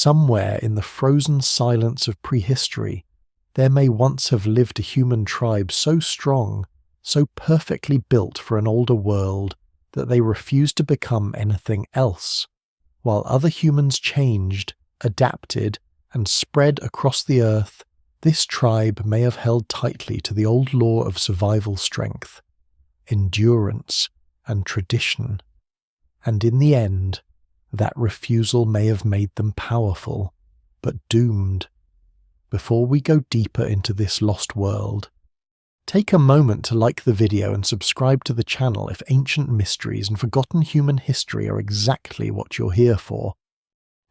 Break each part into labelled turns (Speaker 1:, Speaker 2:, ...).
Speaker 1: Somewhere in the frozen silence of prehistory, there may once have lived a human tribe so strong, so perfectly built for an older world, that they refused to become anything else. While other humans changed, adapted, and spread across the earth, this tribe may have held tightly to the old law of survival strength, endurance, and tradition. And in the end, that refusal may have made them powerful, but doomed. Before we go deeper into this lost world, take a moment to like the video and subscribe to the channel if ancient mysteries and forgotten human history are exactly what you're here for.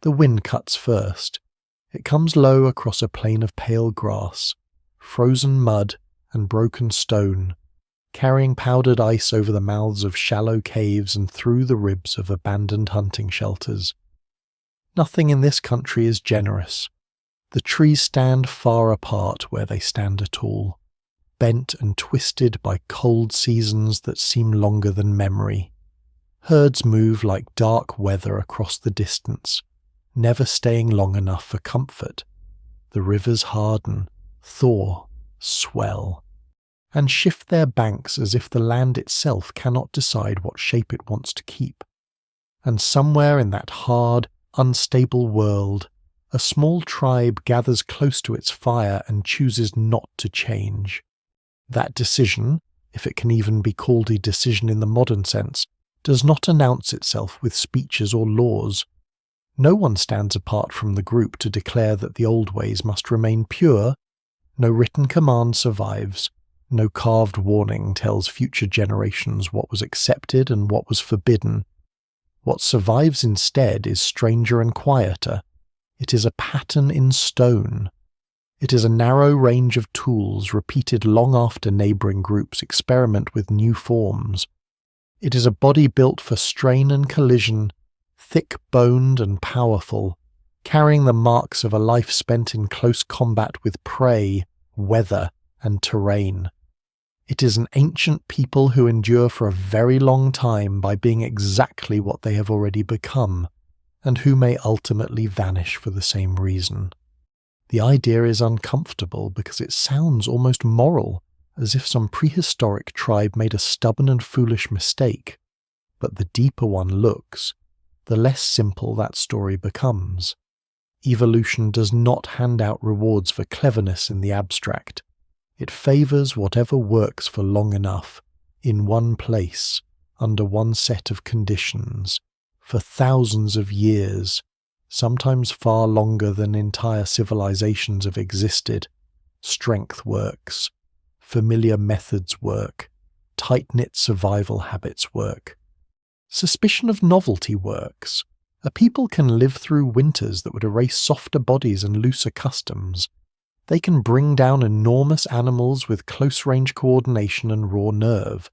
Speaker 1: The wind cuts first. It comes low across a plain of pale grass, frozen mud and broken stone, carrying powdered ice over the mouths of shallow caves and through the ribs of abandoned hunting shelters. Nothing in this country is generous. The trees stand far apart where they stand at all, bent and twisted by cold seasons that seem longer than memory. Herds move like dark weather across the distance, never staying long enough for comfort. The rivers harden, thaw, swell, and shift their banks as if the land itself cannot decide what shape it wants to keep. And somewhere in that hard, unstable world, a small tribe gathers close to its fire and chooses not to change. That decision, if it can even be called a decision in the modern sense, does not announce itself with speeches or laws. No one stands apart from the group to declare that the old ways must remain pure. No written command survives. No carved warning tells future generations what was accepted and what was forbidden. What survives instead is stranger and quieter. It is a pattern in stone. It is a narrow range of tools repeated long after neighbouring groups experiment with new forms. It is a body built for strain and collision, thick-boned and powerful, carrying the marks of a life spent in close combat with prey, weather, and terrain. It is an ancient people who endure for a very long time by being exactly what they have already become, and who may ultimately vanish for the same reason. The idea is uncomfortable because it sounds almost moral, as if some prehistoric tribe made a stubborn and foolish mistake. But the deeper one looks, the less simple that story becomes. Evolution does not hand out rewards for cleverness in the abstract. It favours whatever works for long enough, in one place, under one set of conditions, for thousands of years, sometimes far longer than entire civilizations have existed. Strength works, familiar methods work, tight-knit survival habits work. Suspicion of novelty works. A people can live through winters that would erase softer bodies and looser customs. They can bring down enormous animals with close-range coordination and raw nerve.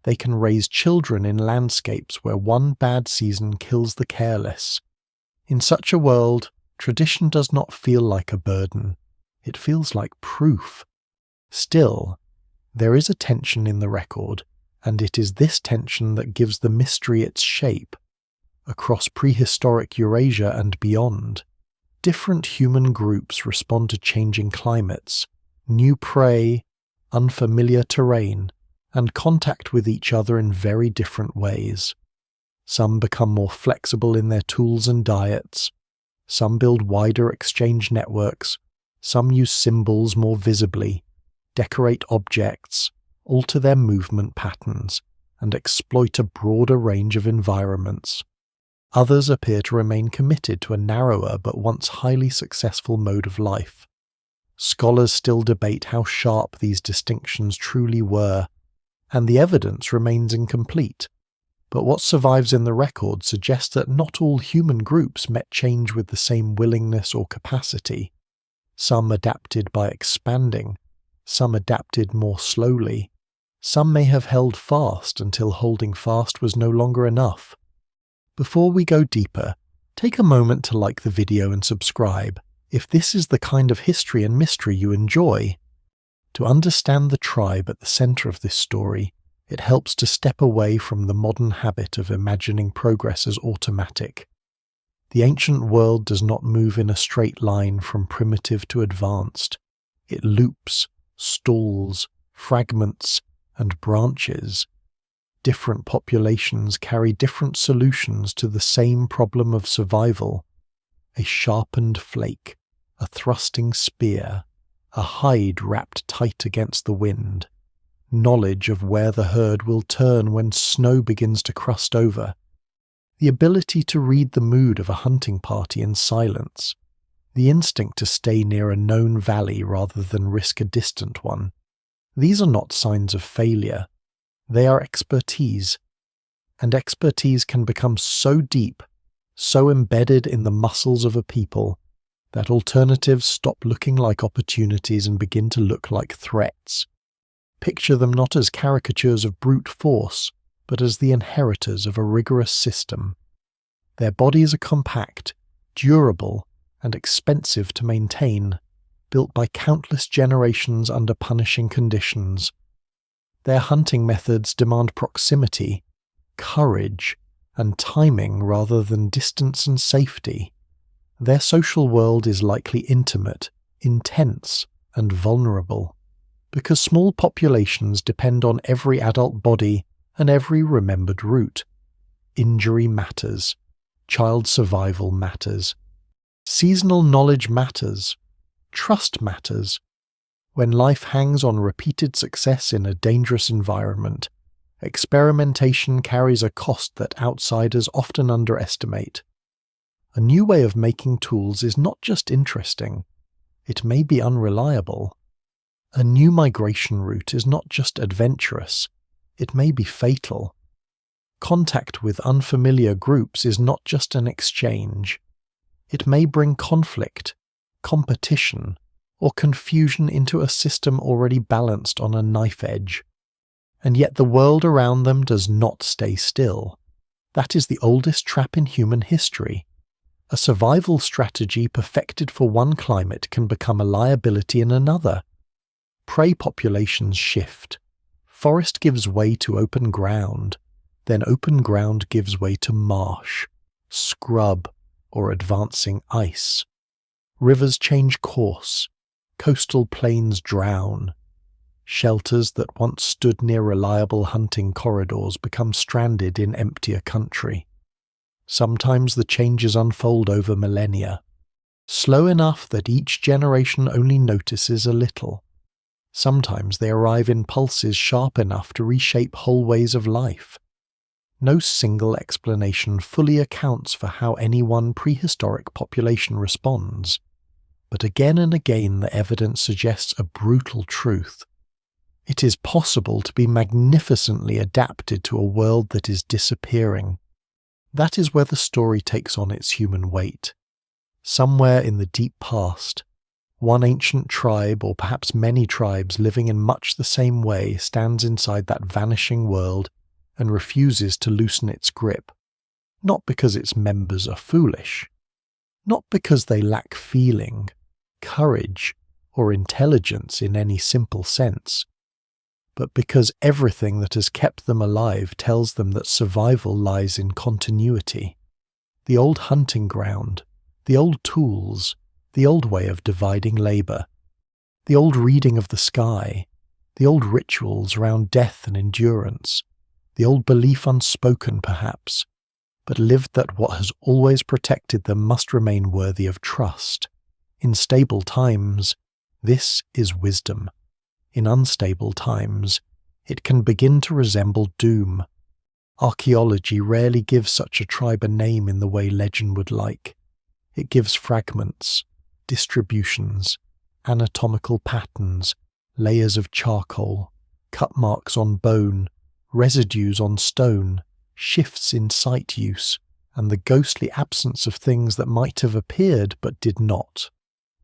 Speaker 1: They can raise children in landscapes where one bad season kills the careless. In such a world, tradition does not feel like a burden. It feels like proof. Still, there is a tension in the record, and it is this tension that gives the mystery its shape. Across prehistoric Eurasia and beyond, different human groups respond to changing climates, new prey, unfamiliar terrain, and contact with each other in very different ways. Some become more flexible in their tools and diets. Some build wider exchange networks. Some use symbols more visibly, decorate objects, alter their movement patterns, and exploit a broader range of environments. Others appear to remain committed to a narrower but once highly successful mode of life. Scholars still debate how sharp these distinctions truly were, and the evidence remains incomplete. But what survives in the record suggests that not all human groups met change with the same willingness or capacity. Some adapted by expanding, some adapted more slowly. Some may have held fast until holding fast was no longer enough. Before we go deeper, take a moment to like the video and subscribe if this is the kind of history and mystery you enjoy. To understand the tribe at the center of this story, it helps to step away from the modern habit of imagining progress as automatic. The ancient world does not move in a straight line from primitive to advanced. It loops, stalls, fragments, and branches. Different populations carry different solutions to the same problem of survival. A sharpened flake, a thrusting spear, a hide wrapped tight against the wind, knowledge of where the herd will turn when snow begins to crust over, the ability to read the mood of a hunting party in silence, the instinct to stay near a known valley rather than risk a distant one. These are not signs of failure. They are expertise. And expertise can become so deep, so embedded in the muscles of a people, that alternatives stop looking like opportunities and begin to look like threats. Picture them not as caricatures of brute force, but as the inheritors of a rigorous system. Their bodies are compact, durable, and expensive to maintain, built by countless generations under punishing conditions. Their hunting methods demand proximity, courage, and timing rather than distance and safety. Their social world is likely intimate, intense, and vulnerable, because small populations depend on every adult body and every remembered route. Injury matters. Child survival matters. Seasonal knowledge matters. Trust matters. When life hangs on repeated success in a dangerous environment, experimentation carries a cost that outsiders often underestimate. A new way of making tools is not just interesting, it may be unreliable. A new migration route is not just adventurous, it may be fatal. Contact with unfamiliar groups is not just an exchange. It may bring conflict, competition, or confusion into a system already balanced on a knife edge. And yet the world around them does not stay still. That is the oldest trap in human history. A survival strategy perfected for one climate can become a liability in another. Prey populations shift. Forest gives way to open ground. Then open ground gives way to marsh, scrub, or advancing ice. Rivers change course. Coastal plains drown. Shelters that once stood near reliable hunting corridors become stranded in emptier country. Sometimes the changes unfold over millennia, slow enough that each generation only notices a little. Sometimes they arrive in pulses sharp enough to reshape whole ways of life. No single explanation fully accounts for how any one prehistoric population responds, but again and again the evidence suggests a brutal truth. It is possible to be magnificently adapted to a world that is disappearing. That is where the story takes on its human weight. Somewhere in the deep past, one ancient tribe, or perhaps many tribes living in much the same way, stands inside that vanishing world and refuses to loosen its grip, not because its members are foolish, not because they lack feeling, courage, or intelligence in any simple sense, but because everything that has kept them alive tells them that survival lies in continuity. The old hunting ground, the old tools, the old way of dividing labour, the old reading of the sky, the old rituals around death and endurance, the old belief unspoken perhaps, but lived that what has always protected them must remain worthy of trust. In stable times, this is wisdom. In unstable times, it can begin to resemble doom. Archaeology rarely gives such a tribe a name in the way legend would like. It gives fragments, distributions, anatomical patterns, layers of charcoal, cut marks on bone, residues on stone, shifts in site use, and the ghostly absence of things that might have appeared but did not.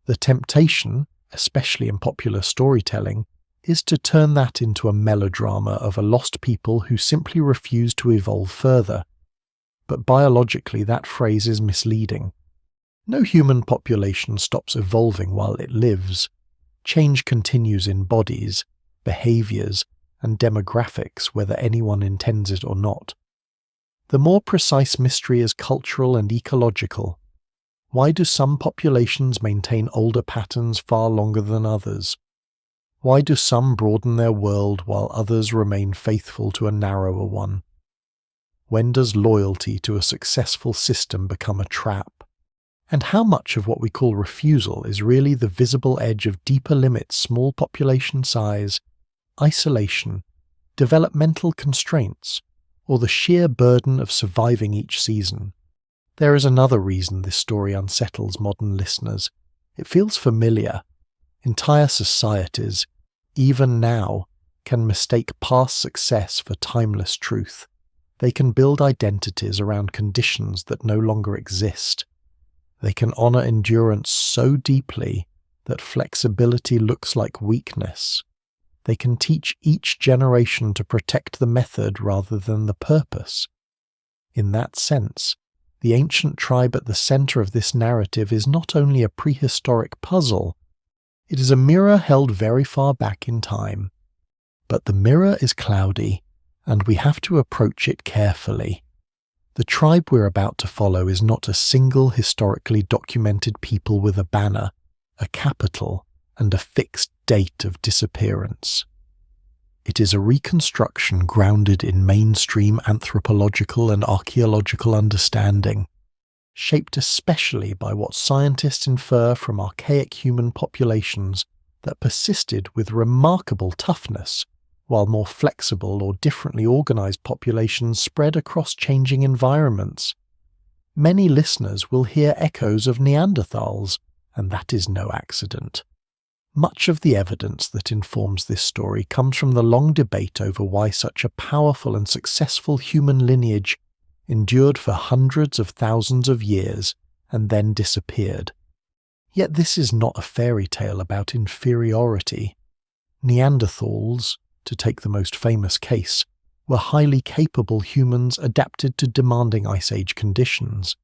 Speaker 1: The temptation, especially in popular storytelling, is to turn that into a melodrama of a lost people who simply refuse to evolve further. But biologically that phrase is misleading. No human population stops evolving while it lives. Change continues in bodies, behaviours, and demographics whether anyone intends it or not. The more precise mystery is cultural and ecological. Why do some populations maintain older patterns far longer than others? Why do some broaden their world while others remain faithful to a narrower one? When does loyalty to a successful system become a trap? And how much of what we call refusal is really the visible edge of deeper limits, small population size, isolation, developmental constraints, or the sheer burden of surviving each season? There is another reason this story unsettles modern listeners. It feels familiar. Entire societies, even now, can mistake past success for timeless truth. They can build identities around conditions that no longer exist. They can honor endurance so deeply that flexibility looks like weakness. They can teach each generation to protect the method rather than the purpose. In that sense, the ancient tribe at the center of this narrative is not only a prehistoric puzzle, it is a mirror held very far back in time. But the mirror is cloudy, and we have to approach it carefully. The tribe we're about to follow is not a single historically documented people with a banner, a capital, and a fixed date of disappearance. It is a reconstruction grounded in mainstream anthropological and archaeological understanding, shaped especially by what scientists infer from archaic human populations that persisted with remarkable toughness, while more flexible or differently organized populations spread across changing environments. Many listeners will hear echoes of Neanderthals, and that is no accident. Much of the evidence that informs this story comes from the long debate over why such a powerful and successful human lineage endured for hundreds of thousands of years and then disappeared. Yet this is not a fairy tale about inferiority. Neanderthals, to take the most famous case, were highly capable humans adapted to demanding Ice Age conditions.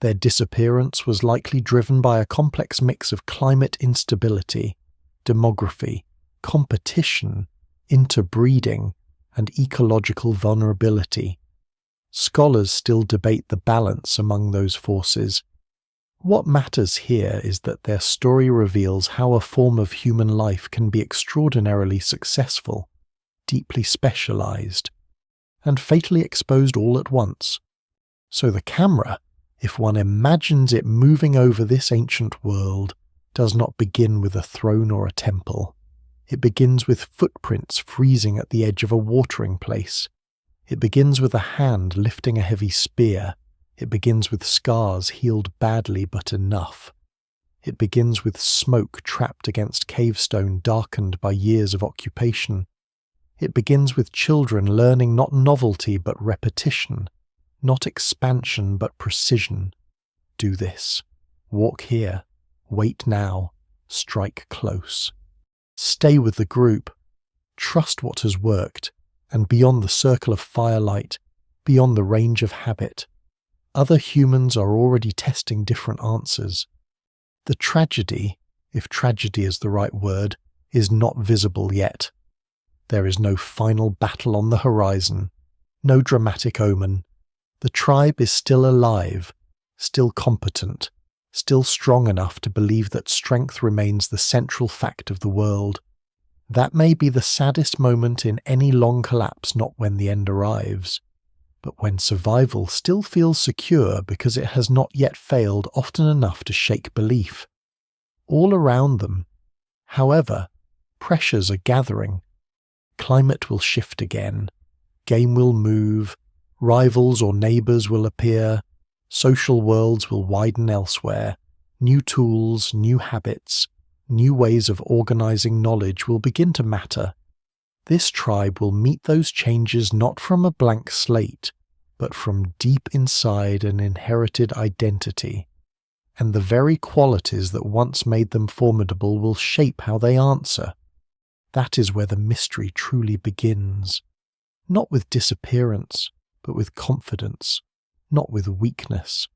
Speaker 1: Their disappearance was likely driven by a complex mix of climate instability, demography, competition, interbreeding, and ecological vulnerability. Scholars still debate the balance among those forces. What matters here is that their story reveals how a form of human life can be extraordinarily successful, deeply specialized, and fatally exposed all at once. So the camera, if one imagines it moving over this ancient world, does not begin with a throne or a temple. It begins with footprints freezing at the edge of a watering place. It begins with a hand lifting a heavy spear. It begins with scars healed badly but enough. It begins with smoke trapped against cavestone darkened by years of occupation. It begins with children learning not novelty but repetition, not expansion but precision. Do this. Walk here. Wait now. Strike close. Stay with the group. Trust what has worked, and beyond the circle of firelight, beyond the range of habit, other humans are already testing different answers. The tragedy, if tragedy is the right word, is not visible yet. There is no final battle on the horizon, no dramatic omen. The tribe is still alive, still competent, still strong enough to believe that strength remains the central fact of the world. That may be the saddest moment in any long collapse, not when the end arrives, but when survival still feels secure because it has not yet failed often enough to shake belief. All around them, however, pressures are gathering. Climate will shift again. Game will move. Rivals or neighbors will appear. Social worlds will widen elsewhere. New tools, new habits, new ways of organizing knowledge will begin to matter. This tribe will meet those changes not from a blank slate, but from deep inside an inherited identity. And the very qualities that once made them formidable will shape how they answer. That is where the mystery truly begins. Not with disappearance, but with confidence. Not with weakness,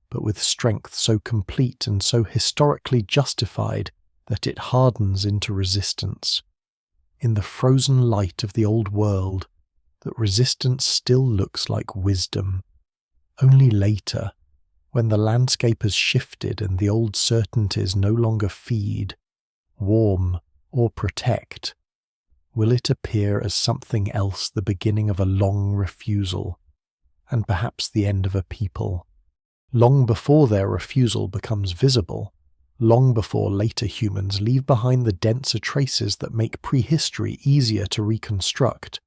Speaker 1: but with strength so complete and so historically justified that it hardens into resistance. In the frozen light of the old world, that resistance still looks like wisdom. Only later, when the landscape has shifted and the old certainties no longer feed, warm, or protect, will it appear as something else, the beginning of a long refusal, and perhaps the end of a people. Long before their refusal becomes visible, long before later humans leave behind the denser traces that make prehistory easier to reconstruct,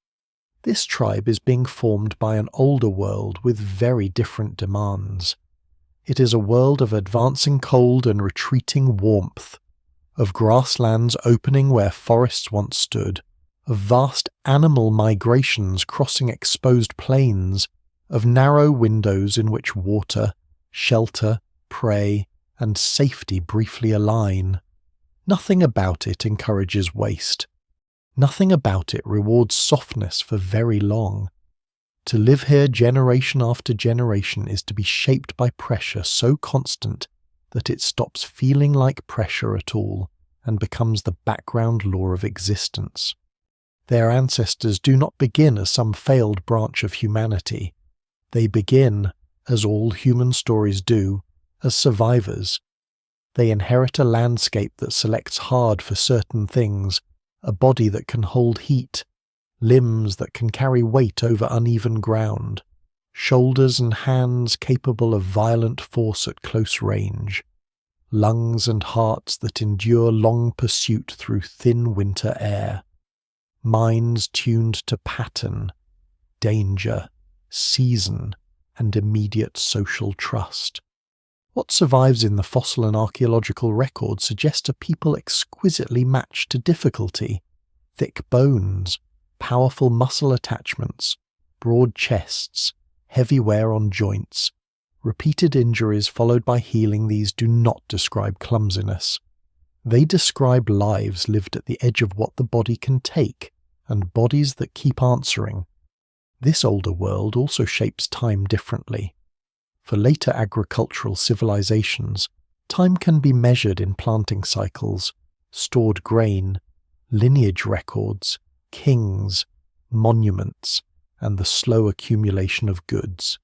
Speaker 1: this tribe is being formed by an older world with very different demands. It is a world of advancing cold and retreating warmth, of grasslands opening where forests once stood, of vast animal migrations crossing exposed plains, of narrow windows in which water, shelter, prey, and safety briefly align. Nothing about it encourages waste. Nothing about it rewards softness for very long. To live here generation after generation is to be shaped by pressure so constant that it stops feeling like pressure at all and becomes the background law of existence. Their ancestors do not begin as some failed branch of humanity. They begin, as all human stories do, as survivors. They inherit a landscape that selects hard for certain things, a body that can hold heat, limbs that can carry weight over uneven ground, shoulders and hands capable of violent force at close range, lungs and hearts that endure long pursuit through thin winter air, minds tuned to pattern, danger, season, and immediate social trust. What survives in the fossil and archaeological record suggests a people exquisitely matched to difficulty: thick bones, powerful muscle attachments, broad chests, heavy wear on joints. Repeated injuries followed by healing these do not describe clumsiness. They describe lives lived at the edge of what the body can take, and bodies that keep answering. This older world also shapes time differently. For later agricultural civilizations, time can be measured in planting cycles, stored grain, lineage records, kings, monuments, and the slow accumulation of goods.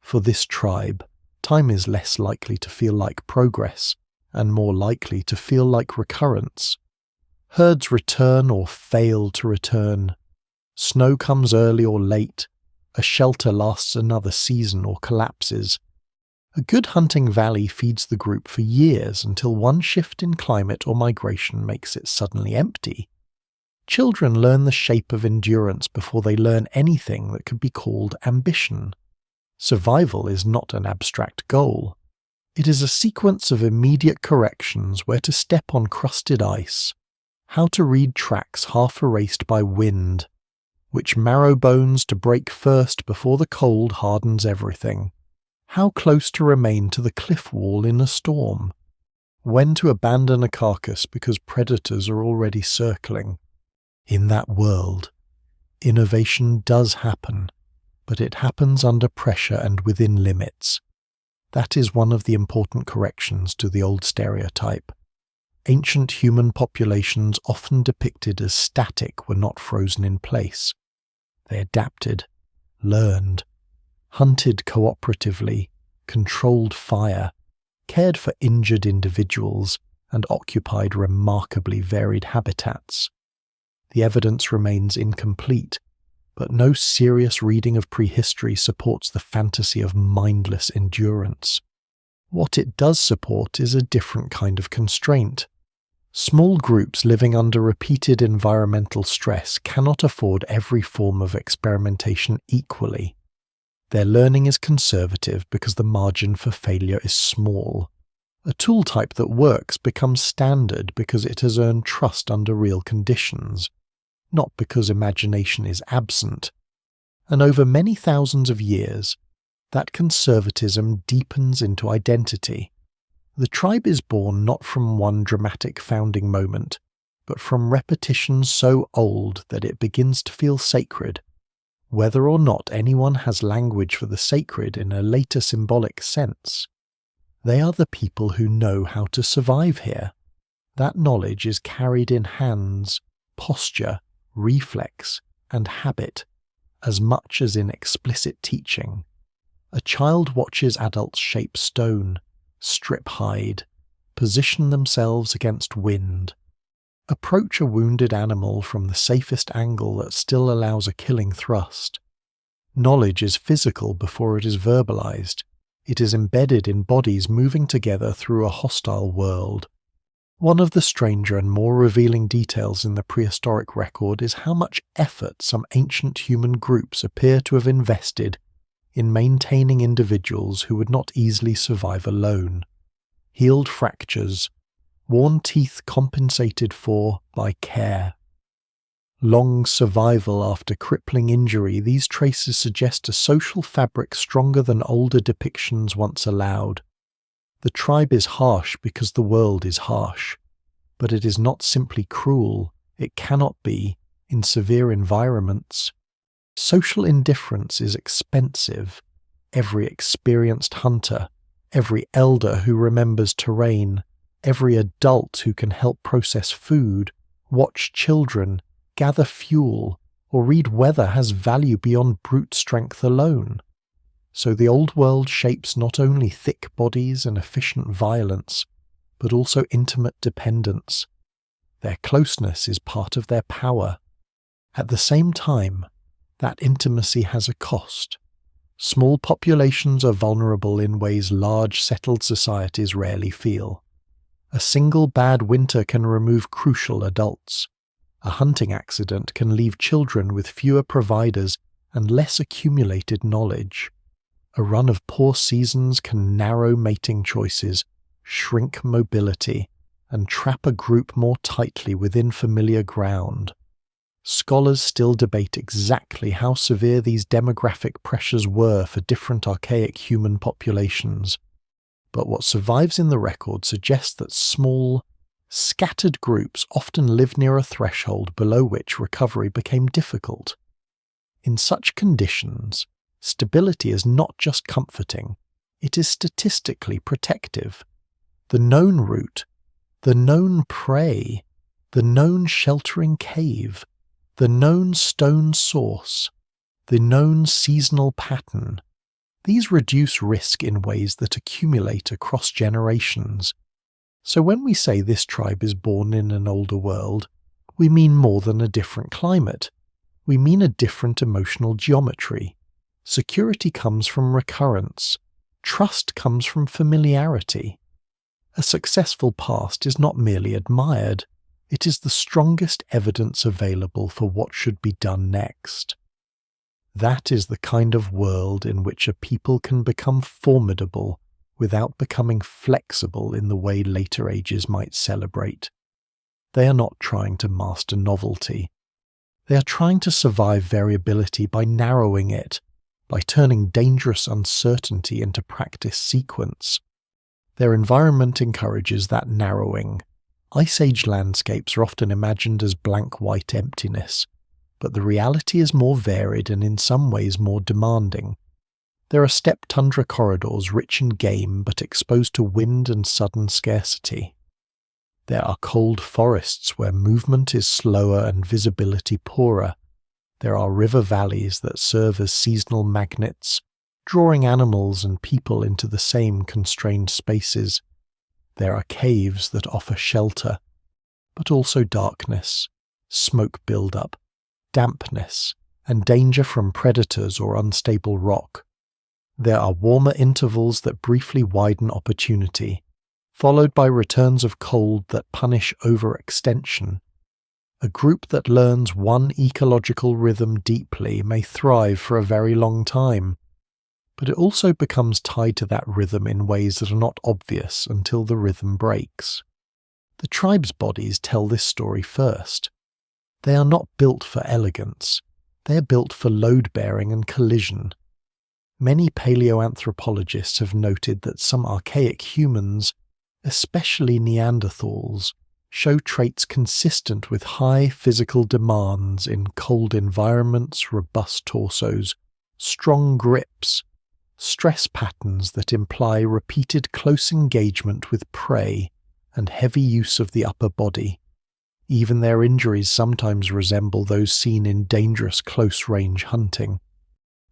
Speaker 1: For this tribe, time is less likely to feel like progress, and more likely to feel like recurrence. Herds return or fail to return. Snow comes early or late. A shelter lasts another season or collapses. A good hunting valley feeds the group for years until one shift in climate or migration makes it suddenly empty. Children learn the shape of endurance before they learn anything that could be called ambition. Survival is not an abstract goal. It is a sequence of immediate corrections: where to step on crusted ice, how to read tracks half erased by wind, which marrow bones to break first before the cold hardens everything, how close to remain to the cliff wall in a storm, when to abandon a carcass because predators are already circling. In that world, innovation does happen, but it happens under pressure and within limits. That is one of the important corrections to the old stereotype. Ancient human populations, often depicted as static, were not frozen in place. They adapted, learned, hunted cooperatively, controlled fire, cared for injured individuals, and occupied remarkably varied habitats. The evidence remains incomplete, but no serious reading of prehistory supports the fantasy of mindless endurance. What it does support is a different kind of constraint. Small groups living under repeated environmental stress cannot afford every form of experimentation equally. Their learning is conservative because the margin for failure is small. A tool type that works becomes standard because it has earned trust under real conditions, not because imagination is absent. And over many thousands of years, that conservatism deepens into identity. The tribe is born not from one dramatic founding moment, but from repetition so old that it begins to feel sacred. Whether or not anyone has language for the sacred in a later symbolic sense, they are the people who know how to survive here. That knowledge is carried in hands, posture, reflex, and habit, as much as in explicit teaching. A child watches adults shape stone, strip hide, position themselves against wind, approach a wounded animal from the safest angle that still allows a killing thrust. Knowledge is physical before it is verbalized. It is embedded in bodies moving together through a hostile world. One of the stranger and more revealing details in the prehistoric record is how much effort some ancient human groups appear to have invested in maintaining individuals who would not easily survive alone. Healed fractures, worn teeth compensated for by care. Long survival after crippling injury, these traces suggest a social fabric stronger than older depictions once allowed. The tribe is harsh because the world is harsh, but it is not simply cruel, it cannot be, in severe environments. Social indifference is expensive. Every experienced hunter, every elder who remembers terrain, every adult who can help process food, watch children, gather fuel, or read weather has value beyond brute strength alone. So the old world shapes not only thick bodies and efficient violence, but also intimate dependence. Their closeness is part of their power. At the same time, that intimacy has a cost. Small populations are vulnerable in ways large settled societies rarely feel. A single bad winter can remove crucial adults. A hunting accident can leave children with fewer providers and less accumulated knowledge. A run of poor seasons can narrow mating choices, shrink mobility, and trap a group more tightly within familiar ground. Scholars still debate exactly how severe these demographic pressures were for different archaic human populations, but what survives in the record suggests that small, scattered groups often lived near a threshold below which recovery became difficult. In such conditions, stability is not just comforting, it is statistically protective. The known route, the known prey, the known sheltering cave, the known stone source, the known seasonal pattern, these reduce risk in ways that accumulate across generations. So when we say this tribe is born in an older world, we mean more than a different climate. We mean a different emotional geometry. Security comes from recurrence. Trust comes from familiarity. A successful past is not merely admired, it is the strongest evidence available for what should be done next. That is the kind of world in which a people can become formidable without becoming flexible in the way later ages might celebrate. They are not trying to master novelty. They are trying to survive variability by narrowing it, by turning dangerous uncertainty into practice sequence. Their environment encourages that narrowing. Ice Age landscapes are often imagined as blank white emptiness, but the reality is more varied and in some ways more demanding. There are steppe tundra corridors rich in game but exposed to wind and sudden scarcity. There are cold forests where movement is slower and visibility poorer. There are river valleys that serve as seasonal magnets, drawing animals and people into the same constrained spaces. There are caves that offer shelter, but also darkness, smoke buildup, dampness, and danger from predators or unstable rock. There are warmer intervals that briefly widen opportunity, followed by returns of cold that punish overextension. A group that learns one ecological rhythm deeply may thrive for a very long time, but it also becomes tied to that rhythm in ways that are not obvious until the rhythm breaks. The tribe's bodies tell this story first. They are not built for elegance, they are built for load-bearing and collision. Many paleoanthropologists have noted that some archaic humans, especially Neanderthals, show traits consistent with high physical demands in cold environments, robust torsos, strong grips, stress patterns that imply repeated close engagement with prey and heavy use of the upper body. Even their injuries sometimes resemble those seen in dangerous close-range hunting.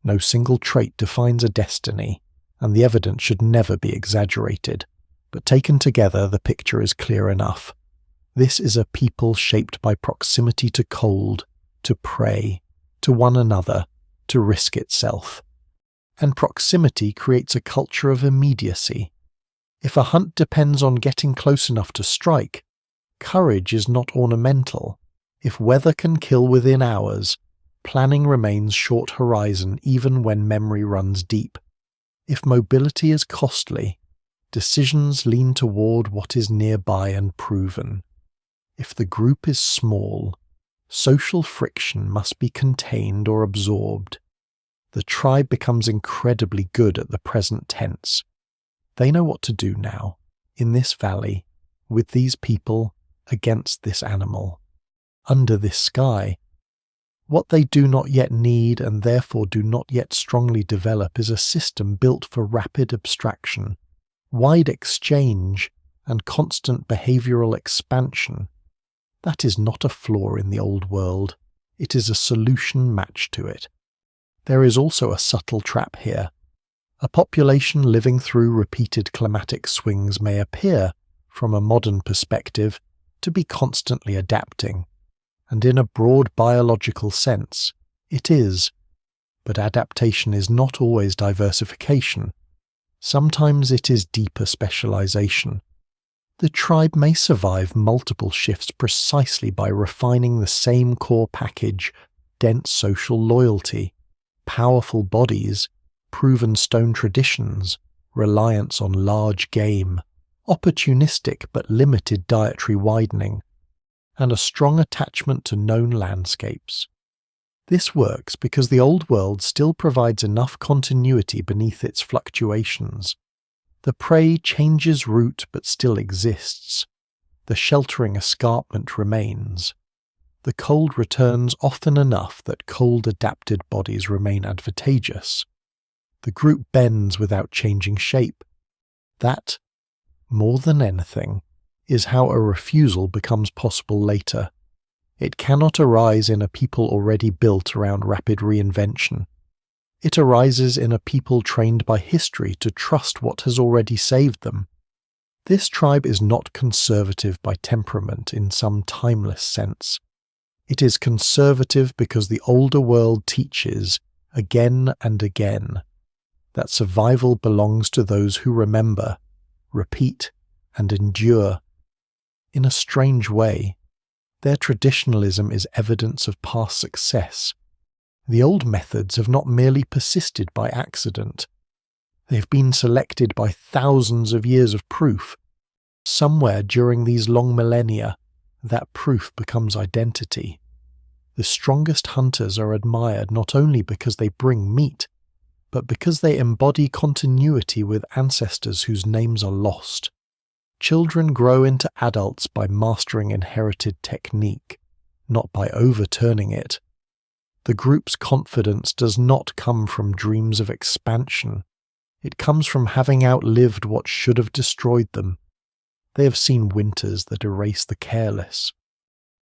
Speaker 1: No single trait defines a destiny, and the evidence should never be exaggerated, but taken together the picture is clear enough. This is a people shaped by proximity to cold, to prey, to one another, to risk itself. And proximity creates a culture of immediacy. If a hunt depends on getting close enough to strike, courage is not ornamental. If weather can kill within hours, planning remains short horizon even when memory runs deep. If mobility is costly, decisions lean toward what is nearby and proven. If the group is small, social friction must be contained or absorbed. The tribe becomes incredibly good at the present tense. They know what to do now, in this valley, with these people, against this animal, under this sky. What they do not yet need and therefore do not yet strongly develop is a system built for rapid abstraction, wide exchange, and constant behavioral expansion. That is not a flaw in the old world. It is a solution matched to it. There is also a subtle trap here. A population living through repeated climatic swings may appear, from a modern perspective, to be constantly adapting, and in a broad biological sense, it is. But adaptation is not always diversification. Sometimes it is deeper specialization. The tribe may survive multiple shifts precisely by refining the same core package: dense social loyalty, powerful bodies, proven stone traditions, reliance on large game, opportunistic but limited dietary widening, and a strong attachment to known landscapes. This works because the old world still provides enough continuity beneath its fluctuations. The prey changes route but still exists. The sheltering escarpment remains. The cold returns often enough that cold-adapted bodies remain advantageous. The group bends without changing shape. That, more than anything, is how a refusal becomes possible later. It cannot arise in a people already built around rapid reinvention. It arises in a people trained by history to trust what has already saved them. This tribe is not conservative by temperament in some timeless sense. It is conservative because the older world teaches, again and again, that survival belongs to those who remember, repeat, and endure. In a strange way, their traditionalism is evidence of past success. The old methods have not merely persisted by accident. They've been selected by thousands of years of proof. Somewhere during these long millennia, that proof becomes identity. The strongest hunters are admired not only because they bring meat, but because they embody continuity with ancestors whose names are lost. Children grow into adults by mastering inherited technique, not by overturning it. The group's confidence does not come from dreams of expansion. It comes from having outlived what should have destroyed them. They have seen winters that erase the careless.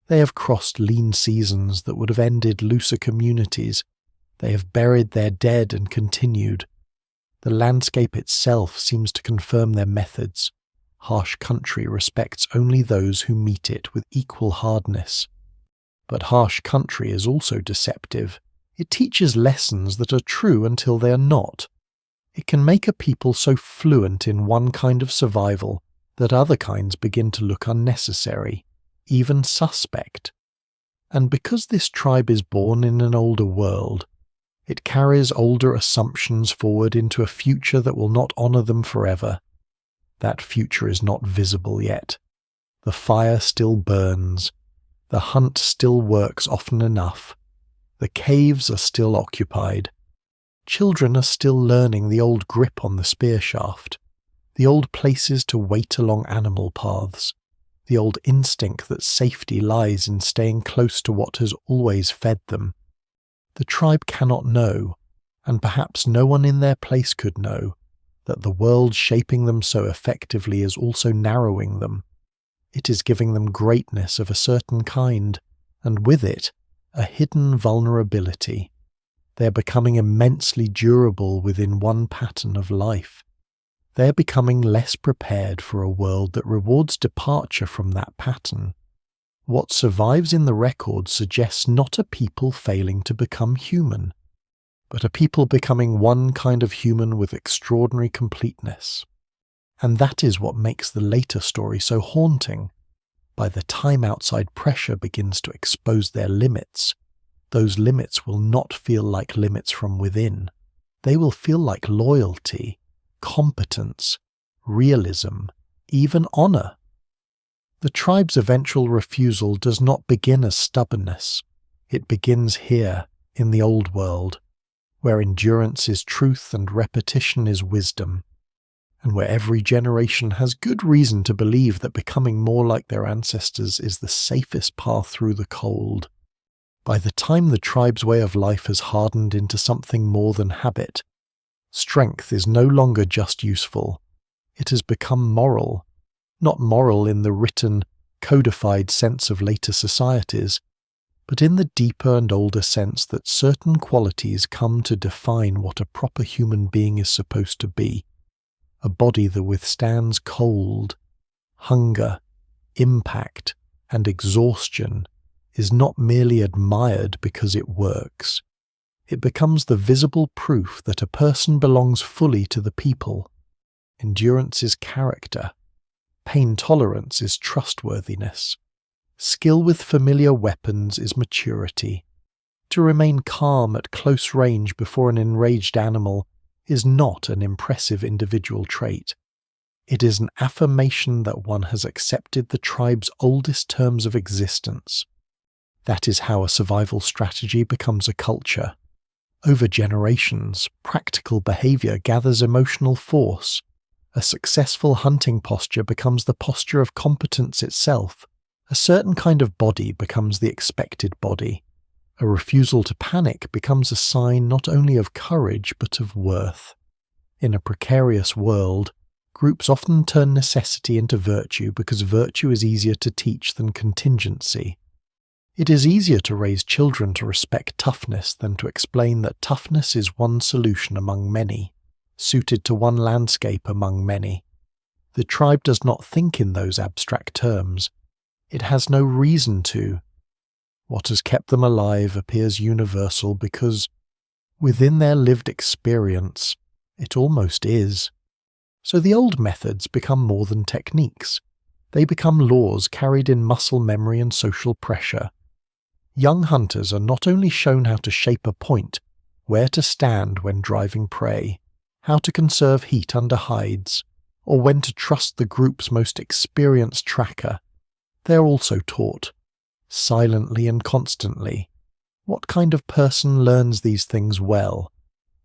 Speaker 1: They have crossed lean seasons that would have ended looser communities. They have buried their dead and continued. The landscape itself seems to confirm their methods. Harsh country respects only those who meet it with equal hardness. But harsh country is also deceptive. It teaches lessons that are true until they are not. It can make a people so fluent in one kind of survival that other kinds begin to look unnecessary, even suspect. And because this tribe is born in an older world, it carries older assumptions forward into a future that will not honor them forever. That future is not visible yet. The fire still burns. The hunt still works often enough. The caves are still occupied. Children are still learning the old grip on the spear shaft, the old places to wait along animal paths, the old instinct that safety lies in staying close to what has always fed them. The tribe cannot know, and perhaps no one in their place could know, that the world shaping them so effectively is also narrowing them. It is giving them greatness of a certain kind, and with it, a hidden vulnerability. They are becoming immensely durable within one pattern of life. They are becoming less prepared for a world that rewards departure from that pattern. What survives in the record suggests not a people failing to become human, but a people becoming one kind of human with extraordinary completeness. And that is what makes the later story so haunting. By the time outside pressure begins to expose their limits, those limits will not feel like limits from within. They will feel like loyalty, competence, realism, even honor. The tribe's eventual refusal does not begin as stubbornness. It begins here, in the old world, where endurance is truth and repetition is wisdom, and where every generation has good reason to believe that becoming more like their ancestors is the safest path through the cold. By the time the tribe's way of life has hardened into something more than habit, strength is no longer just useful. It has become moral, not moral in the written, codified sense of later societies, but in the deeper and older sense that certain qualities come to define what a proper human being is supposed to be. A body that withstands cold, hunger, impact, and exhaustion is not merely admired because it works. It becomes the visible proof that a person belongs fully to the people. Endurance is character. Pain tolerance is trustworthiness. Skill with familiar weapons is maturity. To remain calm at close range before an enraged animal is not an impressive individual trait. It is an affirmation that one has accepted the tribe's oldest terms of existence. That is how a survival strategy becomes a culture. Over generations, practical behavior gathers emotional force. A successful hunting posture becomes the posture of competence itself. A certain kind of body becomes the expected body. A refusal to panic becomes a sign not only of courage but of worth. In a precarious world, groups often turn necessity into virtue because virtue is easier to teach than contingency. It is easier to raise children to respect toughness than to explain that toughness is one solution among many, suited to one landscape among many. The tribe does not think in those abstract terms. It has no reason to. What has kept them alive appears universal because, within their lived experience, it almost is. So the old methods become more than techniques. They become laws carried in muscle memory and social pressure. Young hunters are not only shown how to shape a point, where to stand when driving prey, how to conserve heat under hides, or when to trust the group's most experienced tracker. They are also taught, silently and constantly, what kind of person learns these things well: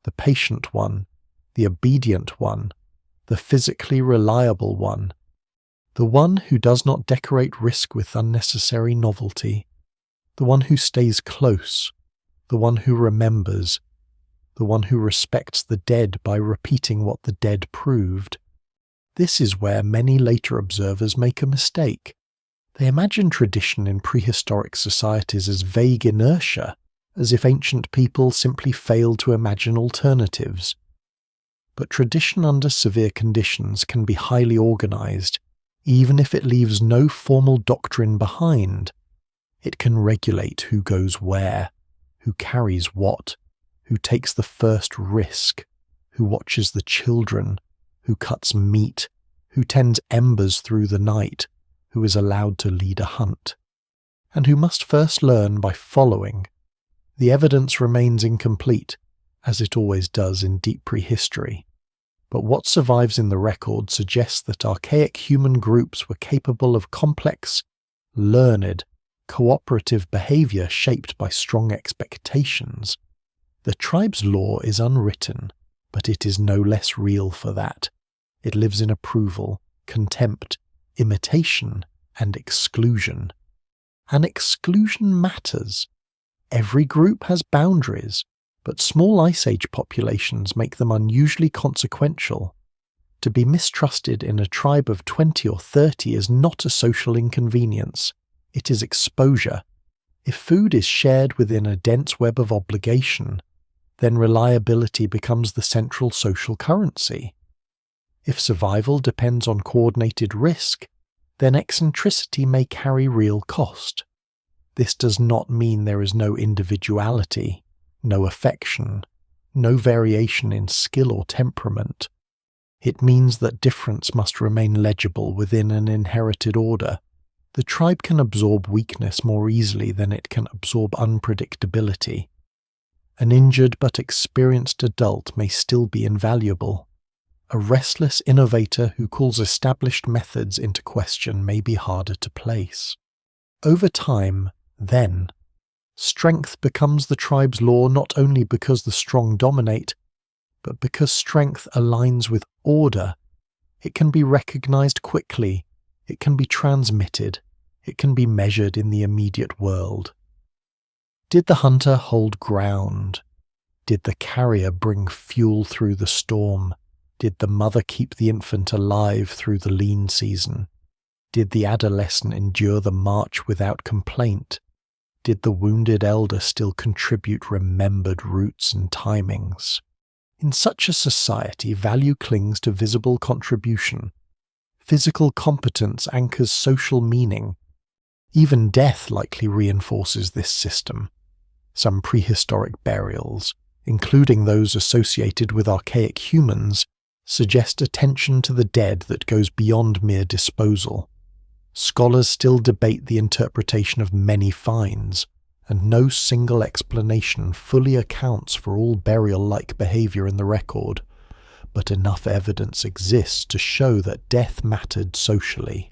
Speaker 1: the patient one, the obedient one, the physically reliable one, the one who does not decorate risk with unnecessary novelty, the one who stays close, the one who remembers, the one who respects the dead by repeating what the dead proved. This is where many later observers make a mistake. They imagine tradition in prehistoric societies as vague inertia, as if ancient people simply failed to imagine alternatives. But tradition under severe conditions can be highly organized, even if it leaves no formal doctrine behind. It can regulate who goes where, who carries what, who takes the first risk, who watches the children, who cuts meat, who tends embers through the night, who is allowed to lead a hunt, and who must first learn by following. The evidence remains incomplete, as it always does in deep prehistory. But what survives in the record suggests that archaic human groups were capable of complex, learned, cooperative behavior shaped by strong expectations. The tribe's law is unwritten, but it is no less real for that. It lives in approval, contempt, imitation, and exclusion. And exclusion matters. Every group has boundaries, but small Ice Age populations make them unusually consequential. To be mistrusted in a tribe of 20 or 30 is not a social inconvenience, it is exposure. If food is shared within a dense web of obligation, then reliability becomes the central social currency. If survival depends on coordinated risk, then eccentricity may carry real cost. This does not mean there is no individuality, no affection, no variation in skill or temperament. It means that difference must remain legible within an inherited order. The tribe can absorb weakness more easily than it can absorb unpredictability. An injured but experienced adult may still be invaluable. A restless innovator who calls established methods into question may be harder to place. Over time, then, strength becomes the tribe's law not only because the strong dominate, but because strength aligns with order. It can be recognized quickly, it can be transmitted, it can be measured in the immediate world. Did the hunter hold ground? Did the carrier bring fuel through the storm? Did the mother keep the infant alive through the lean season? Did the adolescent endure the march without complaint? Did the wounded elder still contribute remembered routes and timings? In such a society, value clings to visible contribution. Physical competence anchors social meaning. Even death likely reinforces this system. Some prehistoric burials, including those associated with archaic humans, suggest attention to the dead that goes beyond mere disposal. Scholars still debate the interpretation of many finds, and no single explanation fully accounts for all burial-like behavior in the record, but enough evidence exists to show that death mattered socially.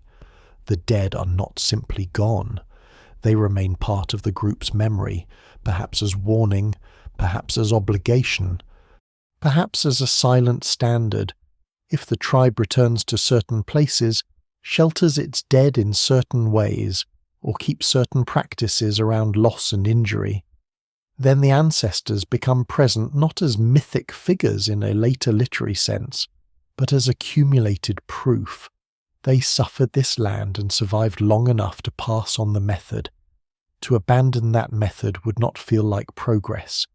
Speaker 1: The dead are not simply gone. They remain part of the group's memory, perhaps as warning, perhaps as obligation, perhaps as a silent standard. If the tribe returns to certain places, shelters its dead in certain ways, or keeps certain practices around loss and injury, then the ancestors become present not as mythic figures in a later literary sense, but as accumulated proof. They suffered this land and survived long enough to pass on the method. To abandon that method would not feel like progress.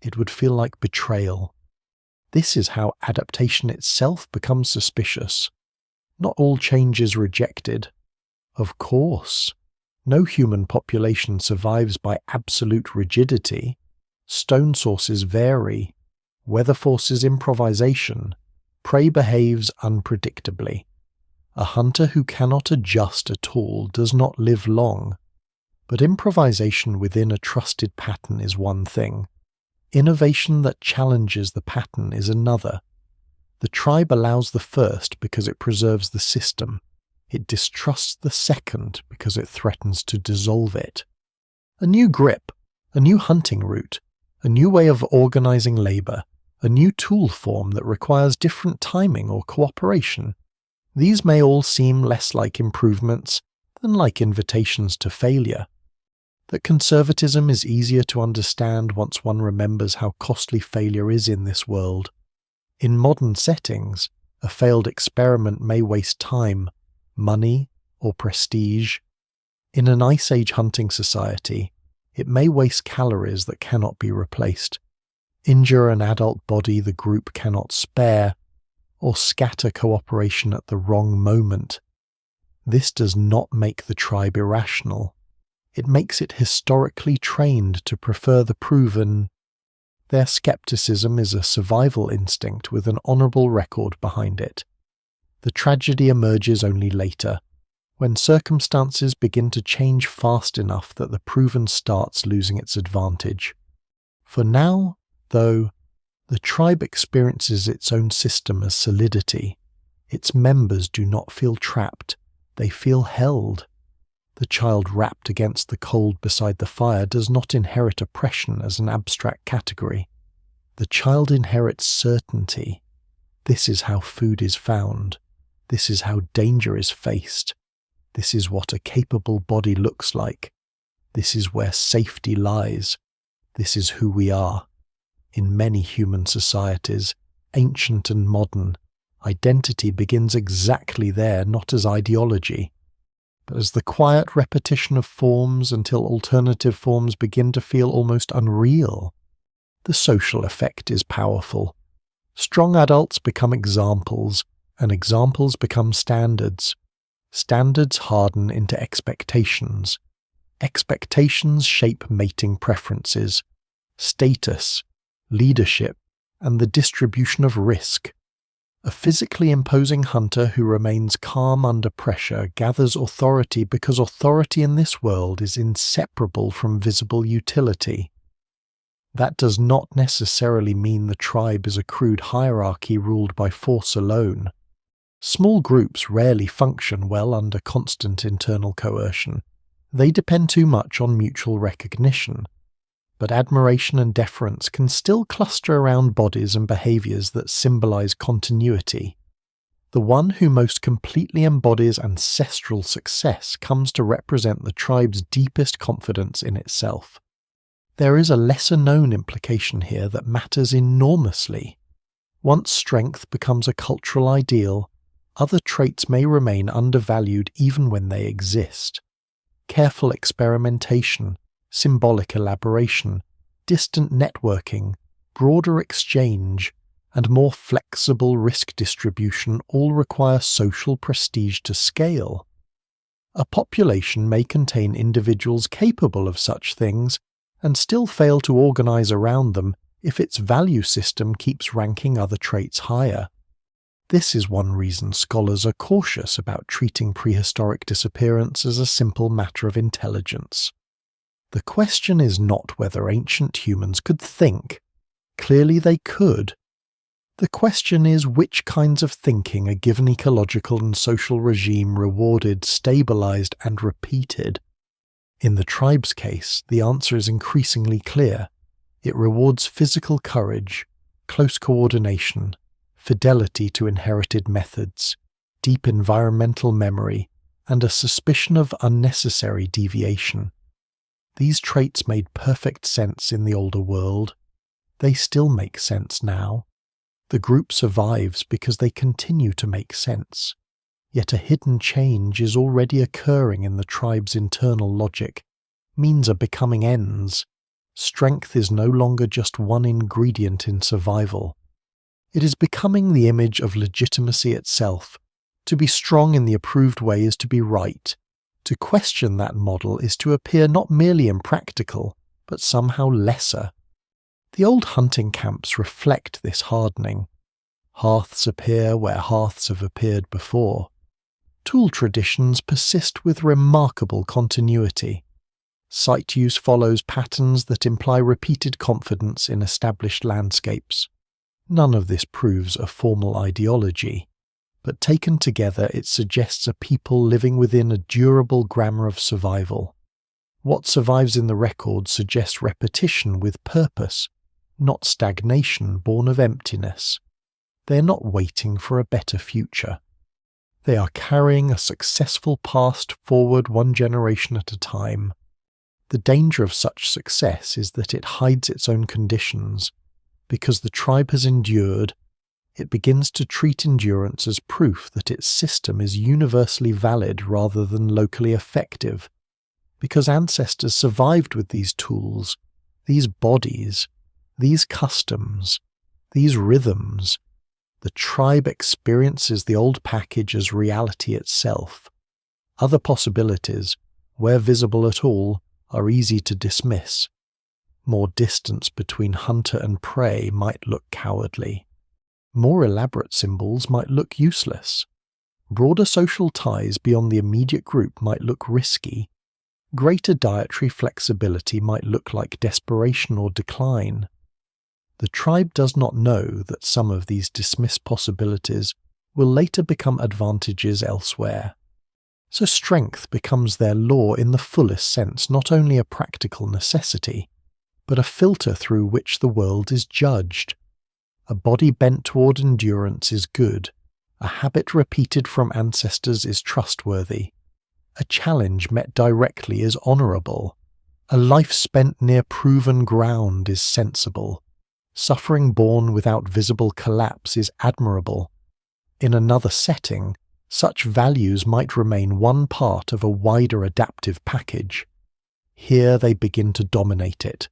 Speaker 1: It would feel like betrayal. This is how adaptation itself becomes suspicious. Not all change is rejected. Of course, no human population survives by absolute rigidity. Stone sources vary. Weather forces improvisation. Prey behaves unpredictably. A hunter who cannot adjust at all does not live long. But improvisation within a trusted pattern is one thing. Innovation that challenges the pattern is another. The tribe allows the first because it preserves the system. It distrusts the second because it threatens to dissolve it. A new grip, a new hunting route, a new way of organizing labor, a new tool form that requires different timing or cooperation. These may all seem less like improvements than like invitations to failure. That conservatism is easier to understand once one remembers how costly failure is in this world. In modern settings, a failed experiment may waste time, money, or prestige. In an Ice Age hunting society, it may waste calories that cannot be replaced, injure an adult body the group cannot spare, or scatter cooperation at the wrong moment. This does not make the tribe irrational. It makes it historically trained to prefer the proven. Their skepticism is a survival instinct with an honorable record behind it. The tragedy emerges only later, when circumstances begin to change fast enough that the proven starts losing its advantage. For now, though, the tribe experiences its own system as solidity. Its members do not feel trapped, they feel held. The child wrapped against the cold beside the fire does not inherit oppression as an abstract category. The child inherits certainty. This is how food is found. This is how danger is faced. This is what a capable body looks like. This is where safety lies. This is who we are. In many human societies, ancient and modern, Identity begins exactly there, not as ideology, but as the quiet repetition of forms until alternative forms begin to feel almost unreal. The social effect is powerful. Strong adults become examples, and examples become standards. Standards harden into expectations. Expectations shape mating preferences, status, leadership, and the distribution of risk. A physically imposing hunter who remains calm under pressure gathers authority because authority in this world is inseparable from visible utility. That does not necessarily mean the tribe is a crude hierarchy ruled by force alone. Small groups rarely function well under constant internal coercion. They depend too much on mutual recognition. But admiration and deference can still cluster around bodies and behaviors that symbolize continuity. The one who most completely embodies ancestral success comes to represent the tribe's deepest confidence in itself. There is a lesser-known implication here that matters enormously. Once strength becomes a cultural ideal, other traits may remain undervalued even when they exist. Careful experimentation, symbolic elaboration, distant networking, broader exchange, and more flexible risk distribution all require social prestige to scale. A population may contain individuals capable of such things and still fail to organize around them if its value system keeps ranking other traits higher. This is one reason scholars are cautious about treating prehistoric disappearance as a simple matter of intelligence. The question is not whether ancient humans could think. Clearly they could. The question is which kinds of thinking a given ecological and social regime rewarded, stabilized, and repeated. In the tribe's case, the answer is increasingly clear. It rewards physical courage, close coordination, fidelity to inherited methods, deep environmental memory, and a suspicion of unnecessary deviation. These traits made perfect sense in the older world. They still make sense now. The group survives because they continue to make sense. Yet a hidden change is already occurring in the tribe's internal logic. Means are becoming ends. Strength is no longer just one ingredient in survival. It is becoming the image of legitimacy itself. To be strong in the approved way is to be right. To question that model is to appear not merely impractical, but somehow lesser. The old hunting camps reflect this hardening. Hearths appear where hearths have appeared before. Tool traditions persist with remarkable continuity. Site use follows patterns that imply repeated confidence in established landscapes. None of this proves a formal ideology, but taken together it suggests a people living within a durable grammar of survival. What survives in the record suggests repetition with purpose, not stagnation born of emptiness. They are not waiting for a better future. They are carrying a successful past forward one generation at a time. The danger of such success is that it hides its own conditions. Because the tribe has endured, it begins to treat endurance as proof that its system is universally valid rather than locally effective. Because ancestors survived with these tools, these bodies, these customs, these rhythms, the tribe experiences the old package as reality itself. Other possibilities, where visible at all, are easy to dismiss. More distance between hunter and prey might look cowardly. More elaborate symbols might look useless. Broader social ties beyond the immediate group might look risky. Greater dietary flexibility might look like desperation or decline. The tribe does not know that some of these dismissed possibilities will later become advantages elsewhere. So strength becomes their law in the fullest sense, not only a practical necessity, but a filter through which the world is judged. A body bent toward endurance is good. A habit repeated from ancestors is trustworthy. A challenge met directly is honorable. A life spent near proven ground is sensible. Suffering born without visible collapse is admirable. In another setting, such values might remain one part of a wider adaptive package. Here they begin to dominate it.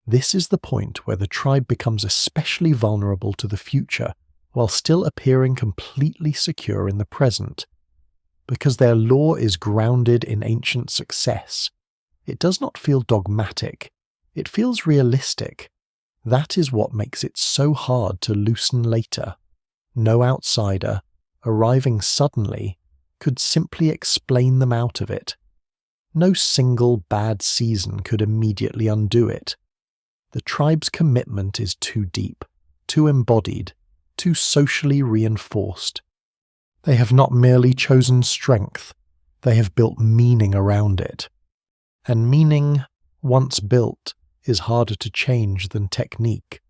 Speaker 1: This is the point where the tribe becomes especially vulnerable to the future while still appearing completely secure in the present. Because their law is grounded in ancient success, it does not feel dogmatic, it feels realistic. That is what makes it so hard to loosen later. No outsider, arriving suddenly, could simply explain them out of it. No single bad season could immediately undo it. The tribe's commitment is too deep, too embodied, too socially reinforced. They have not merely chosen strength, they have built meaning around it. And meaning, once built, is harder to change than technique.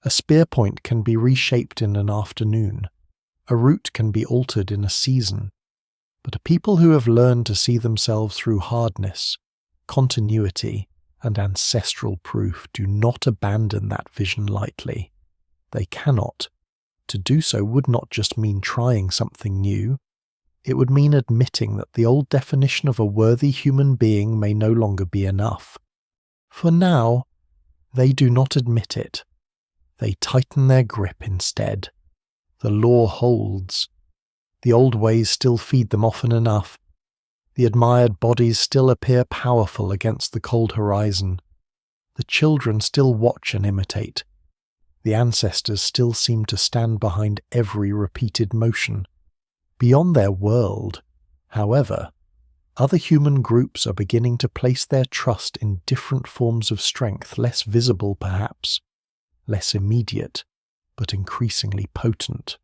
Speaker 1: A spear point can be reshaped in an afternoon. A route can be altered in a season. But a people who have learned to see themselves through hardness, continuity, and ancestral proof do not abandon that vision lightly. They cannot. To do so would not just mean trying something new. It would mean admitting that the old definition of a worthy human being may no longer be enough. For now, they do not admit it. They tighten their grip instead. The law holds. The old ways still feed them often enough. The admired bodies still appear powerful against the cold horizon. The children still watch and imitate. The ancestors still seem to stand behind every repeated motion. Beyond their world, however, other human groups are beginning to place their trust in different forms of strength, less visible perhaps, less immediate, but increasingly potent.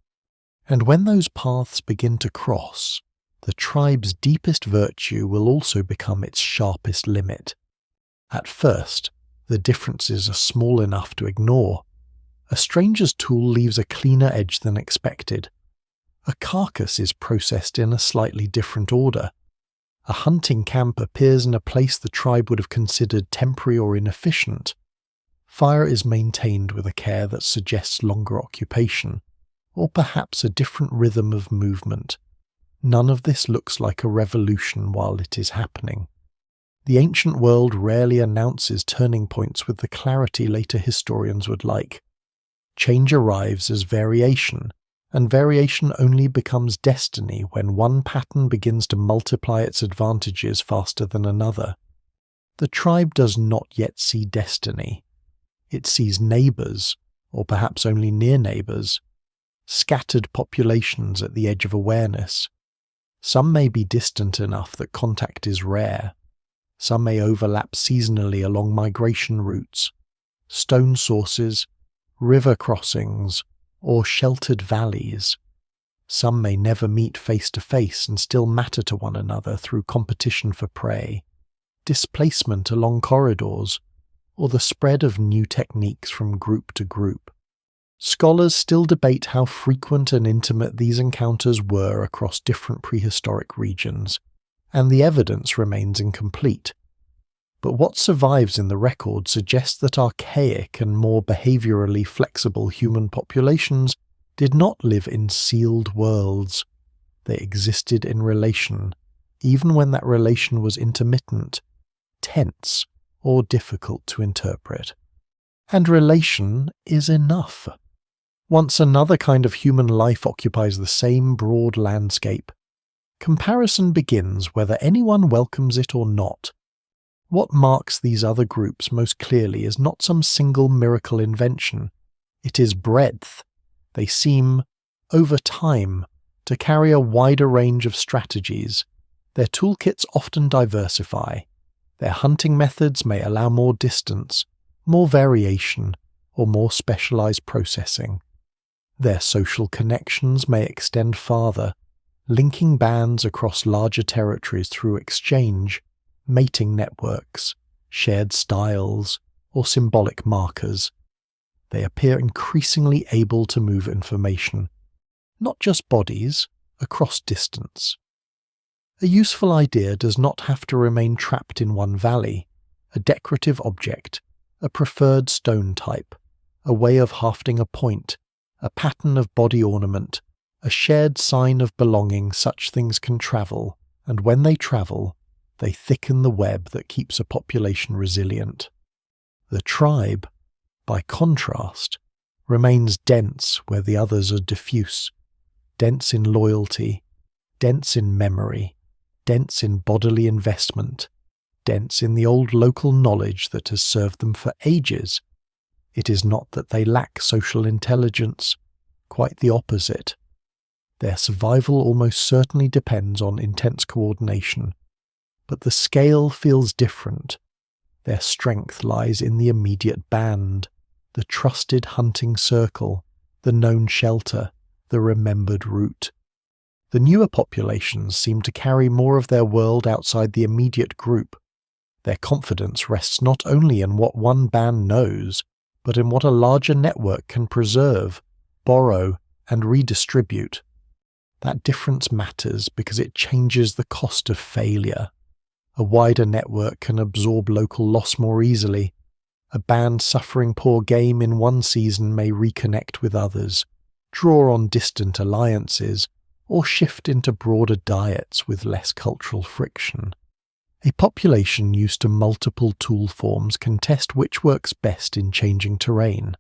Speaker 1: And when those paths begin to cross, the tribe's deepest virtue will also become its sharpest limit. At first, the differences are small enough to ignore. A stranger's tool leaves a cleaner edge than expected. A carcass is processed in a slightly different order. A hunting camp appears in a place the tribe would have considered temporary or inefficient. Fire is maintained with a care that suggests longer occupation, or perhaps a different rhythm of movement. None of this looks like a revolution while it is happening. The ancient world rarely announces turning points with the clarity later historians would like. Change arrives as variation, and variation only becomes destiny when one pattern begins to multiply its advantages faster than another. The tribe does not yet see destiny. It sees neighbours, or perhaps only near neighbours, scattered populations at the edge of awareness. Some may be distant enough that contact is rare. Some may overlap seasonally along migration routes, stone sources, river crossings, or sheltered valleys. Some may never meet face to face and still matter to one another through competition for prey, displacement along corridors, or the spread of new techniques from group to group. Scholars still debate how frequent and intimate these encounters were across different prehistoric regions, and the evidence remains incomplete. But what survives in the record suggests that archaic and more behaviourally flexible human populations did not live in sealed worlds. They existed in relation, even when that relation was intermittent, tense, or difficult to interpret. And relation is enough. Once another kind of human life occupies the same broad landscape, comparison begins whether anyone welcomes it or not. What marks these other groups most clearly is not some single miracle invention. It is breadth. They seem, over time, to carry a wider range of strategies. Their toolkits often diversify. Their hunting methods may allow more distance, more variation, or more specialized processing. Their social connections may extend farther, linking bands across larger territories through exchange, mating networks, shared styles, or symbolic markers. They appear increasingly able to move information, not just bodies, across distance. A useful idea does not have to remain trapped in one valley. A decorative object, a preferred stone type, a way of hafting a point, a pattern of body ornament, a shared sign of belonging such things can travel, and when they travel, they thicken the web that keeps a population resilient. The tribe, by contrast, remains dense where the others are diffuse, dense in loyalty, dense in memory, dense in bodily investment, dense in the old local knowledge that has served them for ages. It is not that they lack social intelligence, quite the opposite. Their survival almost certainly depends on intense coordination, but the scale feels different. Their strength lies in the immediate band, the trusted hunting circle, the known shelter, the remembered route. The newer populations seem to carry more of their world outside the immediate group. Their confidence rests not only in what one band knows, but in what a larger network can preserve, borrow, and redistribute. That difference matters because it changes the cost of failure. A wider network can absorb local loss more easily. A band suffering poor game in one season may reconnect with others, draw on distant alliances, or shift into broader diets with less cultural friction. A population used to multiple tool forms can test which works best in changing terrain.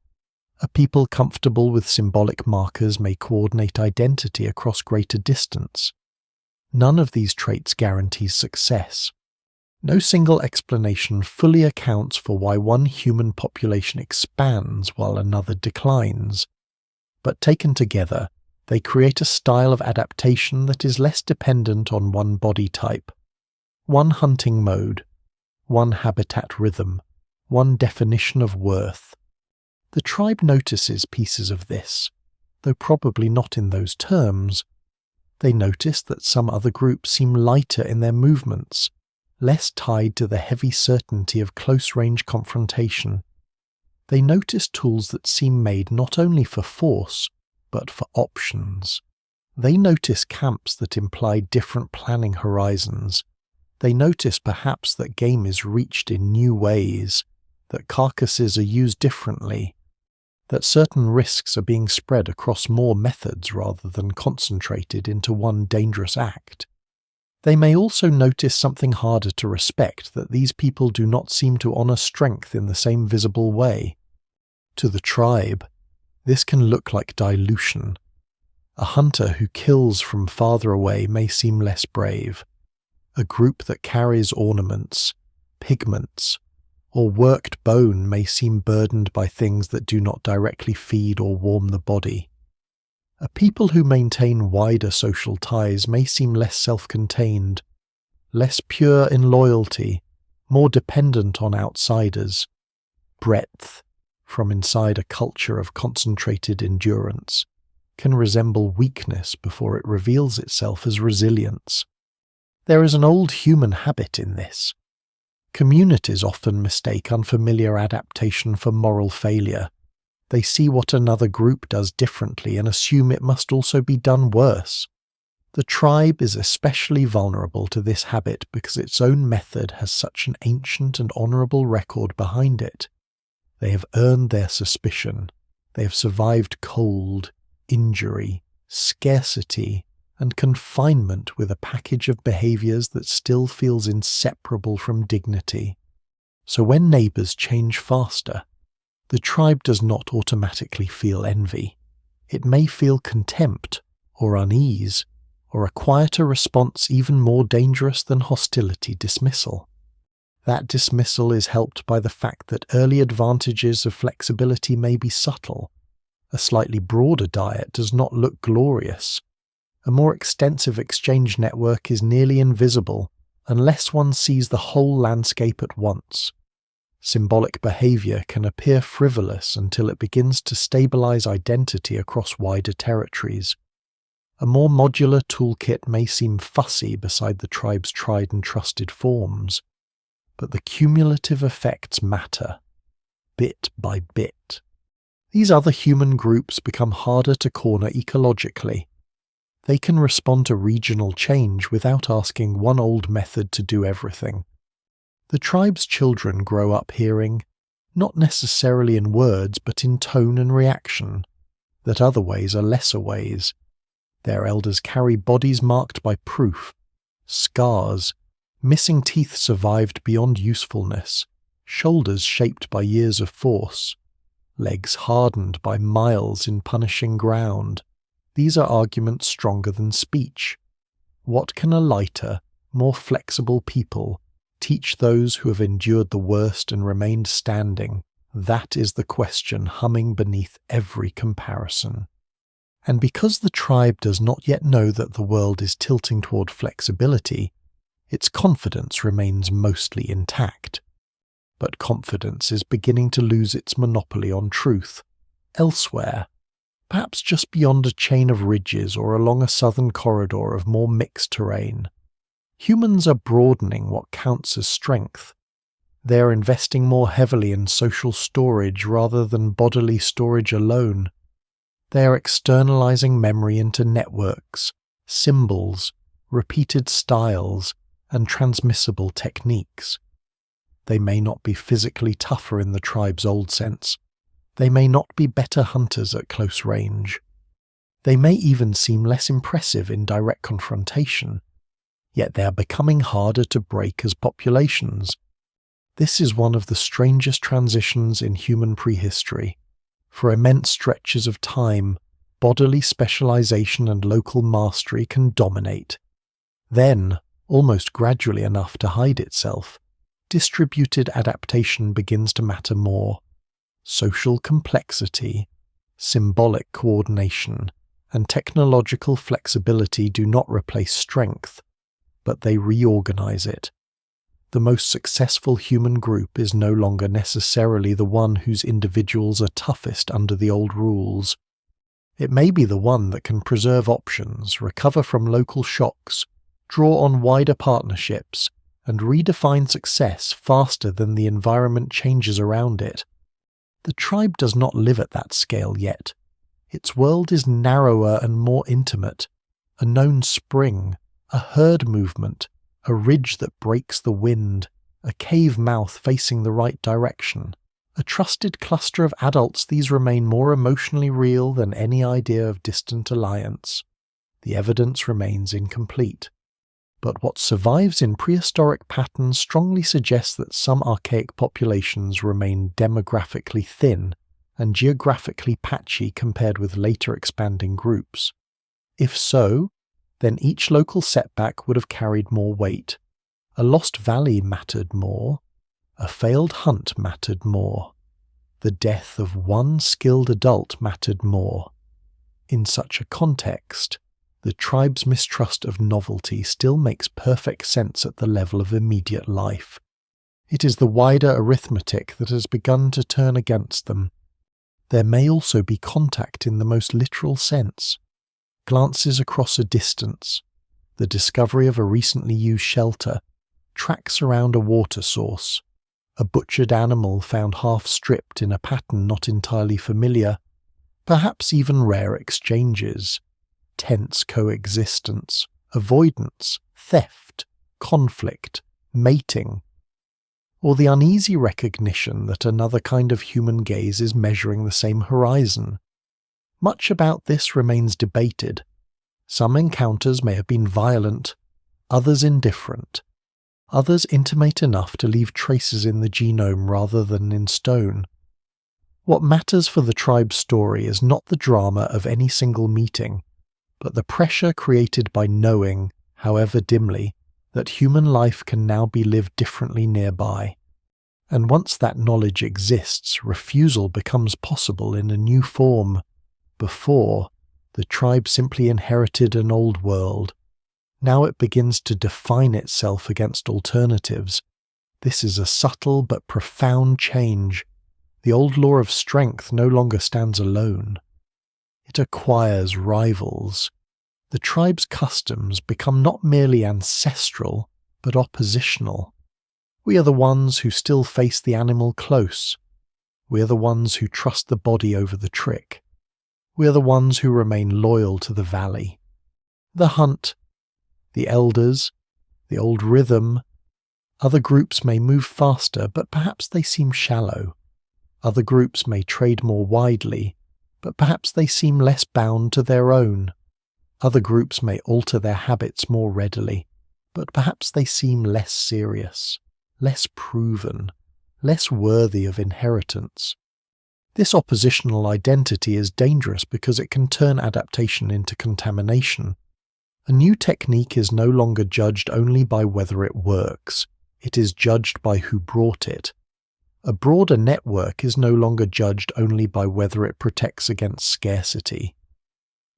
Speaker 1: A people comfortable with symbolic markers may coordinate identity across greater distance. None of these traits guarantees success. No single explanation fully accounts for why one human population expands while another declines. But taken together, they create a style of adaptation that is less dependent on one body type, one hunting mode, one habitat rhythm, one definition of worth. The tribe notices pieces of this, though probably not in those terms. They notice that some other groups seem lighter in their movements, less tied to the heavy certainty of close-range confrontation. They notice tools that seem made not only for force, but for options. They notice camps that imply different planning horizons. They notice perhaps that game is reached in new ways, that carcasses are used differently, that certain risks are being spread across more methods rather than concentrated into one dangerous act. They may also notice something harder to respect, that these people do not seem to honor strength in the same visible way. To the tribe, this can look like dilution. A hunter who kills from farther away may seem less brave. A group that carries ornaments, pigments, or worked bone may seem burdened by things that do not directly feed or warm the body. A people who maintain wider social ties may seem less self-contained, less pure in loyalty, more dependent on outsiders. Breadth, from inside a culture of concentrated endurance, can resemble weakness before it reveals itself as resilience. There is an old human habit in this. Communities often mistake unfamiliar adaptation for moral failure. They see what another group does differently and assume it must also be done worse. The tribe is especially vulnerable to this habit because its own method has such an ancient and honourable record behind it. They have earned their suspicion. They have survived cold, injury, scarcity, and confinement with a package of behaviours that still feels inseparable from dignity. So when neighbours change faster, the tribe does not automatically feel envy. It may feel contempt or unease, or a quieter response even more dangerous than hostility: dismissal. That dismissal is helped by the fact that early advantages of flexibility may be subtle. A slightly broader diet does not look glorious. A more extensive exchange network is nearly invisible unless one sees the whole landscape at once. Symbolic behaviour can appear frivolous until it begins to stabilise identity across wider territories. A more modular toolkit may seem fussy beside the tribe's tried and trusted forms, but the cumulative effects matter, bit by bit. These other human groups become harder to corner ecologically. They can respond to regional change without asking one old method to do everything. The tribe's children grow up hearing, not necessarily in words but in tone and reaction, that other ways are lesser ways. Their elders carry bodies marked by proof, scars, missing teeth survived beyond usefulness, shoulders shaped by years of force, legs hardened by miles in punishing ground. These are arguments stronger than speech. What can a lighter, more flexible people teach those who have endured the worst and remained standing? That is the question humming beneath every comparison. And because the tribe does not yet know that the world is tilting toward flexibility, its confidence remains mostly intact. But confidence is beginning to lose its monopoly on truth. Elsewhere, perhaps just beyond a chain of ridges or along a southern corridor of more mixed terrain, humans are broadening what counts as strength. They are investing more heavily in social storage rather than bodily storage alone. They are externalizing memory into networks, symbols, repeated styles, and transmissible techniques. They may not be physically tougher in the tribe's old sense. They may not be better hunters at close range. They may even seem less impressive in direct confrontation. Yet they are becoming harder to break as populations. This is one of the strangest transitions in human prehistory. For immense stretches of time, bodily specialization and local mastery can dominate. Then, almost gradually enough to hide itself, distributed adaptation begins to matter more. Social complexity, symbolic coordination, and technological flexibility do not replace strength, but they reorganize it. The most successful human group is no longer necessarily the one whose individuals are toughest under the old rules. It may be the one that can preserve options, recover from local shocks, draw on wider partnerships, and redefine success faster than the environment changes around it. The tribe does not live at that scale yet. Its world is narrower and more intimate, a known spring, a herd movement, a ridge that breaks the wind, a cave mouth facing the right direction. A trusted cluster of adults, these remain more emotionally real than any idea of distant alliance. The evidence remains incomplete. But what survives in prehistoric patterns strongly suggests that some archaic populations remain demographically thin and geographically patchy compared with later expanding groups. If so, then each local setback would have carried more weight. A lost valley mattered more. A failed hunt mattered more. The death of one skilled adult mattered more. In such a context, the tribe's mistrust of novelty still makes perfect sense at the level of immediate life. It is the wider arithmetic that has begun to turn against them. There may also be contact in the most literal sense. Glances across a distance, the discovery of a recently used shelter, tracks around a water source, a butchered animal found half-stripped in a pattern not entirely familiar, perhaps even rare exchanges, tense coexistence, avoidance, theft, conflict, mating, or the uneasy recognition that another kind of human gaze is measuring the same horizon. Much about this remains debated. Some encounters may have been violent, others indifferent, others intimate enough to leave traces in the genome rather than in stone. What matters for the tribe's story is not the drama of any single meeting, but the pressure created by knowing, however dimly, that human life can now be lived differently nearby. And once that knowledge exists, refusal becomes possible in a new form. Before, the tribe simply inherited an old world. Now it begins to define itself against alternatives. This is a subtle but profound change. The old law of strength no longer stands alone. It acquires rivals. The tribe's customs become not merely ancestral, but oppositional. We are the ones who still face the animal close. We are the ones who trust the body over the trick. We are the ones who remain loyal to the valley. The hunt, the elders, the old rhythm. Other groups may move faster, but perhaps they seem shallow. Other groups may trade more widely, but perhaps they seem less bound to their own. Other groups may alter their habits more readily, but perhaps they seem less serious, less proven, less worthy of inheritance. This oppositional identity is dangerous because it can turn adaptation into contamination. A new technique is no longer judged only by whether it works, it is judged by who brought it. A broader network is no longer judged only by whether it protects against scarcity.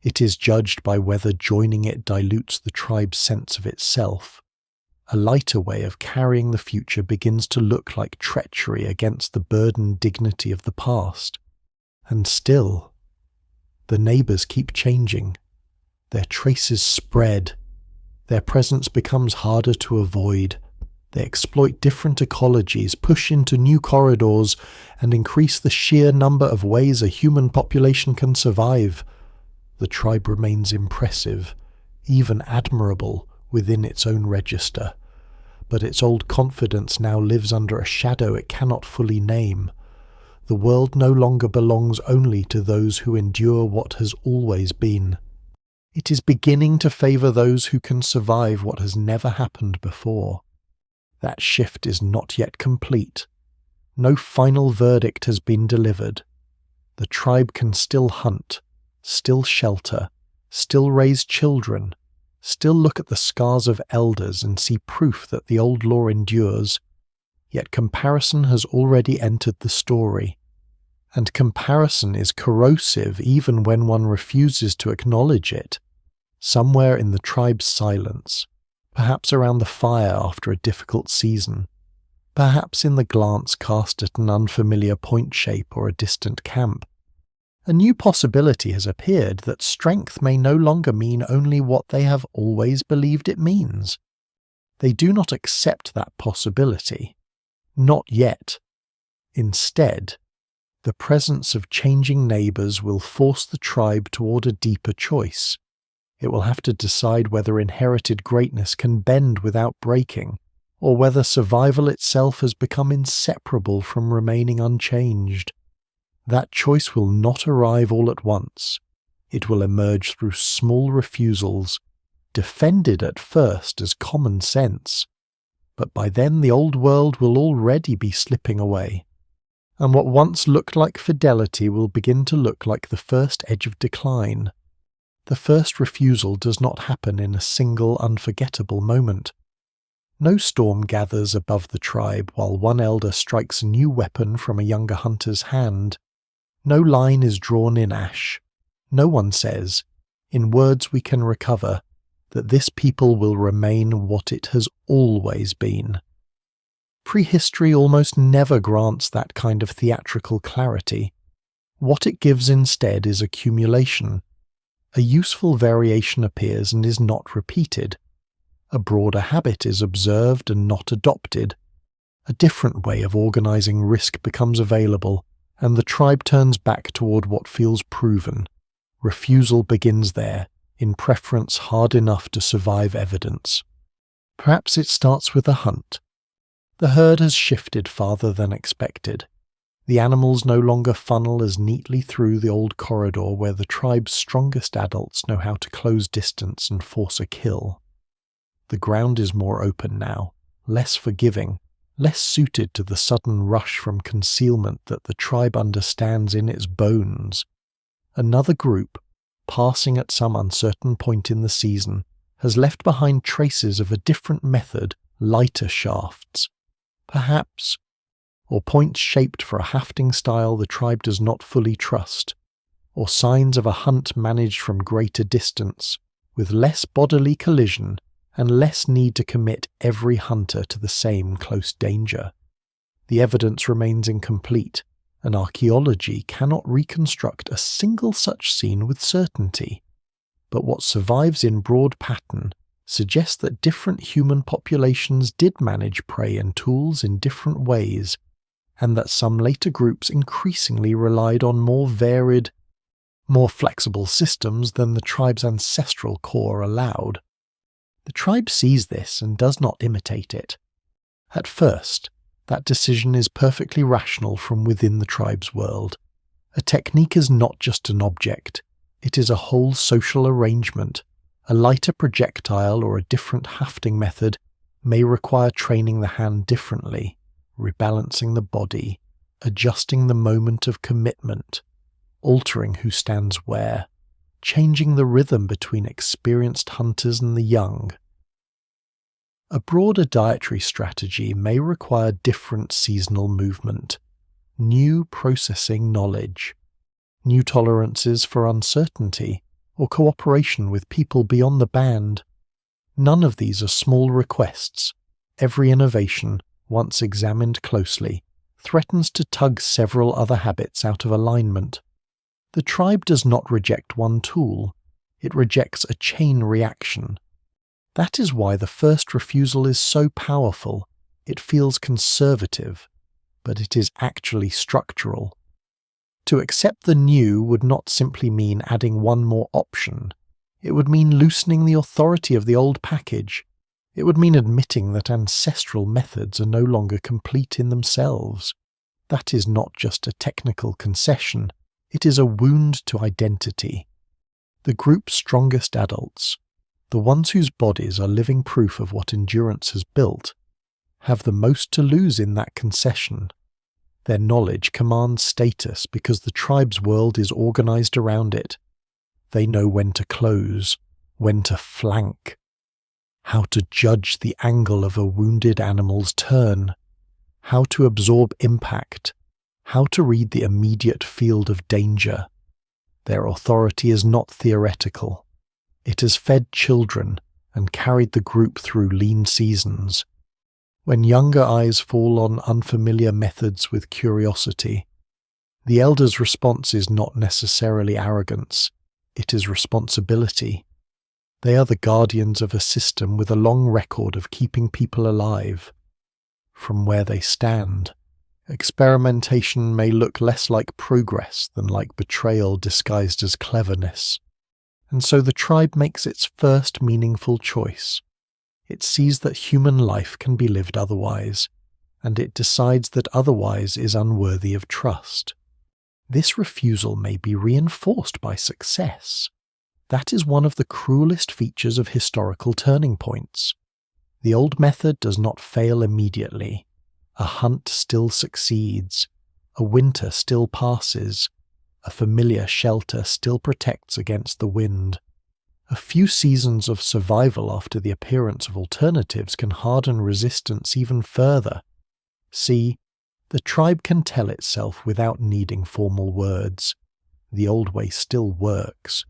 Speaker 1: It is judged by whether joining it dilutes the tribe's sense of itself. A lighter way of carrying the future begins to look like treachery against the burdened dignity of the past. And still, the neighbors keep changing. Their traces spread. Their presence becomes harder to avoid. They exploit different ecologies, push into new corridors, and increase the sheer number of ways a human population can survive. The tribe remains impressive, even admirable, within its own register. But its old confidence now lives under a shadow it cannot fully name. The world no longer belongs only to those who endure what has always been. It is beginning to favor those who can survive what has never happened before. That shift is not yet complete. No final verdict has been delivered. The tribe can still hunt, still shelter, still raise children, still look at the scars of elders and see proof that the old law endures. Yet comparison has already entered the story. And comparison is corrosive even when one refuses to acknowledge it. Somewhere in the tribe's silence, perhaps around the fire after a difficult season, perhaps in the glance cast at an unfamiliar point shape or a distant camp, a new possibility has appeared that strength may no longer mean only what they have always believed it means. They do not accept that possibility. Not yet. Instead, the presence of changing neighbors will force the tribe toward a deeper choice. It will have to decide whether inherited greatness can bend without breaking, or whether survival itself has become inseparable from remaining unchanged. That choice will not arrive all at once. It will emerge through small refusals, defended at first as common sense. But by then the old world will already be slipping away, and what once looked like fidelity will begin to look like the first edge of decline. The first refusal does not happen in a single unforgettable moment. No storm gathers above the tribe while one elder strikes a new weapon from a younger hunter's hand. No line is drawn in ash. No one says, in words we can recover, that this people will remain what it has always been. Prehistory almost never grants that kind of theatrical clarity. What it gives instead is accumulation. A useful variation appears and is not repeated. A broader habit is observed and not adopted. A different way of organizing risk becomes available, and the tribe turns back toward what feels proven. Refusal begins there, in preference hard enough to survive evidence. Perhaps it starts with a hunt. The herd has shifted farther than expected. The animals no longer funnel as neatly through the old corridor where the tribe's strongest adults know how to close distance and force a kill. The ground is more open now, less forgiving, less suited to the sudden rush from concealment that the tribe understands in its bones. Another group, passing at some uncertain point in the season, has left behind traces of a different method, lighter shafts. Perhaps, or points shaped for a hafting style the tribe does not fully trust, or signs of a hunt managed from greater distance, with less bodily collision and less need to commit every hunter to the same close danger. The evidence remains incomplete, and archaeology cannot reconstruct a single such scene with certainty. But what survives in broad pattern suggests that different human populations did manage prey and tools in different ways, and that some later groups increasingly relied on more varied, more flexible systems than the tribe's ancestral core allowed. The tribe sees this and does not imitate it. At first, that decision is perfectly rational from within the tribe's world. A technique is not just an object, it is a whole social arrangement, A lighter projectile or a different hafting method may require training the hand differently, rebalancing the body, adjusting the moment of commitment, altering who stands where, changing the rhythm between experienced hunters and the young. A broader dietary strategy may require different seasonal movement, new processing knowledge, new tolerances for uncertainty, or cooperation with people beyond the band. None of these are small requests. Every innovation, once examined closely, threatens to tug several other habits out of alignment. The tribe does not reject one tool, it rejects a chain reaction. That is why the first refusal is so powerful. It feels conservative, but it is actually structural. To accept the new would not simply mean adding one more option. It would mean loosening the authority of the old package. It would mean admitting that ancestral methods are no longer complete in themselves. That is not just a technical concession, it is a wound to identity. The group's strongest adults, the ones whose bodies are living proof of what endurance has built, have the most to lose in that concession. Their knowledge commands status because the tribe's world is organized around it. They know when to close, when to flank, how to judge the angle of a wounded animal's turn, how to absorb impact, how to read the immediate field of danger. Their authority is not theoretical. It has fed children and carried the group through lean seasons. When younger eyes fall on unfamiliar methods with curiosity, the elders' response is not necessarily arrogance, it is responsibility. They are the guardians of a system with a long record of keeping people alive. From where they stand, experimentation may look less like progress than like betrayal disguised as cleverness. And so the tribe makes its first meaningful choice. It sees that human life can be lived otherwise, and it decides that otherwise is unworthy of trust. This refusal may be reinforced by success. That is one of the cruelest features of historical turning points. The old method does not fail immediately. A hunt still succeeds. A winter still passes. A familiar shelter still protects against the wind. A few seasons of survival after the appearance of alternatives can harden resistance even further. See, the tribe can tell itself without needing formal words. The old way still works.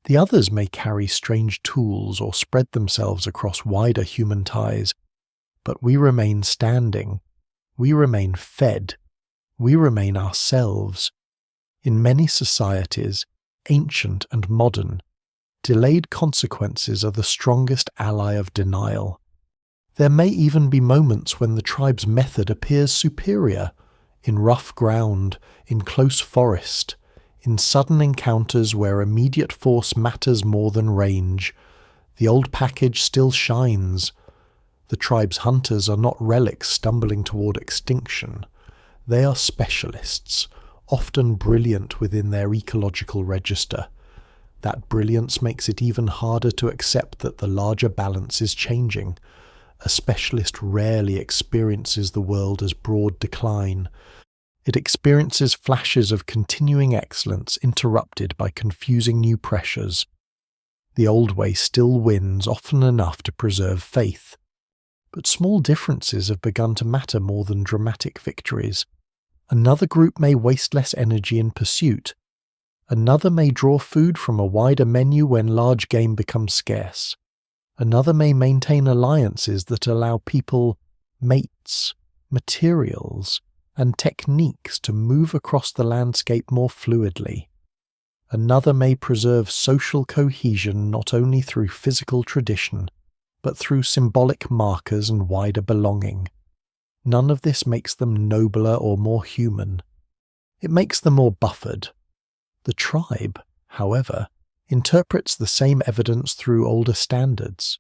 Speaker 1: The others may carry strange tools or spread themselves across wider human ties, but we remain standing. We remain fed. We remain ourselves. In many societies, ancient and modern, delayed consequences are the strongest ally of denial. There may even be moments when the tribe's method appears superior, in rough ground, in close forest, in sudden encounters where immediate force matters more than range. The old package still shines. The tribe's hunters are not relics stumbling toward extinction. They are specialists, often brilliant within their ecological register. That brilliance makes it even harder to accept that the larger balance is changing. A specialist rarely experiences the world as broad decline. It experiences flashes of continuing excellence interrupted by confusing new pressures. The old way still wins often enough to preserve faith. But small differences have begun to matter more than dramatic victories. Another group may waste less energy in pursuit. Another may draw food from a wider menu when large game becomes scarce. Another may maintain alliances that allow people, mates, materials, and techniques to move across the landscape more fluidly. Another may preserve social cohesion not only through physical tradition, but through symbolic markers and wider belonging. None of this makes them nobler or more human. It makes them more buffered. The tribe, however, interprets the same evidence through older standards.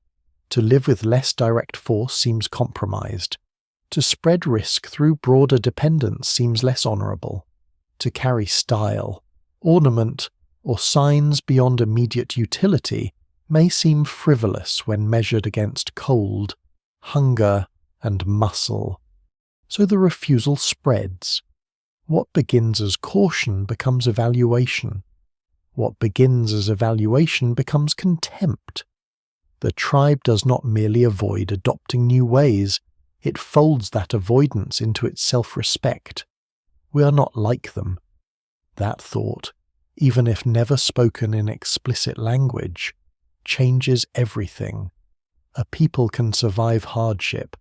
Speaker 1: To live with less direct force seems compromised. To spread risk through broader dependence seems less honourable. To carry style, ornament, or signs beyond immediate utility may seem frivolous when measured against cold, hunger, and muscle. So the refusal spreads. What begins as caution becomes evaluation. What begins as evaluation becomes contempt. The tribe does not merely avoid adopting new ways, it folds that avoidance into its self-respect. We are not like them. That thought, even if never spoken in explicit language, changes everything. A people can survive hardship.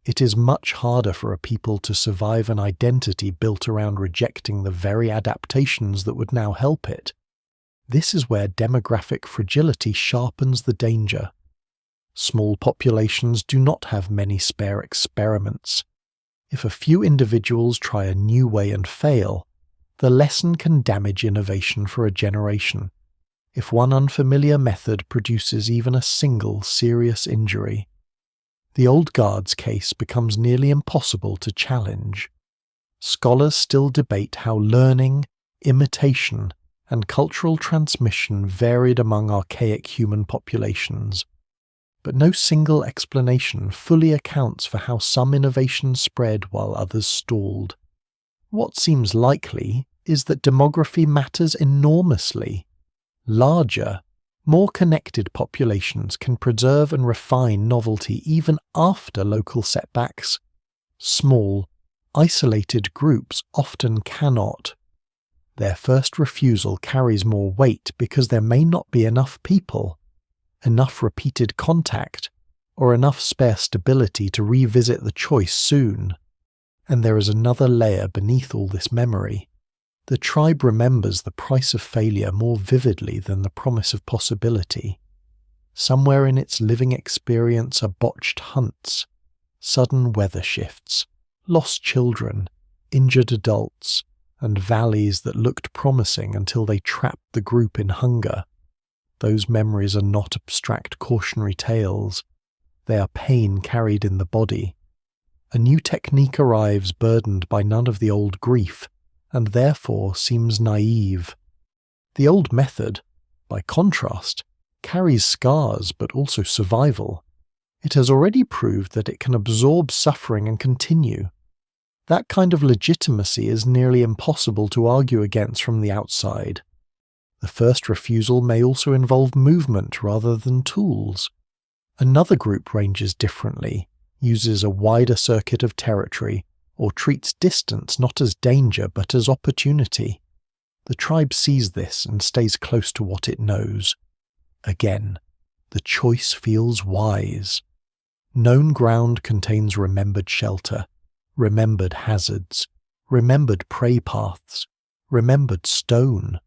Speaker 1: It is much harder for a people to survive an identity built around rejecting the very adaptations that would now help it. This is where demographic fragility sharpens the danger. Small populations do not have many spare experiments. If a few individuals try a new way and fail, the lesson can damage innovation for a generation. If one unfamiliar method produces even a single serious injury, the old guard's case becomes nearly impossible to challenge. Scholars still debate how learning, imitation, and cultural transmission varied among archaic human populations. But no single explanation fully accounts for how some innovations spread while others stalled. What seems likely is that demography matters enormously. Larger, more connected populations can preserve and refine novelty even after local setbacks. Small, isolated groups often cannot. Their first refusal carries more weight because there may not be enough people, enough repeated contact, or enough spare stability to revisit the choice soon. And there is another layer beneath all this memory. The tribe remembers the price of failure more vividly than the promise of possibility. Somewhere in its living experience are botched hunts, sudden weather shifts, lost children, injured adults, and valleys that looked promising until they trapped the group in hunger. Those memories are not abstract cautionary tales. They are pain carried in the body. A new technique arrives burdened by none of the old grief, and therefore seems naive. The old method, by contrast, carries scars but also survival. It has already proved that it can absorb suffering and continue. That kind of legitimacy is nearly impossible to argue against from the outside. The first refusal may also involve movement rather than tools. Another group ranges differently, uses a wider circuit of territory, or treats distance not as danger but as opportunity. The tribe sees this and stays close to what it knows. Again, the choice feels wise. Known ground contains remembered shelter, remembered hazards, remembered prey paths, remembered stone,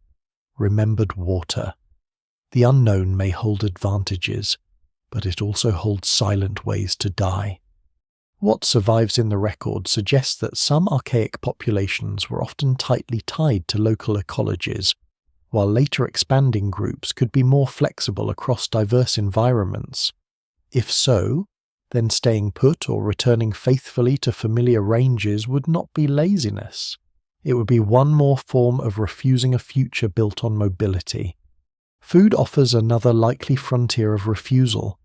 Speaker 1: remembered water. The unknown may hold advantages, but it also holds silent ways to die. What survives in the record suggests that some archaic populations were often tightly tied to local ecologies, while later expanding groups could be more flexible across diverse environments. If so, then staying put or returning faithfully to familiar ranges would not be laziness. It would be one more form of refusing a future built on mobility. Food offers another likely frontier of refusal: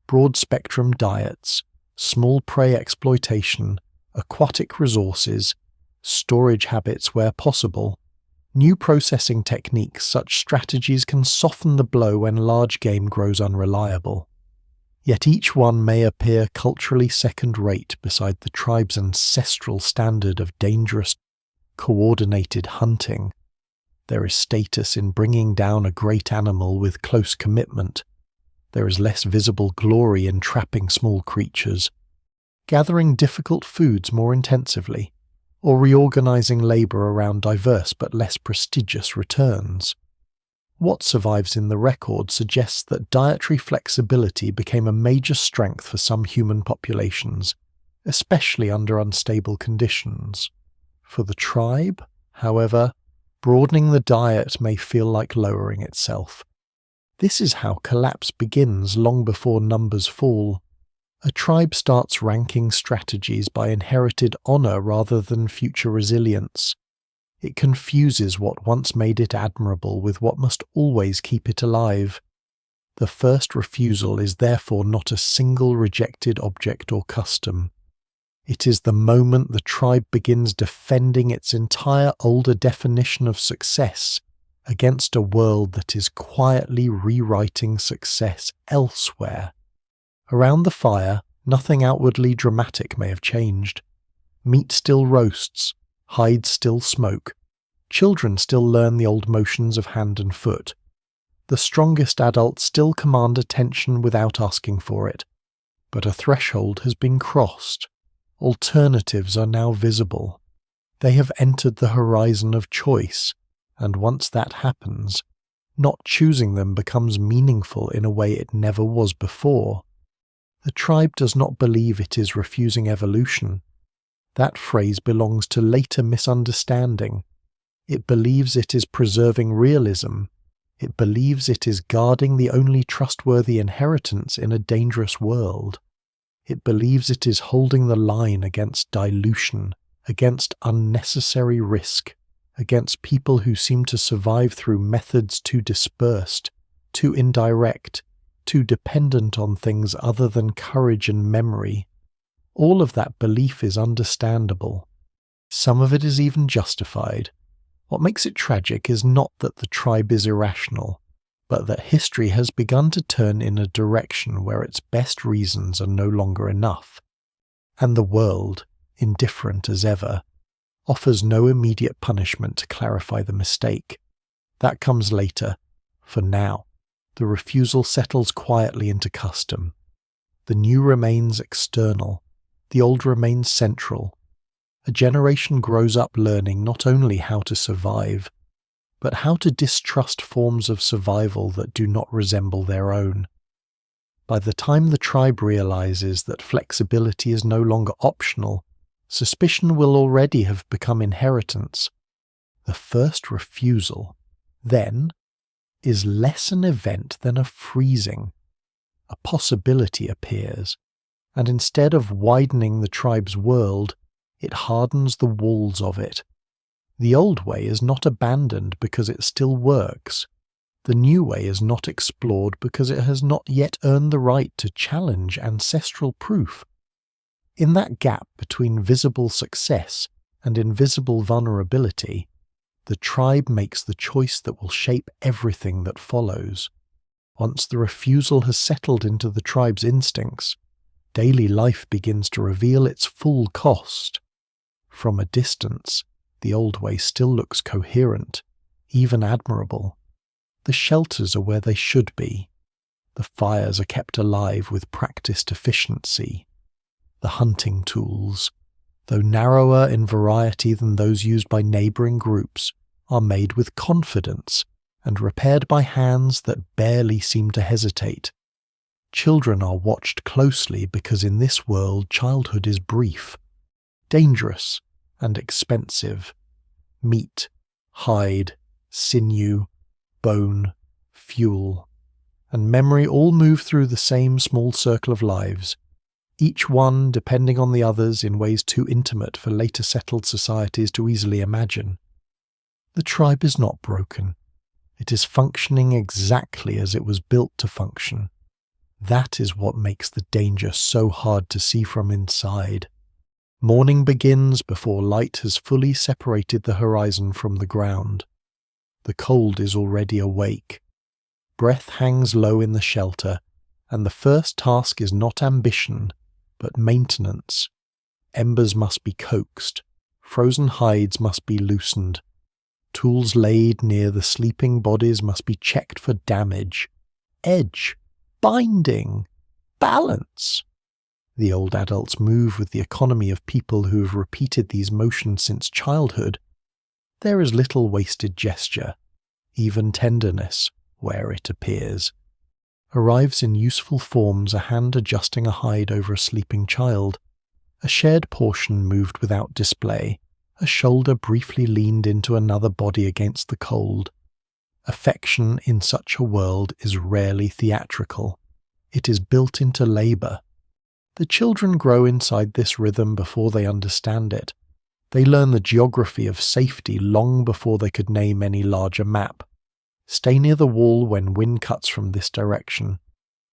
Speaker 1: broad-spectrum diets, small prey exploitation, aquatic resources, storage habits where possible. New processing techniques, such strategies can soften the blow when large game grows unreliable. Yet each one may appear culturally second-rate beside the tribe's ancestral standard of dangerous, coordinated hunting. There is status in bringing down a great animal with close commitment. There is less visible glory in trapping small creatures, gathering difficult foods more intensively, or reorganizing labor around diverse but less prestigious returns. What survives in the record suggests that dietary flexibility became a major strength for some human populations, especially under unstable conditions. For the tribe, however, broadening the diet may feel like lowering itself. This is how collapse begins long before numbers fall. A tribe starts ranking strategies by inherited honor rather than future resilience. It confuses what once made it admirable with what must always keep it alive. The first refusal is therefore not a single rejected object or custom. It is the moment the tribe begins defending its entire older definition of success against a world that is quietly rewriting success elsewhere. Around the fire, nothing outwardly dramatic may have changed. Meat still roasts, hides still smoke, children still learn the old motions of hand and foot. The strongest adults still command attention without asking for it, but a threshold has been crossed. Alternatives are now visible. They have entered the horizon of choice, and once that happens, not choosing them becomes meaningful in a way it never was before. The tribe does not believe it is refusing evolution. That phrase belongs to later misunderstanding. It believes it is preserving realism. It believes it is guarding the only trustworthy inheritance in a dangerous world. It believes it is holding the line against dilution, against unnecessary risk, against people who seem to survive through methods too dispersed, too indirect, too dependent on things other than courage and memory. All of that belief is understandable. Some of it is even justified. What makes it tragic is not that the tribe is irrational, but that history has begun to turn in a direction where its best reasons are no longer enough, and the world, indifferent as ever, offers no immediate punishment to clarify the mistake. That comes later. For now, the refusal settles quietly into custom. The new remains external, the old remains central. A generation grows up learning not only how to survive, but how to distrust forms of survival that do not resemble their own. By the time the tribe realizes that flexibility is no longer optional, suspicion will already have become inheritance. The first refusal, then, is less an event than a freezing. A possibility appears, and instead of widening the tribe's world, it hardens the walls of it. The old way is not abandoned because it still works. The new way is not explored because it has not yet earned the right to challenge ancestral proof. In that gap between visible success and invisible vulnerability, the tribe makes the choice that will shape everything that follows. Once the refusal has settled into the tribe's instincts, daily life begins to reveal its full cost. From a distance, the old way still looks coherent, even admirable. The shelters are where they should be. The fires are kept alive with practiced efficiency. The hunting tools, though narrower in variety than those used by neighbouring groups, are made with confidence and repaired by hands that barely seem to hesitate. Children are watched closely because in this world childhood is brief, dangerous, and expensive. Meat, hide, sinew, bone, fuel, and memory all move through the same small circle of lives, each one depending on the others in ways too intimate for later settled societies to easily imagine. The tribe is not broken. It is functioning exactly as it was built to function. That is what makes the danger so hard to see from inside. Morning begins before light has fully separated the horizon from the ground. The cold is already awake. Breath hangs low in the shelter, and the first task is not ambition, but maintenance. Embers must be coaxed. Frozen hides must be loosened. Tools laid near the sleeping bodies must be checked for damage. Edge, binding, balance. The old adults move with the economy of people who have repeated these motions since childhood. There is little wasted gesture, even tenderness, where it appears. Arrives in useful forms a hand adjusting a hide over a sleeping child, a shared portion moved without display, a shoulder briefly leaned into another body against the cold. Affection in such a world is rarely theatrical. It is built into labour. The children grow inside this rhythm before they understand it. They learn the geography of safety long before they could name any larger map. Stay near the wall when wind cuts from this direction.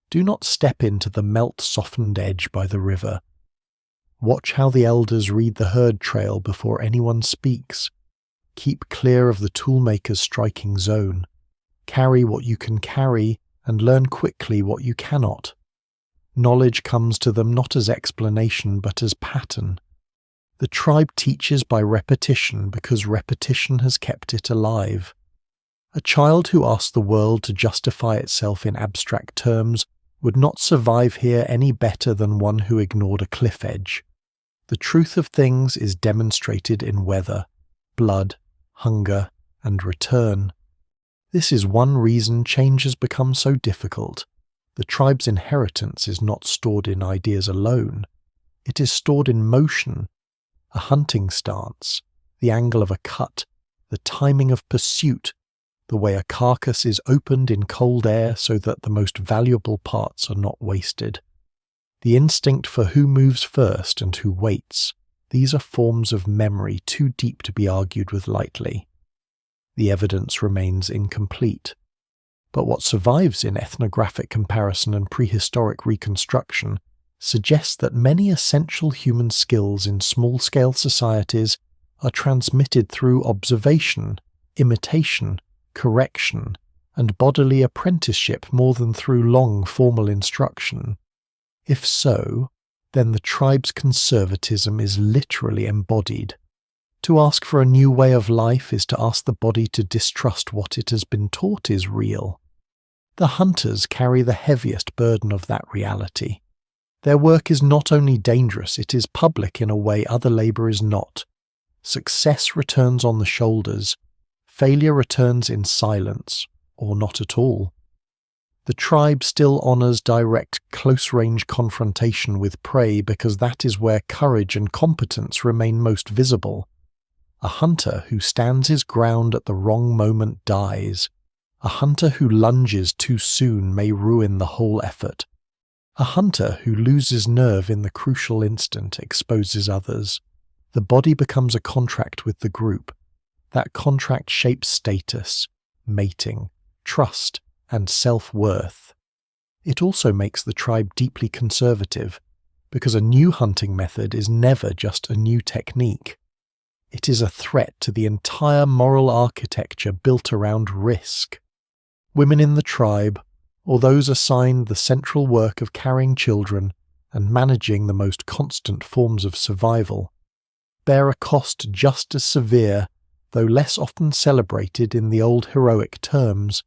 Speaker 1: Do not step into the melt-softened edge by the river. Watch how the elders read the herd trail before anyone speaks. Keep clear of the toolmaker's striking zone. Carry what you can carry and learn quickly what you cannot. Knowledge comes to them not as explanation but as pattern. The tribe teaches by repetition because repetition has kept it alive. A child who asks the world to justify itself in abstract terms would not survive here any better than one who ignored a cliff edge. The truth of things is demonstrated in weather, blood, hunger, and return. This is one reason change has become so difficult. The tribe's inheritance is not stored in ideas alone. It is stored in motion, a hunting stance, the angle of a cut, the timing of pursuit, the way a carcass is opened in cold air so that the most valuable parts are not wasted. The instinct for who moves first and who waits, these are forms of memory too deep to be argued with lightly. The evidence remains incomplete. But what survives in ethnographic comparison and prehistoric reconstruction suggests that many essential human skills in small-scale societies are transmitted through observation, imitation, correction, and bodily apprenticeship more than through long formal instruction. If so, then the tribe's conservatism is literally embodied. To ask for a new way of life is to ask the body to distrust what it has been taught is real. The hunters carry the heaviest burden of that reality. Their work is not only dangerous, it is public in a way other labour is not. Success returns on the shoulders. Failure returns in silence, or not at all. The tribe still honours direct, close-range confrontation with prey because that is where courage and competence remain most visible. A hunter who stands his ground at the wrong moment dies. A hunter who lunges too soon may ruin the whole effort. A hunter who loses nerve in the crucial instant exposes others. The body becomes a contract with the group. That contract shapes status, mating, trust, and self-worth. It also makes the tribe deeply conservative, because a new hunting method is never just a new technique. It is a threat to the entire moral architecture built around risk. Women in the tribe, or those assigned the central work of carrying children and managing the most constant forms of survival, bear a cost just as severe, though less often celebrated in the old heroic terms.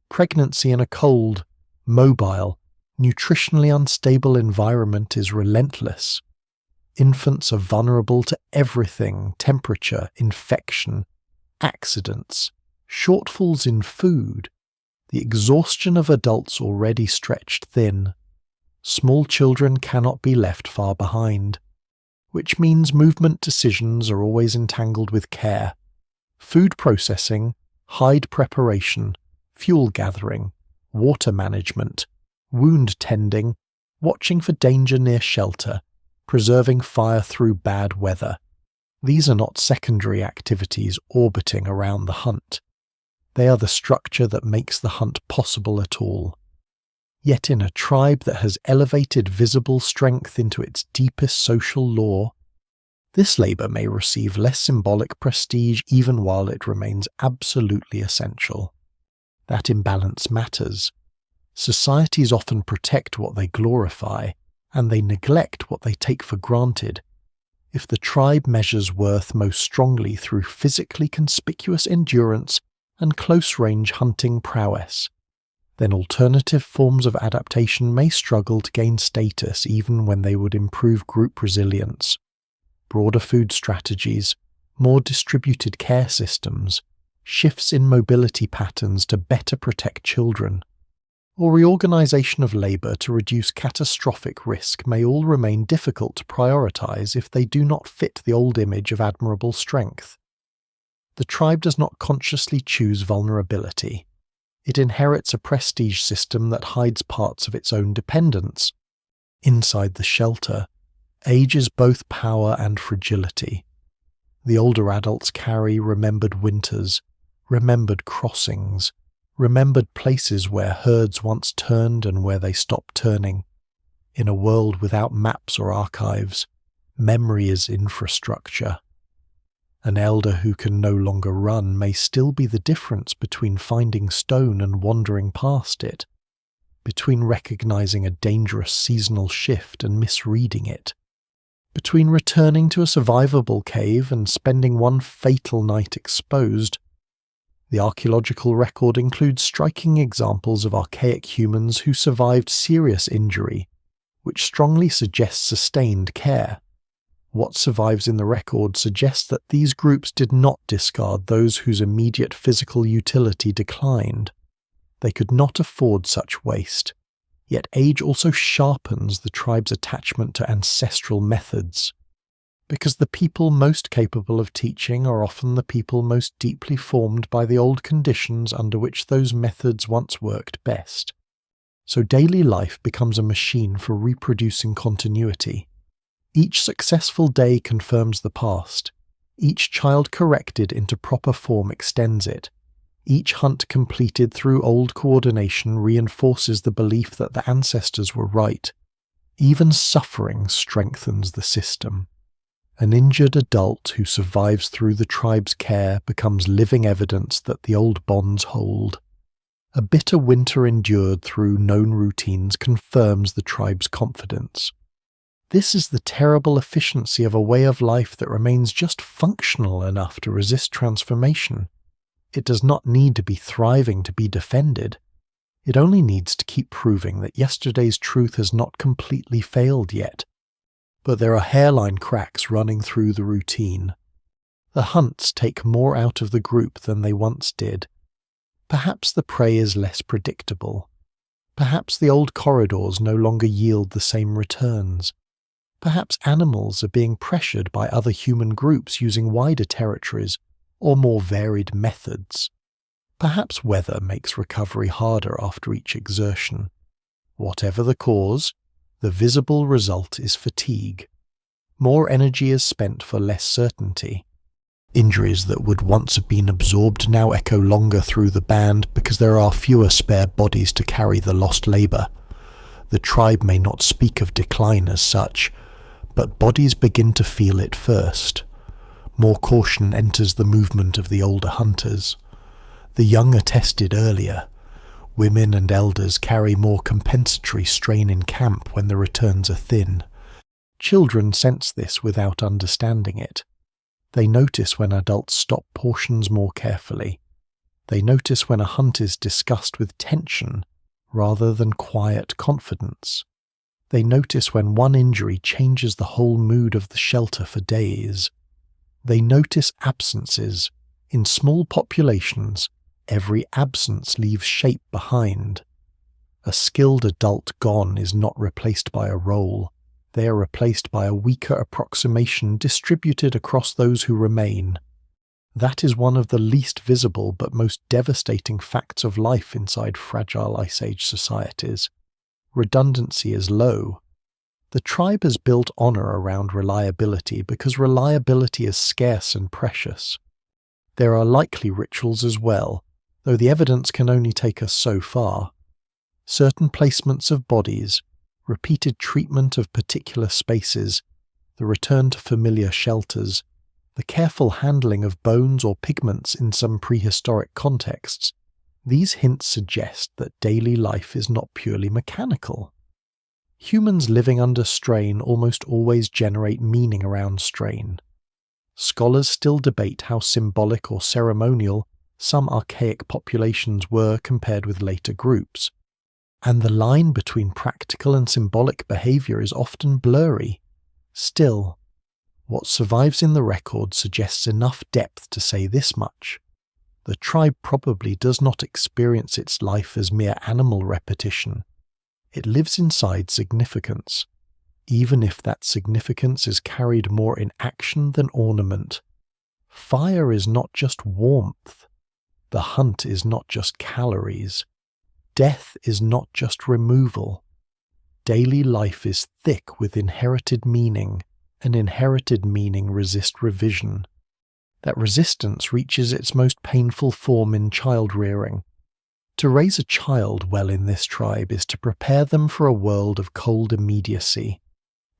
Speaker 1: Pregnancy in a cold, mobile, nutritionally unstable environment is relentless. Infants are vulnerable to everything: temperature, infection, accidents, shortfalls in food, the exhaustion of adults already stretched thin. Small children cannot be left far behind, which means movement decisions are always entangled with care. Food processing, hide preparation, fuel gathering, water management, wound tending, watching for danger near shelter, preserving fire through bad weather. These are not secondary activities orbiting around the hunt. They are the structure that makes the hunt possible at all. Yet in a tribe that has elevated visible strength into its deepest social law, this labour may receive less symbolic prestige even while it remains absolutely essential. That imbalance matters. Societies often protect what they glorify, and they neglect what they take for granted. If the tribe measures worth most strongly through physically conspicuous endurance and close-range hunting prowess, then alternative forms of adaptation may struggle to gain status even when they would improve group resilience. Broader food strategies, more distributed care systems, shifts in mobility patterns to better protect children, or reorganization of labor to reduce catastrophic risk may all remain difficult to prioritize if they do not fit the old image of admirable strength. The tribe does not consciously choose vulnerability. It inherits a prestige system that hides parts of its own dependence. Inside the shelter, age is both power and fragility. The older adults carry remembered winters, remembered crossings, remembered places where herds once turned and where they stopped turning. In a world without maps or archives, memory is infrastructure. An elder who can no longer run may still be the difference between finding stone and wandering past it, between recognizing a dangerous seasonal shift and misreading it, between returning to a survivable cave and spending one fatal night exposed. The archaeological record includes striking examples of archaic humans who survived serious injury, which strongly suggests sustained care. What survives in the record suggests that these groups did not discard those whose immediate physical utility declined. They could not afford such waste, yet age also sharpens the tribe's attachment to ancestral methods, because the people most capable of teaching are often the people most deeply formed by the old conditions under which those methods once worked best. So daily life becomes a machine for reproducing continuity. Each successful day confirms the past. Each child corrected into proper form extends it. Each hunt completed through old coordination reinforces the belief that the ancestors were right. Even suffering strengthens the system. An injured adult who survives through the tribe's care becomes living evidence that the old bonds hold. A bitter winter endured through known routines confirms the tribe's confidence. This is the terrible efficiency of a way of life that remains just functional enough to resist transformation. It does not need to be thriving to be defended. It only needs to keep proving that yesterday's truth has not completely failed yet. But there are hairline cracks running through the routine. The hunts take more out of the group than they once did. Perhaps the prey is less predictable. Perhaps the old corridors no longer yield the same returns. Perhaps animals are being pressured by other human groups using wider territories or more varied methods. Perhaps weather makes recovery harder after each exertion. Whatever the cause, the visible result is fatigue. More energy is spent for less certainty. Injuries that would once have been absorbed now echo longer through the band because there are fewer spare bodies to carry the lost labour. The tribe may not speak of decline as such, but bodies begin to feel it first. More caution enters the movement of the older hunters. The young are tested earlier. Women and elders carry more compensatory strain in camp when the returns are thin. Children sense this without understanding it. They notice when adults stop portions more carefully. They notice when a hunt is discussed with tension rather than quiet confidence. They notice when one injury changes the whole mood of the shelter for days. They notice absences. In small populations, every absence leaves shape behind. A skilled adult gone is not replaced by a role. They are replaced by a weaker approximation distributed across those who remain. That is one of the least visible but most devastating facts of life inside fragile Ice Age societies. Redundancy is low. The tribe has built honor around reliability because reliability is scarce and precious. There are likely rituals as well, though the evidence can only take us so far. Certain placements of bodies, repeated treatment of particular spaces, the return to familiar shelters, the careful handling of bones or pigments in some prehistoric contexts, these hints suggest that daily life is not purely mechanical. Humans living under strain almost always generate meaning around strain. Scholars still debate how symbolic or ceremonial some archaic populations were compared with later groups, and the line between practical and symbolic behavior is often blurry. Still, what survives in the record suggests enough depth to say this much. The tribe probably does not experience its life as mere animal repetition. It lives inside significance, even if that significance is carried more in action than ornament. Fire is not just warmth. The hunt is not just calories. Death is not just removal. Daily life is thick with inherited meaning, and inherited meaning resists revision. That resistance reaches its most painful form in child rearing. To raise a child well in this tribe is to prepare them for a world of cold immediacy.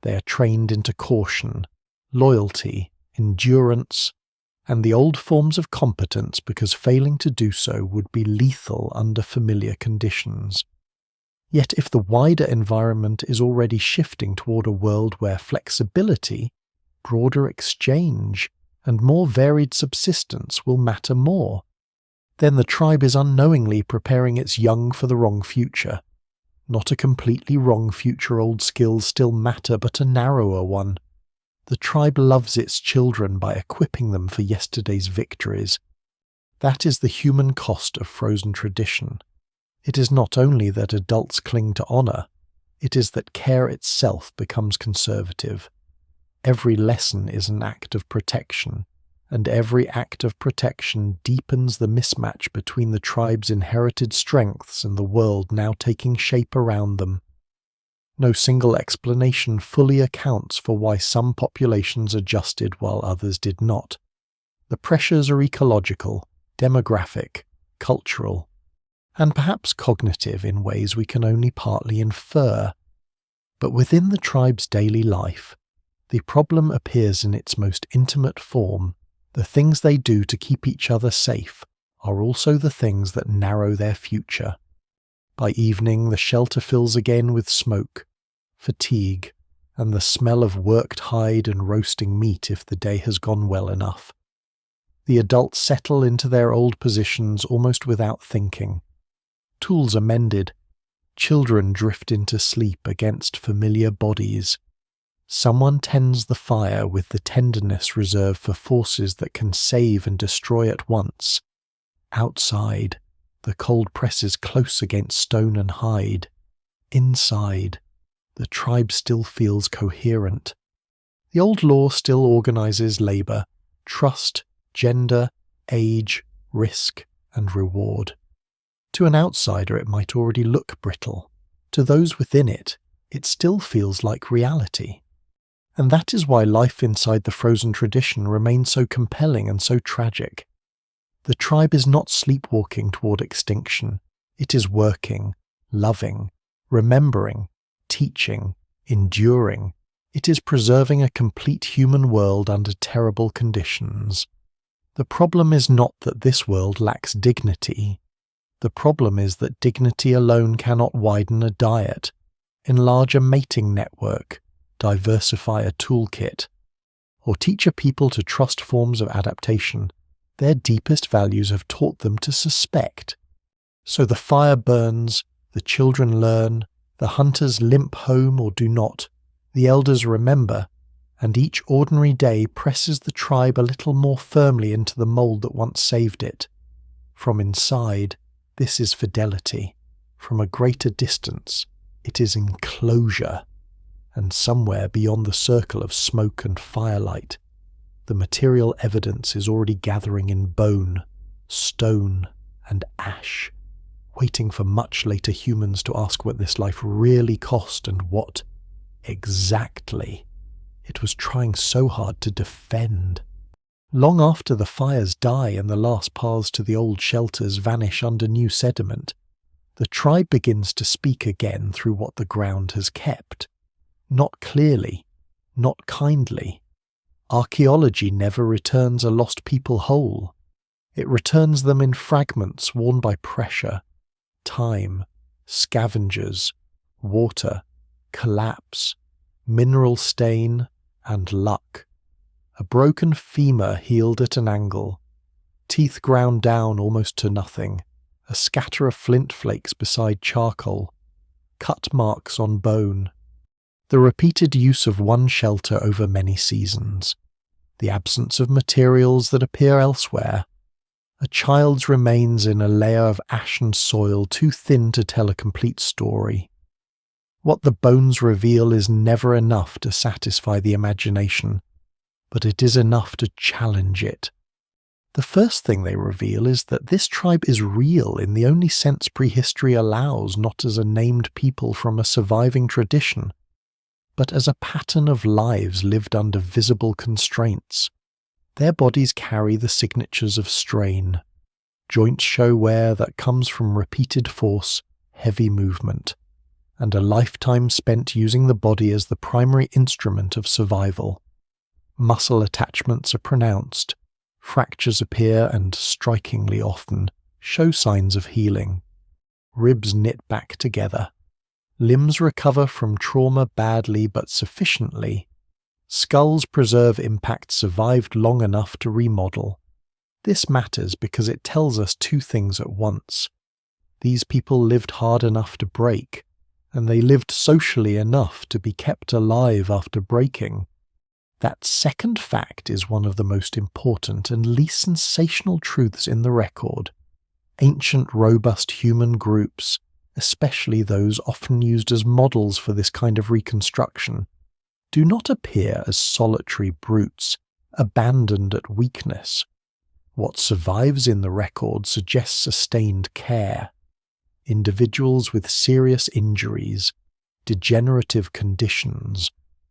Speaker 1: They are trained into caution, loyalty, endurance, and the old forms of competence, because failing to do so would be lethal under familiar conditions. Yet if the wider environment is already shifting toward a world where flexibility, broader exchange, and more varied subsistence will matter more, then the tribe is unknowingly preparing its young for the wrong future. Not a completely wrong future. Old skills still matter, but a narrower one. The tribe loves its children by equipping them for yesterday's victories. That is the human cost of frozen tradition. It is not only that adults cling to honor, it is that care itself becomes conservative. Every lesson is an act of protection, and every act of protection deepens the mismatch between the tribe's inherited strengths and the world now taking shape around them. No single explanation fully accounts for why some populations adjusted while others did not. The pressures are ecological, demographic, cultural, and perhaps cognitive in ways we can only partly infer. But within the tribe's daily life, the problem appears in its most intimate form. The things they do to keep each other safe are also the things that narrow their future. By evening, the shelter fills again with smoke, fatigue, and the smell of worked hide and roasting meat if the day has gone well enough. The adults settle into their old positions almost without thinking. Tools are mended. Children drift into sleep against familiar bodies. Someone tends the fire with the tenderness reserved for forces that can save and destroy at once. Outside, the cold presses close against stone and hide. Inside, the tribe still feels coherent. The old law still organizes labor, trust, gender, age, risk, and reward. To an outsider it might already look brittle. To those within it, it still feels like reality. And that is why life inside the frozen tradition remains so compelling and so tragic. The tribe is not sleepwalking toward extinction. It is working, loving, remembering, teaching, enduring. It is preserving a complete human world under terrible conditions. The problem is not that this world lacks dignity. The problem is that dignity alone cannot widen a diet, enlarge a mating network, diversify a toolkit, or teach a people to trust forms of adaptation their deepest values have taught them to suspect. So the fire burns, the children learn, the hunters limp home or do not, the elders remember, and each ordinary day presses the tribe a little more firmly into the mold that once saved it. From inside, this is fidelity. From a greater distance, it is enclosure. And somewhere beyond the circle of smoke and firelight, the material evidence is already gathering in bone, stone, and ash, waiting for much later humans to ask what this life really cost and what, exactly, it was trying so hard to defend. Long after the fires die and the last paths to the old shelters vanish under new sediment, the tribe begins to speak again through what the ground has kept. Not clearly, not kindly. Archaeology never returns a lost people whole. It returns them in fragments worn by pressure, time, scavengers, water, collapse, mineral stain, and luck. A broken femur healed at an angle, teeth ground down almost to nothing, a scatter of flint flakes beside charcoal, cut marks on bone. The repeated use of one shelter over many seasons, the absence of materials that appear elsewhere, a child's remains in a layer of ashen soil too thin to tell a complete story. What the bones reveal is never enough to satisfy the imagination, but it is enough to challenge it. The first thing they reveal is that this tribe is real in the only sense prehistory allows, not as a named people from a surviving tradition, but as a pattern of lives lived under visible constraints. Their bodies carry the signatures of strain. Joints show wear that comes from repeated force, heavy movement, and a lifetime spent using the body as the primary instrument of survival. Muscle attachments are pronounced, fractures appear and, strikingly often, show signs of healing. Ribs knit back together. Limbs recover from trauma badly but sufficiently. Skulls preserve impact survived long enough to remodel. This matters because it tells us two things at once. These people lived hard enough to break, and they lived socially enough to be kept alive after breaking. That second fact is one of the most important and least sensational truths in the record. Ancient, robust human groups, especially those often used as models for this kind of reconstruction, do not appear as solitary brutes, abandoned at weakness. What survives in the record suggests sustained care. Individuals with serious injuries, degenerative conditions,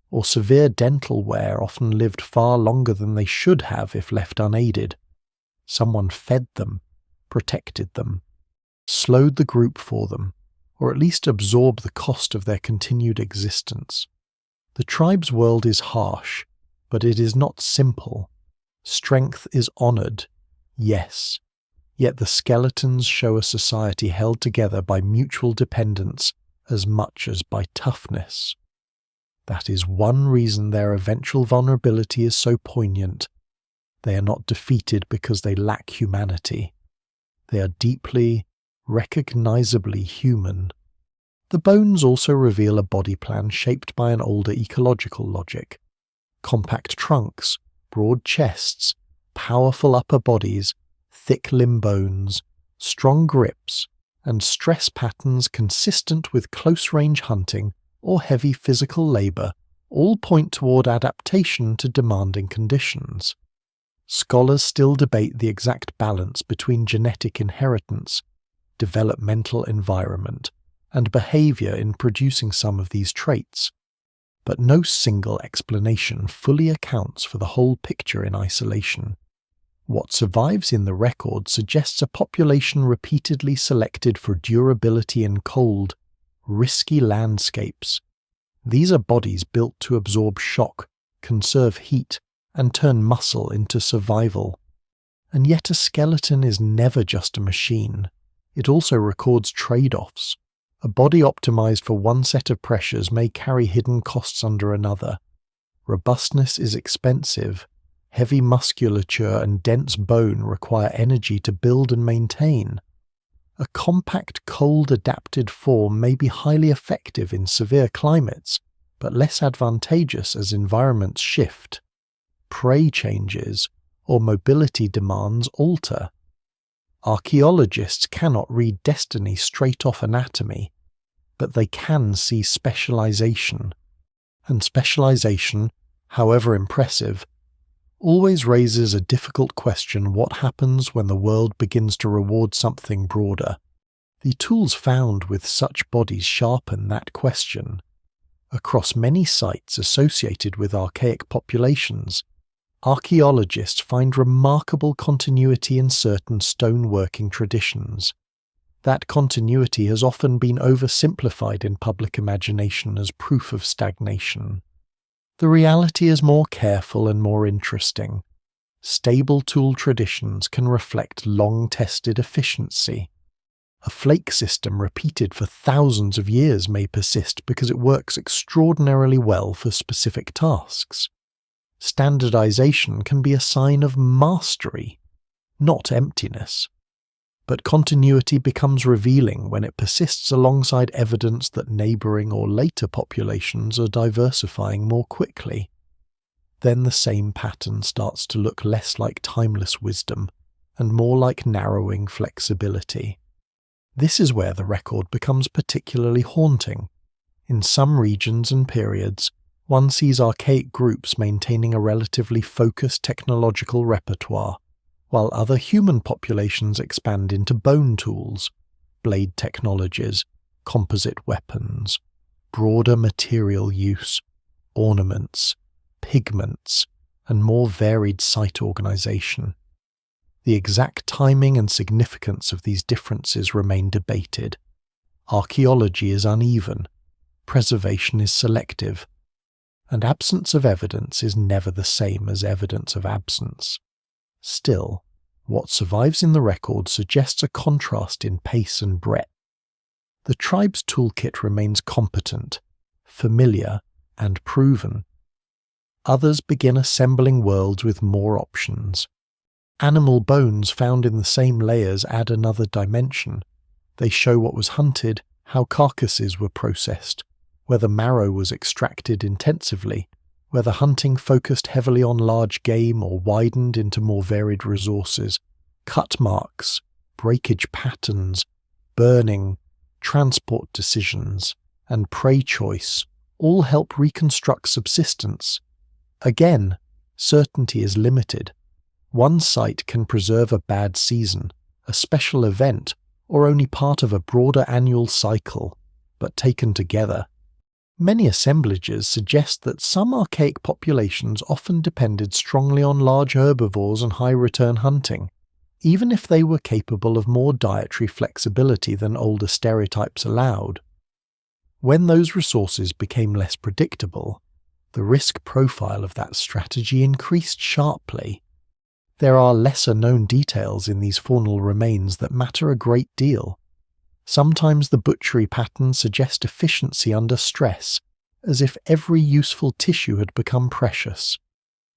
Speaker 1: or severe dental wear often lived far longer than they should have if left unaided. Someone fed them, protected them, slowed the group for them, or at least absorbed the cost of their continued existence. The tribe's world is harsh, but it is not simple. Strength is honored, yes, yet the skeletons show a society held together by mutual dependence as much as by toughness. That is one reason their eventual vulnerability is so poignant. They are not defeated because they lack humanity. They are deeply, recognizably human. The bones also reveal a body plan shaped by an older ecological logic. Compact trunks, broad chests, powerful upper bodies, thick limb bones, strong grips, and stress patterns consistent with close-range hunting or heavy physical labor all point toward adaptation to demanding conditions. Scholars still debate the exact balance between genetic inheritance, developmental environment, and behavior in producing some of these traits, but no single explanation fully accounts for the whole picture in isolation. What survives in the record suggests a population repeatedly selected for durability in cold, risky landscapes. These are bodies built to absorb shock, conserve heat, and turn muscle into survival. And yet a skeleton is never just a machine. It also records trade-offs. A body optimized for one set of pressures may carry hidden costs under another. Robustness is expensive. Heavy musculature and dense bone require energy to build and maintain. A compact, cold-adapted form may be highly effective in severe climates, but less advantageous as environments shift. Prey changes, or mobility demands alter. Archaeologists cannot read destiny straight off anatomy, but they can see specialization. And specialization, however impressive, always raises a difficult question: what happens when the world begins to reward something broader? The tools found with such bodies sharpen that question. Across many sites associated with archaic populations, archaeologists find remarkable continuity in certain stoneworking traditions. That continuity has often been oversimplified in public imagination as proof of stagnation. The reality is more careful and more interesting. Stable tool traditions can reflect long-tested efficiency. A flake system repeated for thousands of years may persist because it works extraordinarily well for specific tasks. Standardization can be a sign of mastery, not emptiness. But continuity becomes revealing when it persists alongside evidence that neighboring or later populations are diversifying more quickly. Then the same pattern starts to look less like timeless wisdom and more like narrowing flexibility. This is where the record becomes particularly haunting. In some regions and periods, one sees archaic groups maintaining a relatively focused technological repertoire, while other human populations expand into bone tools, blade technologies, composite weapons, broader material use, ornaments, pigments, and more varied site organization. The exact timing and significance of these differences remain debated. Archaeology is uneven, preservation is selective, and absence of evidence is never the same as evidence of absence. Still, what survives in the record suggests a contrast in pace and breadth. The tribe's toolkit remains competent, familiar, and proven. Others begin assembling worlds with more options. Animal bones found in the same layers add another dimension. They show what was hunted, how carcasses were processed, whether marrow was extracted intensively, whether hunting focused heavily on large game or widened into more varied resources. Cut marks, breakage patterns, burning, transport decisions, and prey choice all help reconstruct subsistence. Again, certainty is limited. One site can preserve a bad season, a special event, or only part of a broader annual cycle, but taken together. Many assemblages suggest that some archaic populations often depended strongly on large herbivores and high-return hunting, even if they were capable of more dietary flexibility than older stereotypes allowed. When those resources became less predictable, the risk profile of that strategy increased sharply. There are lesser-known details in these faunal remains that matter a great deal. Sometimes the butchery patterns suggest efficiency under stress, as if every useful tissue had become precious.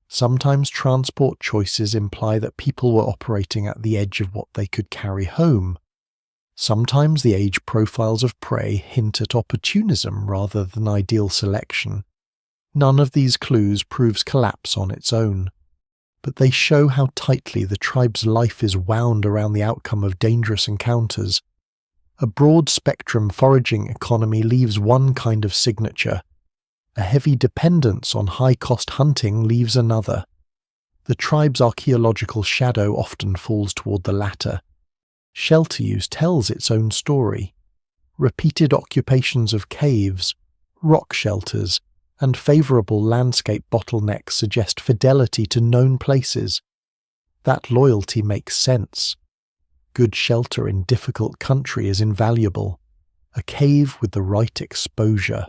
Speaker 1: Sometimes transport choices imply that people were operating at the edge of what they could carry home. Sometimes the age profiles of prey hint at opportunism rather than ideal selection. None of these clues proves collapse on its own, but they show how tightly the tribe's life is wound around the outcome of dangerous encounters. A broad-spectrum foraging economy leaves one kind of signature. A heavy dependence on high-cost hunting leaves another. The tribe's archaeological shadow often falls toward the latter. Shelter use tells its own story. Repeated occupations of caves, rock shelters, and favourable landscape bottlenecks suggest fidelity to known places. That loyalty makes sense. Good shelter in difficult country is invaluable. A cave with the right exposure,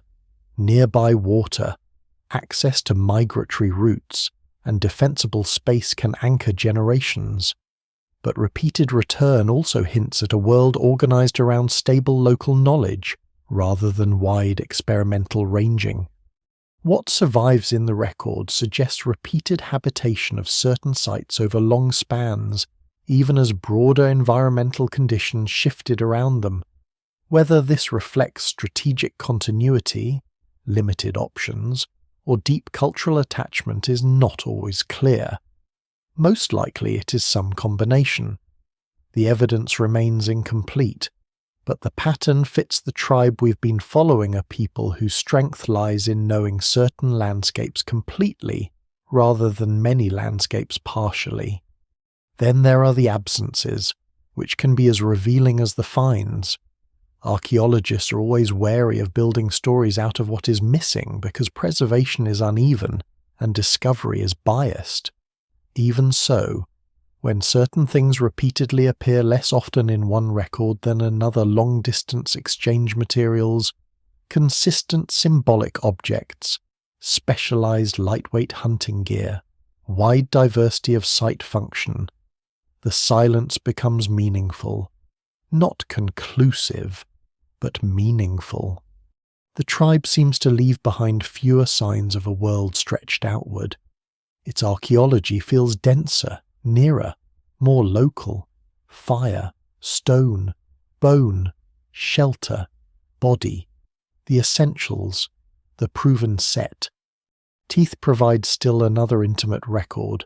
Speaker 1: nearby water, access to migratory routes, and defensible space can anchor generations. But repeated return also hints at a world organized around stable local knowledge, rather than wide experimental ranging. What survives in the record suggests repeated habitation of certain sites over long spans, even as broader environmental conditions shifted around them. Whether this reflects strategic continuity, limited options, or deep cultural attachment is not always clear. Most likely it is some combination. The evidence remains incomplete, but the pattern fits the tribe we've been following, a people whose strength lies in knowing certain landscapes completely rather than many landscapes partially. Then there are the absences, which can be as revealing as the finds. Archaeologists are always wary of building stories out of what is missing because preservation is uneven and discovery is biased. Even so, when certain things repeatedly appear less often in one record than another, long-distance exchange materials, consistent symbolic objects, specialized lightweight hunting gear, wide diversity of site function, the silence becomes meaningful, not conclusive, but meaningful. The tribe seems to leave behind fewer signs of a world stretched outward. Its archaeology feels denser, nearer, more local. Fire, stone, bone, shelter, body, the essentials, the proven set. Teeth provide still another intimate record,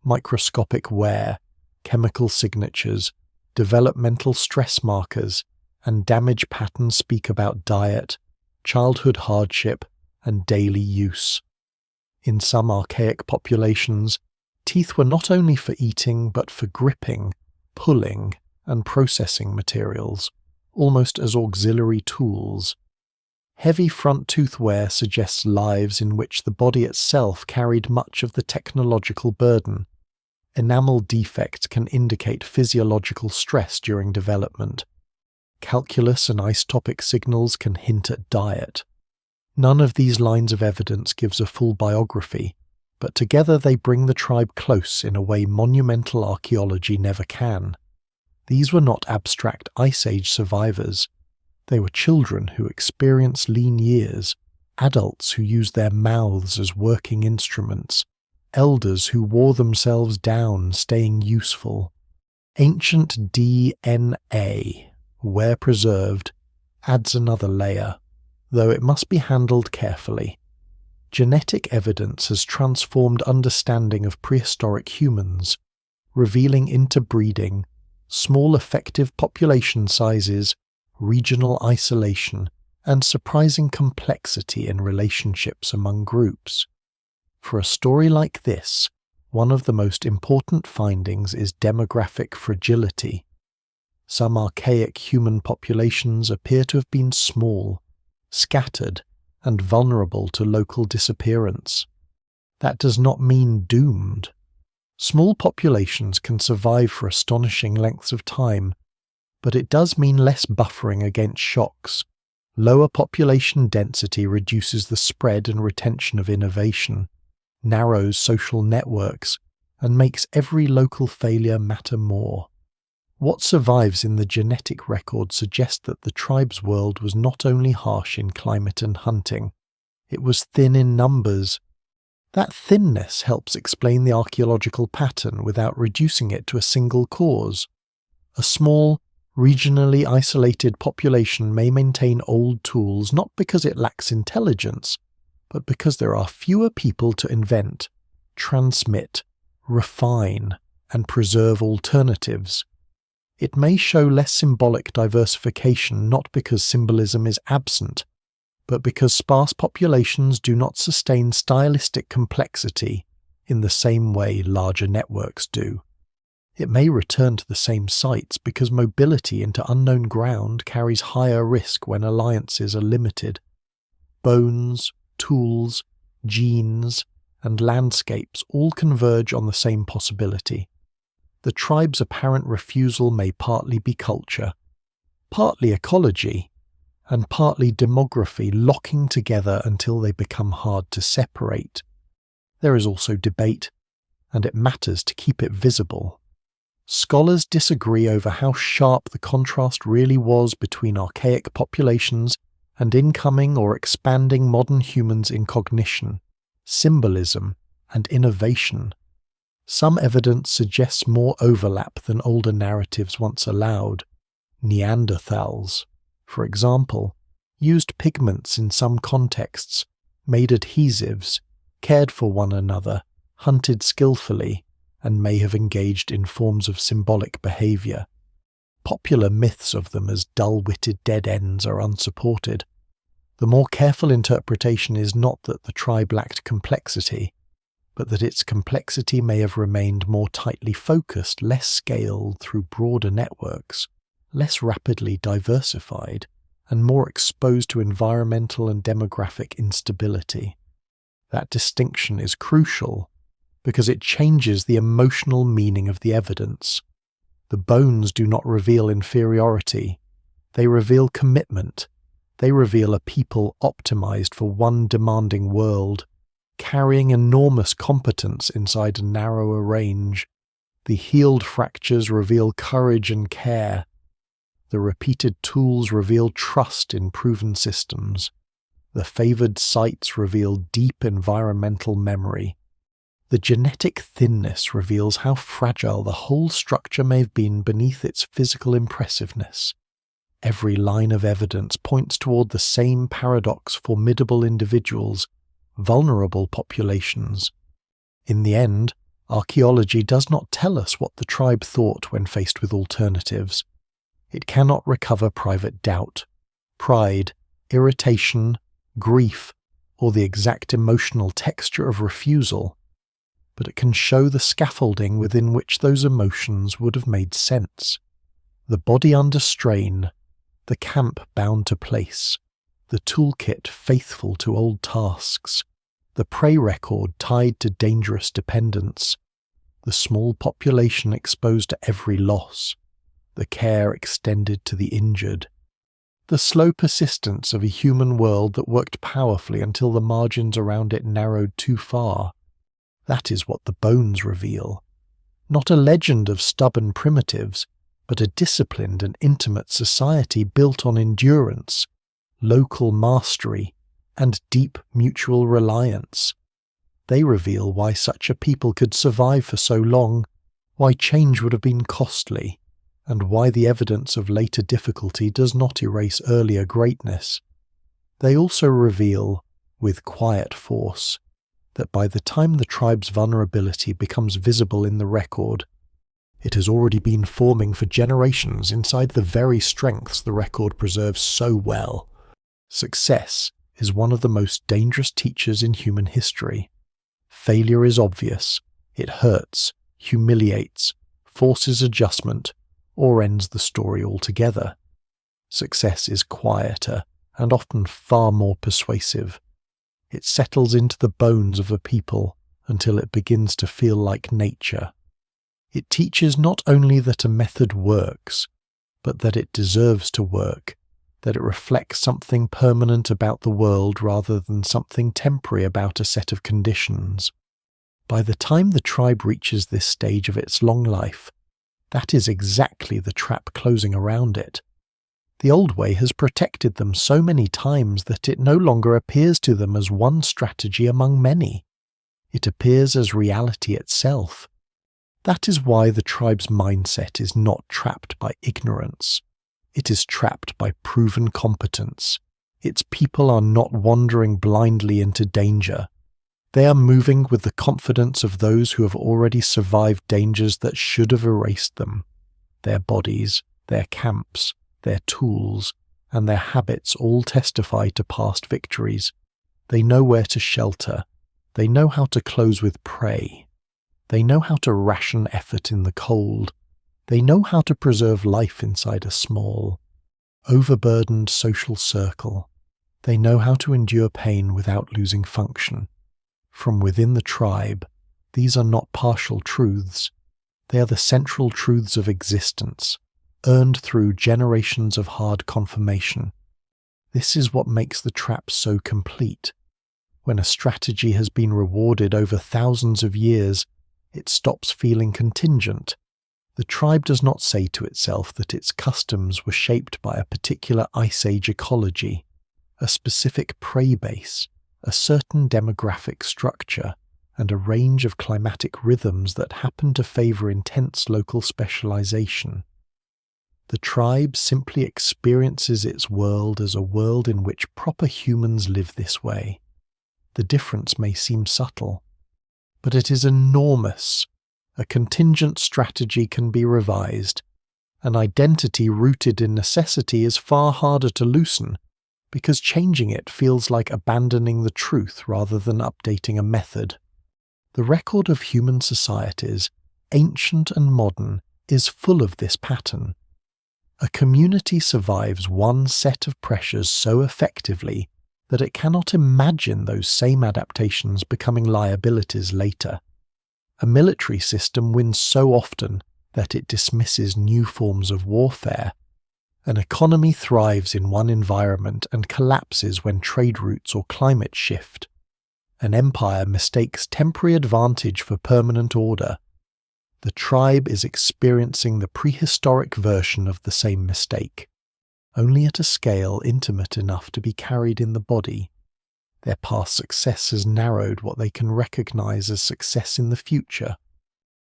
Speaker 1: microscopic wear, chemical signatures, developmental stress markers, and damage patterns speak about diet, childhood hardship, and daily use. In some archaic populations, teeth were not only for eating but for gripping, pulling, and processing materials, almost as auxiliary tools. Heavy front tooth wear suggests lives in which the body itself carried much of the technological burden. Enamel defects can indicate physiological stress during development. Calculus and isotopic signals can hint at diet. None of these lines of evidence gives a full biography, but together they bring the tribe close in a way monumental archaeology never can. These were not abstract Ice Age survivors. They were children who experienced lean years, adults who used their mouths as working instruments, elders who wore themselves down staying useful. Ancient DNA, where preserved, adds another layer, though it must be handled carefully. Genetic evidence has transformed understanding of prehistoric humans, revealing interbreeding, small effective population sizes, regional isolation, and surprising complexity in relationships among groups. For a story like this, one of the most important findings is demographic fragility. Some archaic human populations appear to have been small, scattered, and vulnerable to local disappearance. That does not mean doomed. Small populations can survive for astonishing lengths of time, but it does mean less buffering against shocks. Lower population density reduces the spread and retention of innovation, narrows social networks, and makes every local failure matter more. What survives in the genetic record suggests that the tribe's world was not only harsh in climate and hunting, it was thin in numbers. That thinness helps explain the archaeological pattern without reducing it to a single cause. A small, regionally isolated population may maintain old tools not because it lacks intelligence, but because there are fewer people to invent, transmit, refine, and preserve alternatives. It may show less symbolic diversification not because symbolism is absent, but because sparse populations do not sustain stylistic complexity in the same way larger networks do. It may return to the same sites because mobility into unknown ground carries higher risk when alliances are limited. Bones, tools, genes, and landscapes all converge on the same possibility. The tribe's apparent refusal may partly be culture, partly ecology, and partly demography locking together until they become hard to separate. There is also debate, and it matters to keep it visible. Scholars disagree over how sharp the contrast really was between archaic populations and incoming or expanding modern humans in cognition, symbolism, and innovation. Some evidence suggests more overlap than older narratives once allowed. Neanderthals, for example, used pigments in some contexts, made adhesives, cared for one another, hunted skillfully, and may have engaged in forms of symbolic behavior. Popular myths of them as dull-witted dead ends are unsupported. The more careful interpretation is not that the tribe lacked complexity, but that its complexity may have remained more tightly focused, less scaled through broader networks, less rapidly diversified, and more exposed to environmental and demographic instability. That distinction is crucial because it changes the emotional meaning of the evidence. The bones do not reveal inferiority. They reveal commitment. They reveal a people optimized for one demanding world, carrying enormous competence inside a narrower range. The healed fractures reveal courage and care. The repeated tools reveal trust in proven systems. The favored sites reveal deep environmental memory. The genetic thinness reveals how fragile the whole structure may have been beneath its physical impressiveness. Every line of evidence points toward the same paradox: formidable individuals, vulnerable populations. In the end, archaeology does not tell us what the tribe thought when faced with alternatives. It cannot recover private doubt, pride, irritation, grief, or the exact emotional texture of refusal, but it can show the scaffolding within which those emotions would have made sense. The body under strain, the camp bound to place, the toolkit faithful to old tasks, the prey record tied to dangerous dependence. the small population exposed to every loss, the care extended to the injured, the slow persistence of a human world that worked powerfully until the margins around it narrowed too far. That is what the bones reveal. Not a legend of stubborn primitives, but a disciplined and intimate society built on endurance, local mastery, and deep mutual reliance. They reveal why such a people could survive for so long, why change would have been costly, and why the evidence of later difficulty does not erase earlier greatness. They also reveal, with quiet force, that by the time the tribe's vulnerability becomes visible in the record, it has already been forming for generations inside the very strengths the record preserves so well. Success is one of the most dangerous teachers in human history. Failure is obvious. It hurts, humiliates, forces adjustment, or ends the story altogether. Success is quieter and often far more persuasive. It settles into the bones of a people until it begins to feel like nature. It teaches not only that a method works, but that it deserves to work, that it reflects something permanent about the world rather than something temporary about a set of conditions. By the time the tribe reaches this stage of its long life, that is exactly the trap closing around it. The old way has protected them so many times that it no longer appears to them as one strategy among many. It appears as reality itself. That is why the tribe's mindset is not trapped by ignorance. It is trapped by proven competence. Its people are not wandering blindly into danger. They are moving with the confidence of those who have already survived dangers that should have erased them. Their bodies, their camps, their tools, and their habits all testify to past victories. They know where to shelter. They know how to close with prey. They know how to ration effort in the cold. They know how to preserve life inside a small, overburdened social circle. They know how to endure pain without losing function. From within the tribe, these are not partial truths. They are the central truths of existence, earned through generations of hard confirmation. This is what makes the trap so complete. When a strategy has been rewarded over thousands of years, it stops feeling contingent. The tribe does not say to itself that its customs were shaped by a particular Ice Age ecology, a specific prey base, a certain demographic structure, and a range of climatic rhythms that happen to favor intense local specialization. The tribe simply experiences its world as a world in which proper humans live this way. The difference may seem subtle, but it is enormous. A contingent strategy can be revised. An identity rooted in necessity is far harder to loosen, because changing it feels like abandoning the truth rather than updating a method. The record of human societies, ancient and modern, is full of this pattern. A community survives one set of pressures so effectively that it cannot imagine those same adaptations becoming liabilities later. A military system wins so often that it dismisses new forms of warfare. An economy thrives in one environment and collapses when trade routes or climate shift. An empire mistakes temporary advantage for permanent order. The tribe is experiencing the prehistoric version of the same mistake, only at a scale intimate enough to be carried in the body. Their past success has narrowed what they can recognize as success in the future.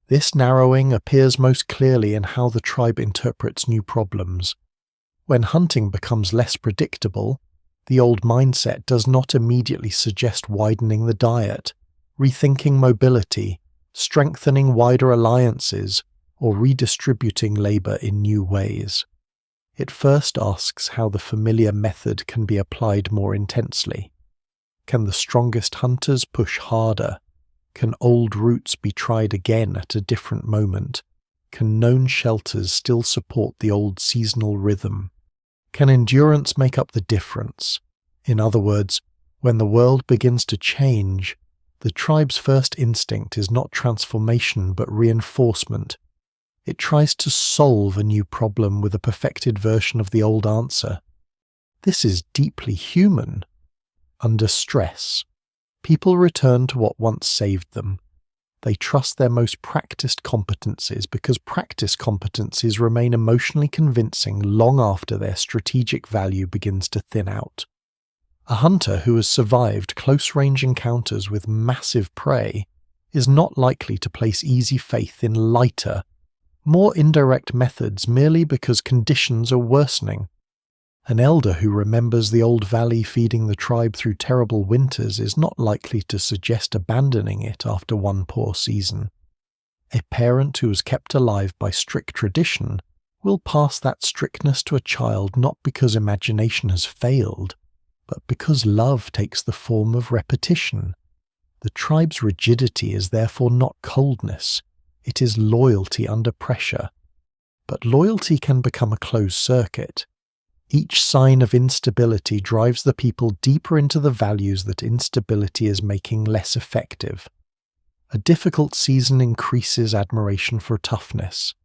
Speaker 1: This narrowing appears most clearly in how the tribe interprets new problems. When hunting becomes less predictable, the old mindset does not immediately suggest widening the diet, rethinking mobility, strengthening wider alliances, or redistributing labor in new ways. It first asks how the familiar method can be applied more intensely. Can the strongest hunters push harder? Can old routes be tried again at a different moment? Can known shelters still support the old seasonal rhythm? Can endurance make up the difference? In other words, when the world begins to change, The tribe's first instinct is not transformation but reinforcement. It tries to solve a new problem with a perfected version of the old answer. This is deeply human. Under stress, people return to what once saved them. They trust their most practiced competencies because practice competencies remain emotionally convincing long after their strategic value begins to thin out. A hunter who has survived close-range encounters with massive prey is not likely to place easy faith in lighter, more indirect methods merely because conditions are worsening. An elder who remembers the old valley feeding the tribe through terrible winters is not likely to suggest abandoning it after one poor season. A parent who is kept alive by strict tradition will pass that strictness to a child not because imagination has failed, but because love takes the form of repetition. The tribe's rigidity is therefore not coldness, it is loyalty under pressure. But loyalty can become a closed circuit. Each sign of instability drives the people deeper into the values that instability is making less effective. A difficult season increases admiration for toughness.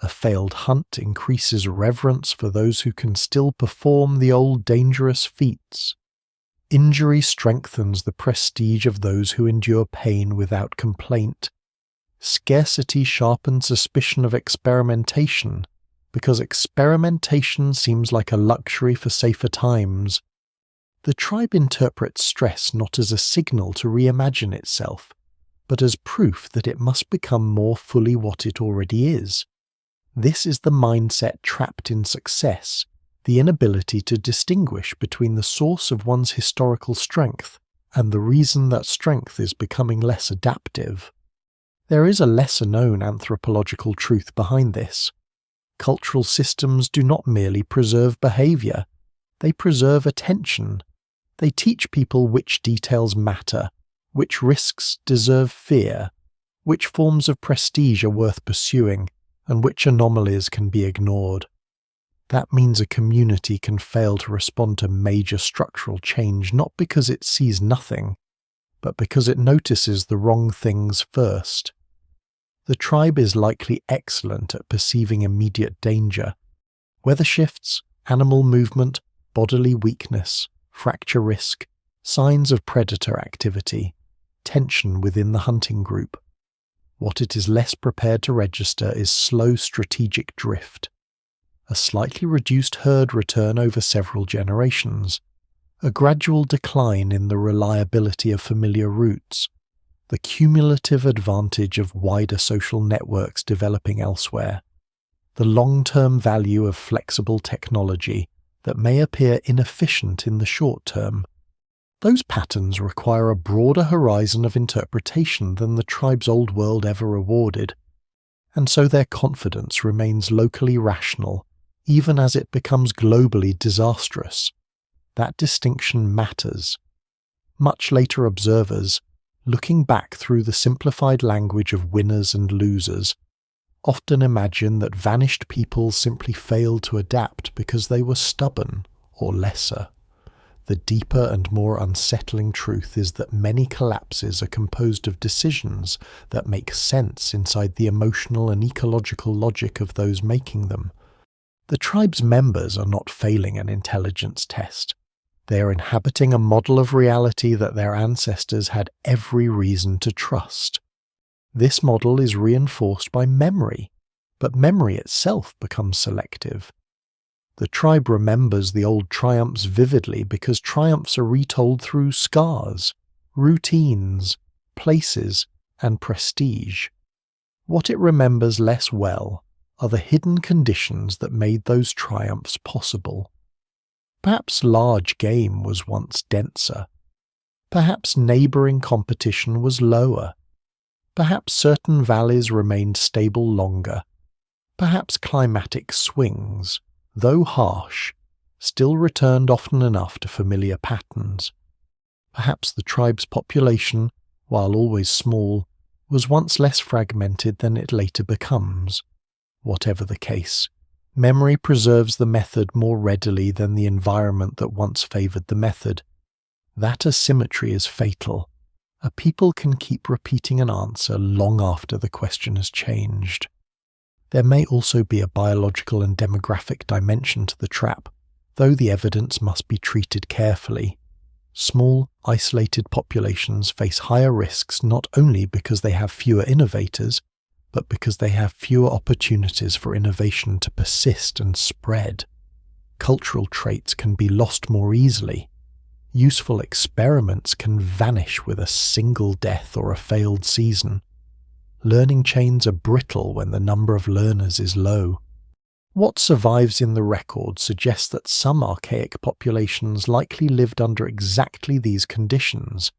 Speaker 1: A failed hunt increases reverence for those who can still perform the old dangerous feats. Injury strengthens the prestige of those who endure pain without complaint. Scarcity sharpens suspicion of experimentation, because experimentation seems like a luxury for safer times. The tribe interprets stress not as a signal to reimagine itself, but as proof that it must become more fully what it already is. This is the mindset trapped in success, the inability to distinguish between the source of one's historical strength and the reason that strength is becoming less adaptive. There is a lesser-known anthropological truth behind this. Cultural systems do not merely preserve behavior, they preserve attention. They teach people which details matter, which risks deserve fear, which forms of prestige are worth pursuing, and which anomalies can be ignored. That means a community can fail to respond to major structural change not because it sees nothing, but because it notices the wrong things first. The tribe is likely excellent at perceiving immediate danger. Weather shifts, animal movement, bodily weakness, fracture risk, signs of predator activity, tension within the hunting group. What it is less prepared to register is slow strategic drift. A slightly reduced herd return over several generations. A gradual decline in the reliability of familiar routes. The cumulative advantage of wider social networks developing elsewhere, the long-term value of flexible technology that may appear inefficient in the short term. Those patterns require a broader horizon of interpretation than the tribe's old world ever awarded, and so their confidence remains locally rational, even as it becomes globally disastrous. That distinction matters. Much later observers, looking back through the simplified language of winners and losers, often imagine that vanished peoples simply failed to adapt because they were stubborn or lesser. The deeper and more unsettling truth is that many collapses are composed of decisions that make sense inside the emotional and ecological logic of those making them. The tribe's members are not failing an intelligence test. They are inhabiting a model of reality that their ancestors had every reason to trust. This model is reinforced by memory, but memory itself becomes selective. The tribe remembers the old triumphs vividly because triumphs are retold through scars, routines, places, and prestige. What it remembers less well are the hidden conditions that made those triumphs possible. Perhaps large game was once denser. Perhaps neighbouring competition was lower. Perhaps certain valleys remained stable longer. Perhaps climatic swings, though harsh, still returned often enough to familiar patterns. Perhaps the tribe's population, while always small, was once less fragmented than it later becomes. Whatever the case, memory preserves the method more readily than the environment that once favoured the method. That asymmetry is fatal. a people can keep repeating an answer long after the question has changed. There may also be a biological and demographic dimension to the trap, though the evidence must be treated carefully. Small, isolated populations face higher risks not only because they have fewer innovators, but because they have fewer opportunities for innovation to persist and spread. Cultural traits can be lost more easily. Useful experiments can vanish with a single death or a failed season. Learning chains are brittle when the number of learners is low. What survives in the record suggests that some archaic populations likely lived under exactly these conditions.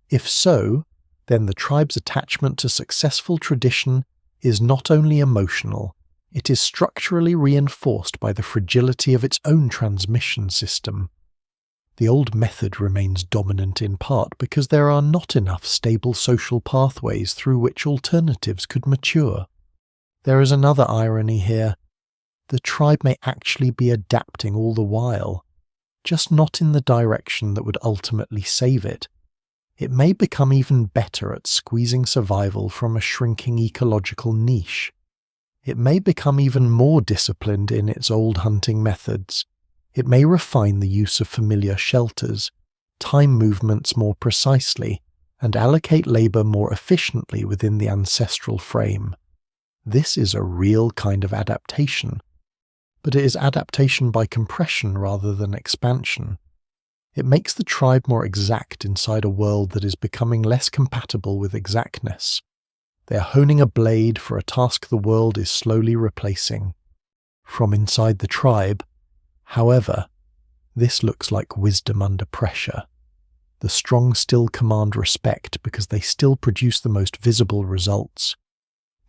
Speaker 1: If so, then the tribe's attachment to successful tradition is not only emotional, it is structurally reinforced by the fragility of its own transmission system. The old method remains dominant in part because there are not enough stable social pathways through which alternatives could mature. There is another irony here. The tribe may actually be adapting all the while, just not in the direction that would ultimately save it. It may become even better at squeezing survival from a shrinking ecological niche. It may become even more disciplined in its old hunting methods. It may refine the use of familiar shelters, time movements more precisely, and allocate labor more efficiently within the ancestral frame. This is a real kind of adaptation, but it is adaptation by compression rather than expansion. It makes the tribe more exact inside a world that is becoming less compatible with exactness. They are honing a blade for a task the world is slowly replacing. From inside the tribe, however, this looks like wisdom under pressure. The strong still command respect because they still produce the most visible results.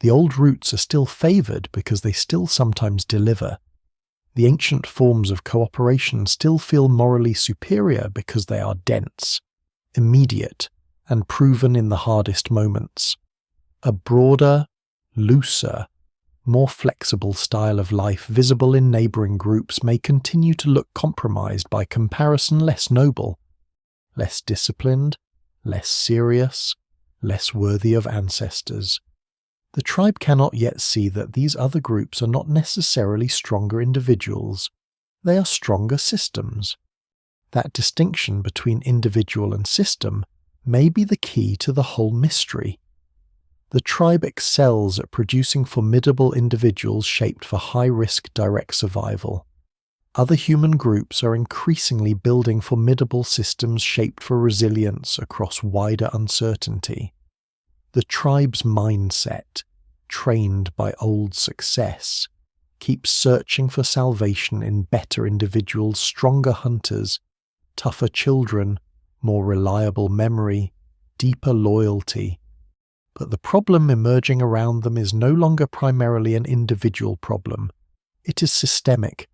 Speaker 1: The old roots are still favoured because they still sometimes deliver. The ancient forms of cooperation still feel morally superior because they are dense, immediate, and proven in the hardest moments. A broader, looser, more flexible style of life visible in neighbouring groups may continue to look compromised by comparison less noble, less disciplined, less serious, less worthy of ancestors. The tribe cannot yet see that these other groups are not necessarily stronger individuals, they are stronger systems. That distinction between individual and system may be the key to the whole mystery. The tribe excels at producing formidable individuals shaped for high-risk direct survival. Other human groups are increasingly building formidable systems shaped for resilience across wider uncertainty. The tribe's mindset, trained by old success, keeps searching for salvation in better individuals, stronger hunters, tougher children, more reliable memory, deeper loyalty. But the problem emerging around them is no longer primarily an individual problem. It is systemic.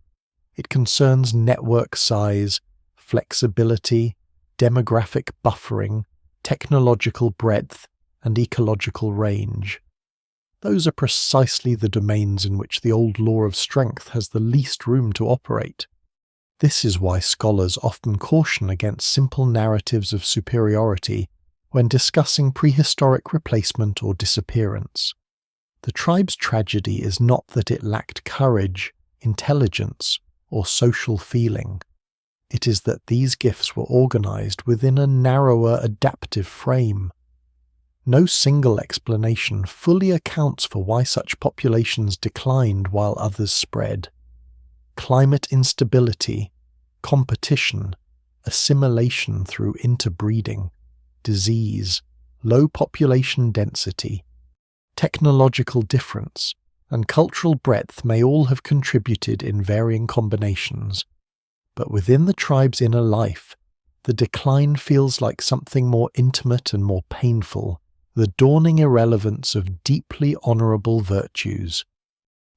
Speaker 1: It concerns network size, flexibility, demographic buffering, technological breadth, and ecological range. Those are precisely the domains in which the old law of strength has the least room to operate. This is why scholars often caution against simple narratives of superiority when discussing prehistoric replacement or disappearance. The tribe's tragedy is not that it lacked courage, intelligence, or social feeling. It is that these gifts were organized within a narrower adaptive frame. No single explanation fully accounts for why such populations declined while others spread. Climate instability, competition, assimilation through interbreeding, disease, low population density, technological difference, and cultural breadth may all have contributed in varying combinations. But within the tribe's inner life, the decline feels like something more intimate and more painful, the dawning irrelevance of deeply honourable virtues.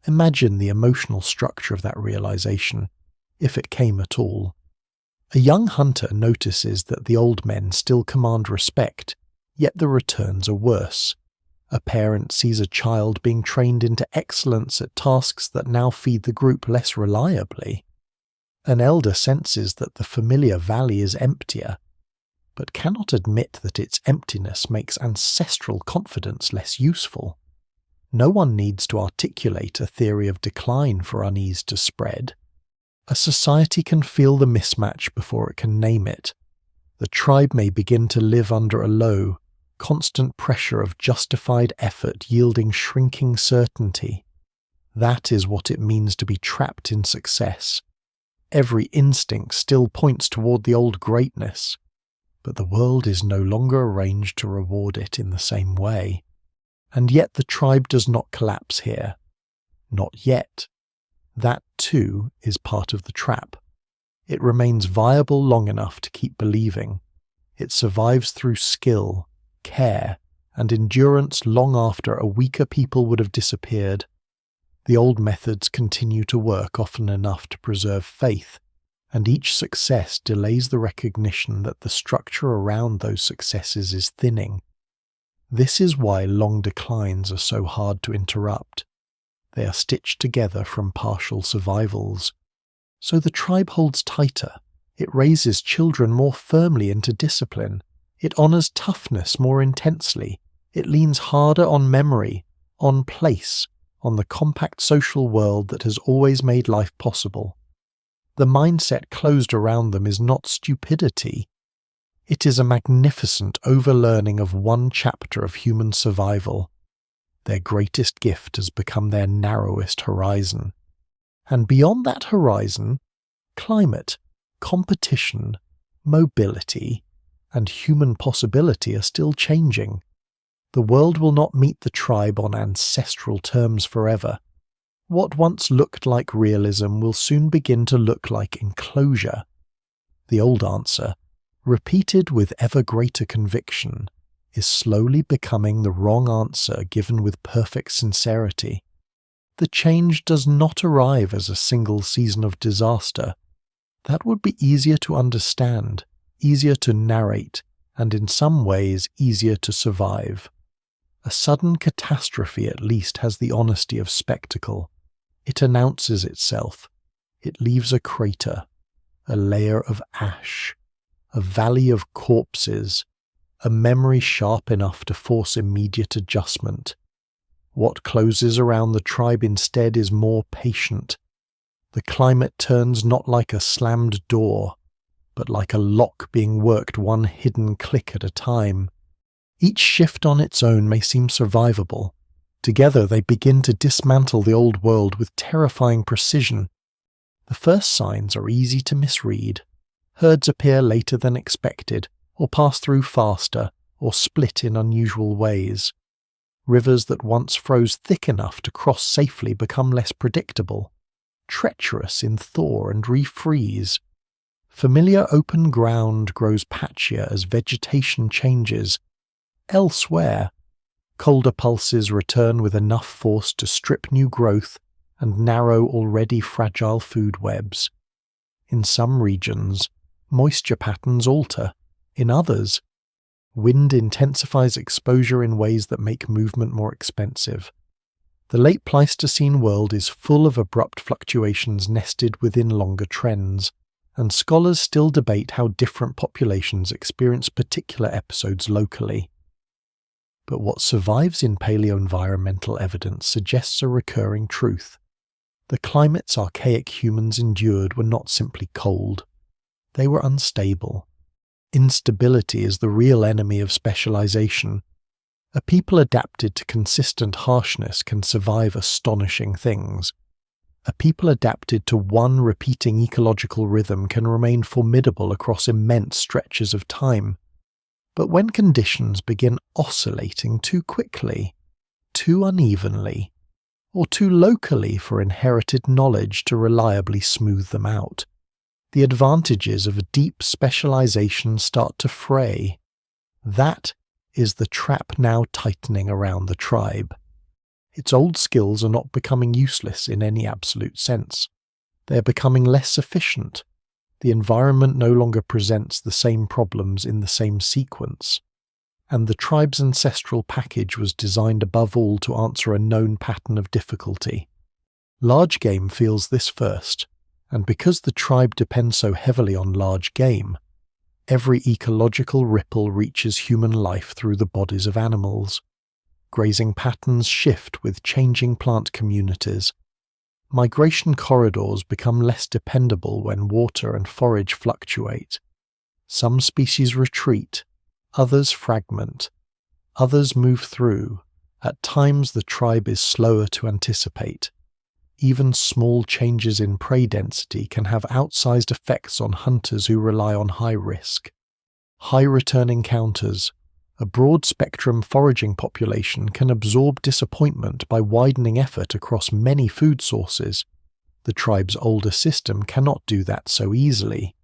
Speaker 1: Imagine the emotional structure of that realization, if it came at all. A young hunter notices that the old men still command respect, yet the returns are worse. A parent sees a child being trained into excellence at tasks that now feed the group less reliably. An elder senses that the familiar valley is emptier. but cannot admit that its emptiness makes ancestral confidence less useful. No one needs to articulate a theory of decline for unease to spread. A society can feel the mismatch before it can name it. The tribe may begin to live under a low, constant pressure of justified effort yielding shrinking certainty. That is what it means to be trapped in success. Every instinct still points toward the old greatness, but the world is no longer arranged to reward it in the same way. And yet the tribe does not collapse here. Not yet. That, too, is part of the trap. It remains viable long enough to keep believing. It survives through skill, care, and endurance long after a weaker people would have disappeared. The old methods continue to work often enough to preserve faith, and each success delays the recognition that the structure around those successes is thinning. This is why long declines are so hard to interrupt. They are stitched together from partial survivals. So the tribe holds tighter. It raises children more firmly into discipline. It honors toughness more intensely. It leans harder on memory, on place, on the compact social world that has always made life possible. The mindset closed around them is not stupidity. It is a magnificent overlearning of one chapter of human survival. Their greatest gift has become their narrowest horizon. And beyond that horizon, climate, competition, mobility, and human possibility are still changing. The world will not meet the tribe on ancestral terms forever. What once looked like realism will soon begin to look like enclosure. The old answer, repeated with ever greater conviction, is slowly becoming the wrong answer given with perfect sincerity. The change does not arrive as a single season of disaster. That would be easier to understand, easier to narrate, and in some ways easier to survive. A sudden catastrophe at least has the honesty of spectacle. It announces itself. It leaves a crater, a layer of ash, a valley of corpses, a memory sharp enough to force immediate adjustment. What closes around the tribe instead is more patient. The climate turns not like a slammed door, but like a lock being worked one hidden click at a time. Each shift on its own may seem survivable. Together they begin to dismantle the old world with terrifying precision. The first signs are easy to misread. Herds appear later than expected, or pass through faster, or split in unusual ways. Rivers that once froze thick enough to cross safely become less predictable, treacherous in thaw and refreeze. Familiar open ground grows patchier as vegetation changes. Elsewhere, colder pulses return with enough force to strip new growth and narrow already fragile food webs. In some regions, moisture patterns alter. In others, wind intensifies exposure in ways that make movement more expensive. The late Pleistocene world is full of abrupt fluctuations nested within longer trends, and scholars still debate how different populations experience particular episodes locally. But what survives in paleoenvironmental evidence suggests a recurring truth. The climates archaic humans endured were not simply cold. They were unstable. Instability is the real enemy of specialization. A people adapted to consistent harshness can survive astonishing things. A people adapted to one repeating ecological rhythm can remain formidable across immense stretches of time. But when conditions begin oscillating too quickly, too unevenly, or too locally for inherited knowledge to reliably smooth them out, the advantages of deep specialization start to fray. That is the trap now tightening around the tribe. Its old skills are not becoming useless in any absolute sense. They are becoming less efficient. The environment no longer presents the same problems in the same sequence. And the tribe's ancestral package was designed above all to answer a known pattern of difficulty. Large game feels this first. And because the tribe depends so heavily on large game, Every ecological ripple reaches human life through the bodies of animals. Grazing patterns shift with changing plant communities. Migration corridors become less dependable when water and forage fluctuate. Some species retreat, others fragment, others move through. At times the tribe is slower to anticipate. Even small changes in prey density can have outsized effects on hunters who rely on high risk. High return encounters. A broad-spectrum foraging population can absorb disappointment by widening effort across many food sources. The tribe's older system cannot do that so easily.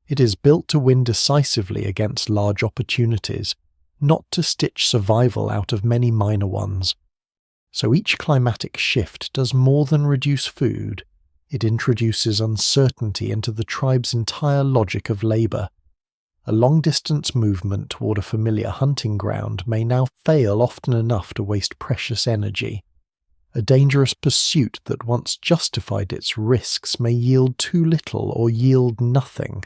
Speaker 1: It is built to win decisively against large opportunities, not to stitch survival out of many minor ones. So each climatic shift does more than reduce food. It introduces uncertainty into the tribe's entire logic of labor. A long-distance movement toward a familiar hunting ground may now fail often enough to waste precious energy. A dangerous pursuit that once justified its risks may yield too little or yield nothing.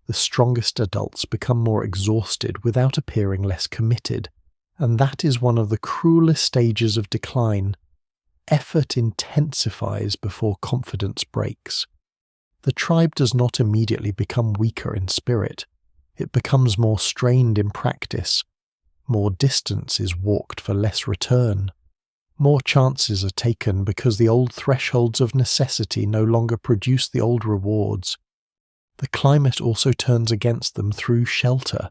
Speaker 1: The strongest adults become more exhausted without appearing less committed, and that is one of the cruelest stages of decline. Effort intensifies before confidence breaks. The tribe does not immediately become weaker in spirit. It becomes more strained in practice. More distance is walked for less return. More chances are taken because the old thresholds of necessity no longer produce the old rewards. The climate also turns against them through shelter.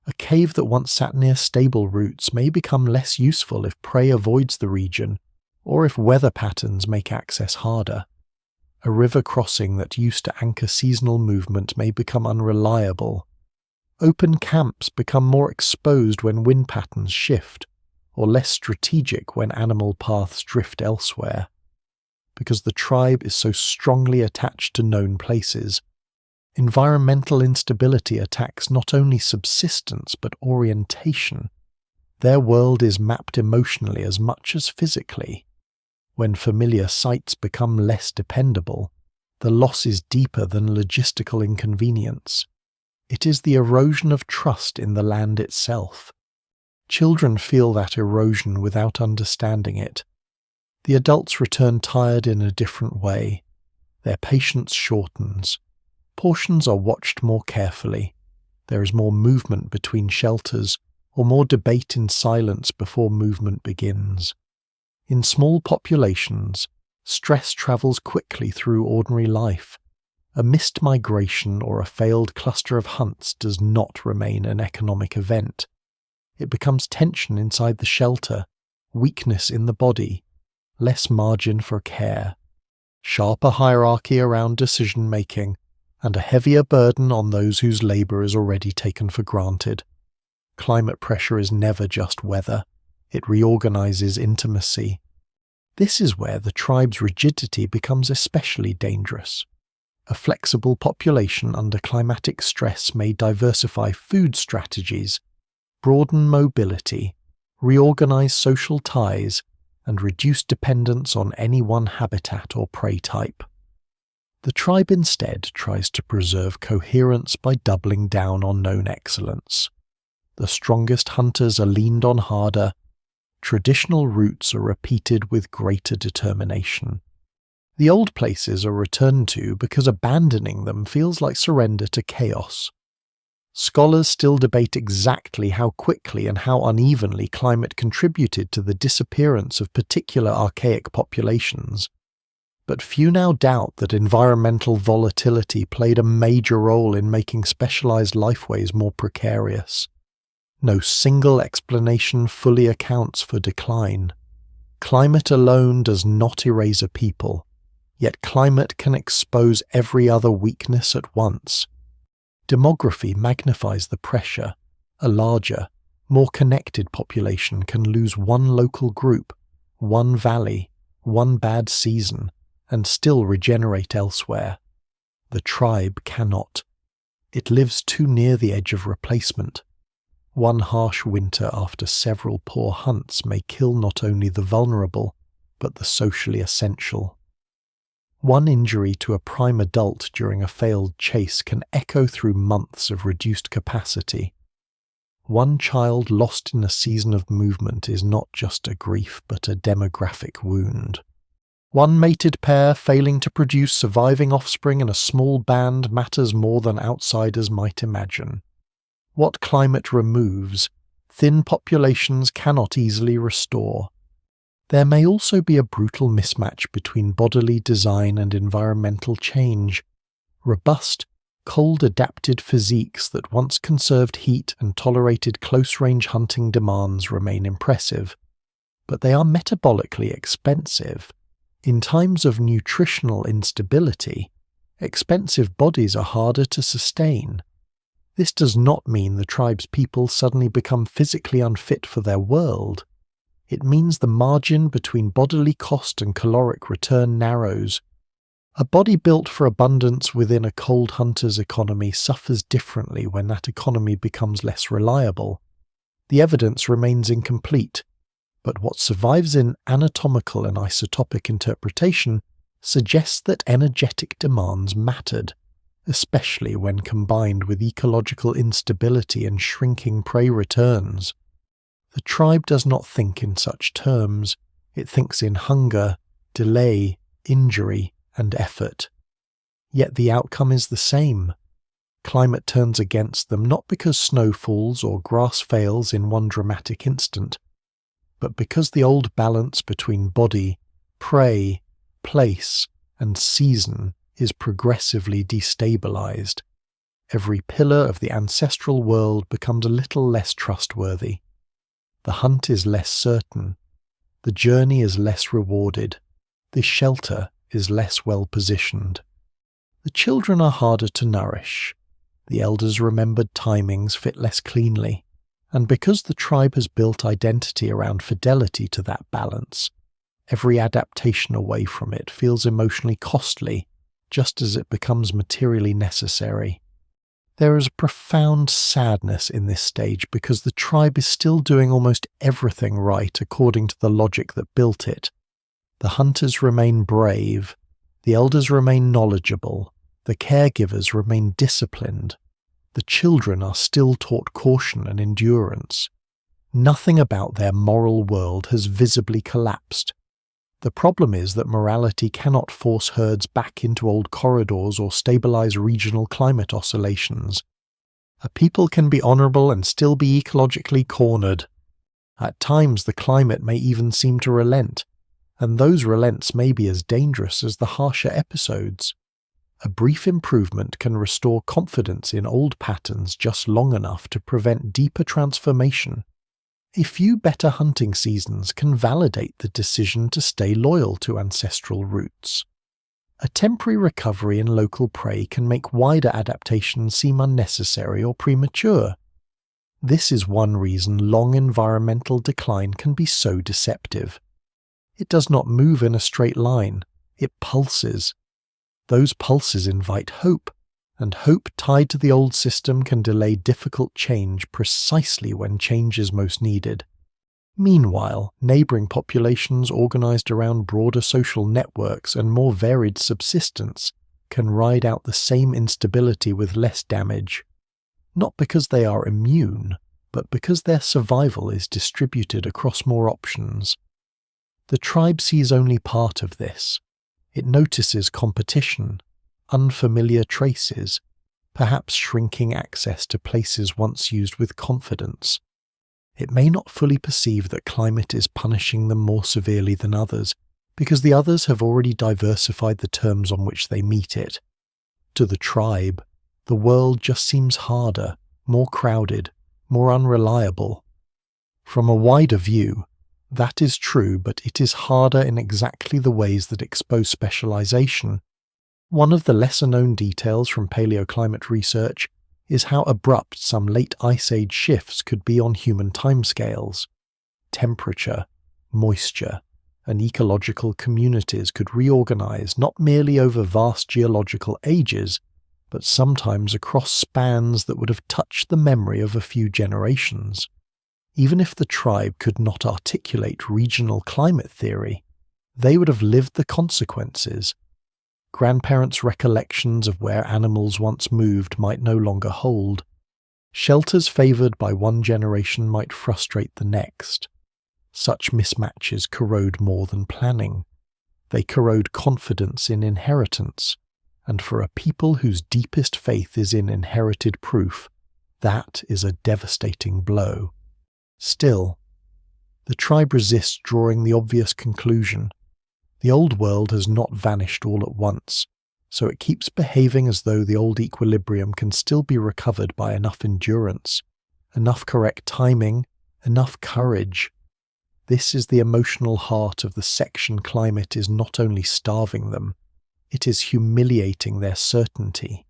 Speaker 1: A cave that once sat near stable routes may become less useful if prey avoids the region, or if weather patterns make access harder. A river crossing that used to anchor seasonal movement may become unreliable. Open camps become more exposed when wind patterns shift, or less strategic when animal paths drift elsewhere. Because the tribe is so strongly attached to known places, environmental instability attacks not only subsistence but orientation. Their world is mapped emotionally as much as physically. When familiar sites become less dependable, the loss is deeper than logistical inconvenience. It is the erosion of trust in the land itself. Children feel that erosion without understanding it. The adults return tired in a different way. Their patience shortens. Portions are watched more carefully. There is more movement between shelters, or more debate in silence before movement begins. In small populations, stress travels quickly through ordinary life. A missed migration or a failed cluster of hunts does not remain an economic event. It becomes tension inside the shelter, weakness in the body, less margin for care, sharper hierarchy around decision-making, and a heavier burden on those whose labor is already taken for granted. Climate pressure is never just weather. It reorganizes intimacy. This is where the tribe's rigidity becomes especially dangerous. A flexible population under climatic stress may diversify food strategies, broaden mobility, reorganize social ties, and reduce dependence on any one habitat or prey type. The tribe instead tries to preserve coherence by doubling down on known excellence. The strongest hunters are leaned on harder. Traditional routes are repeated with greater determination. The old places are returned to because abandoning them feels like surrender to chaos. Scholars still debate exactly how quickly and how unevenly climate contributed to the disappearance of particular archaic populations. But few now doubt that environmental volatility played a major role in making specialized lifeways more precarious. No single explanation fully accounts for decline. Climate alone does not erase a people. Yet climate can expose every other weakness at once. Demography magnifies the pressure. A larger, more connected population can lose one local group, one valley, one bad season, and still regenerate elsewhere. The tribe cannot. It lives too near the edge of replacement. One harsh winter after several poor hunts may kill not only the vulnerable, but the socially essential. One injury to a prime adult during a failed chase can echo through months of reduced capacity. One child lost in a season of movement is not just a grief but a demographic wound. One mated pair failing to produce surviving offspring in a small band matters more than outsiders might imagine. What climate removes, thin populations cannot easily restore. There may also be a brutal mismatch between bodily design and environmental change. Robust, cold-adapted physiques that once conserved heat and tolerated close-range hunting demands remain impressive, but they are metabolically expensive. In times of nutritional instability, expensive bodies are harder to sustain. This does not mean the tribe's people suddenly become physically unfit for their world. It means the margin between bodily cost and caloric return narrows. A body built for abundance within a cold hunter's economy suffers differently when that economy becomes less reliable. The evidence remains incomplete, but what survives in anatomical and isotopic interpretation suggests that energetic demands mattered, especially when combined with ecological instability and shrinking prey returns. The tribe does not think in such terms. It thinks in hunger, delay, injury, and effort. Yet the outcome is the same. Climate turns against them not because snow falls or grass fails in one dramatic instant, but because the old balance between body, prey, place, and season is progressively destabilized. Every pillar of the ancestral world becomes a little less trustworthy. The hunt is less certain. The journey is less rewarded. The shelter is less well positioned. The children are harder to nourish. The elders' remembered timings fit less cleanly. And because the tribe has built identity around fidelity to that balance, every adaptation away from it feels emotionally costly, just as it becomes materially necessary. There is a profound sadness in this stage because the tribe is still doing almost everything right according to the logic that built it. The hunters remain brave, the elders remain knowledgeable, the caregivers remain disciplined, the children are still taught caution and endurance. Nothing about their moral world has visibly collapsed. The problem is that morality cannot force herds back into old corridors or stabilize regional climate oscillations. A people can be honorable and still be ecologically cornered. At times the climate may even seem to relent, and those relents may be as dangerous as the harsher episodes. A brief improvement can restore confidence in old patterns just long enough to prevent deeper transformation. A few better hunting seasons can validate the decision to stay loyal to ancestral roots. A temporary recovery in local prey can make wider adaptations seem unnecessary or premature. This is one reason long environmental decline can be so deceptive. It does not move in a straight line, it pulses. Those pulses invite hope, and hope tied to the old system can delay difficult change precisely when change is most needed. Meanwhile, neighbouring populations organised around broader social networks and more varied subsistence can ride out the same instability with less damage, not because they are immune, but because their survival is distributed across more options. The tribe sees only part of this. It notices competition, unfamiliar traces, perhaps shrinking access to places once used with confidence. It may not fully perceive that climate is punishing them more severely than others, because the others have already diversified the terms on which they meet it. To the tribe, the world just seems harder, more crowded, more unreliable. From a wider view, that is true, but it is harder in exactly the ways that expose specialization. One of the lesser-known details from paleoclimate research is how abrupt some late Ice Age shifts could be on human timescales. Temperature, moisture, and ecological communities could reorganize not merely over vast geological ages, but sometimes across spans that would have touched the memory of a few generations. Even if the tribe could not articulate regional climate theory, they would have lived the consequences. Grandparents' recollections of where animals once moved might no longer hold. Shelters favoured by one generation might frustrate the next. Such mismatches corrode more than planning. They corrode confidence in inheritance, and for a people whose deepest faith is in inherited proof, that is a devastating blow. Still, the tribe resists drawing the obvious conclusion. The old world has not vanished all at once, so it keeps behaving as though the old equilibrium can still be recovered by enough endurance, enough correct timing, enough courage. This is the emotional heart of the section climate is not only starving them, it is humiliating their certainty.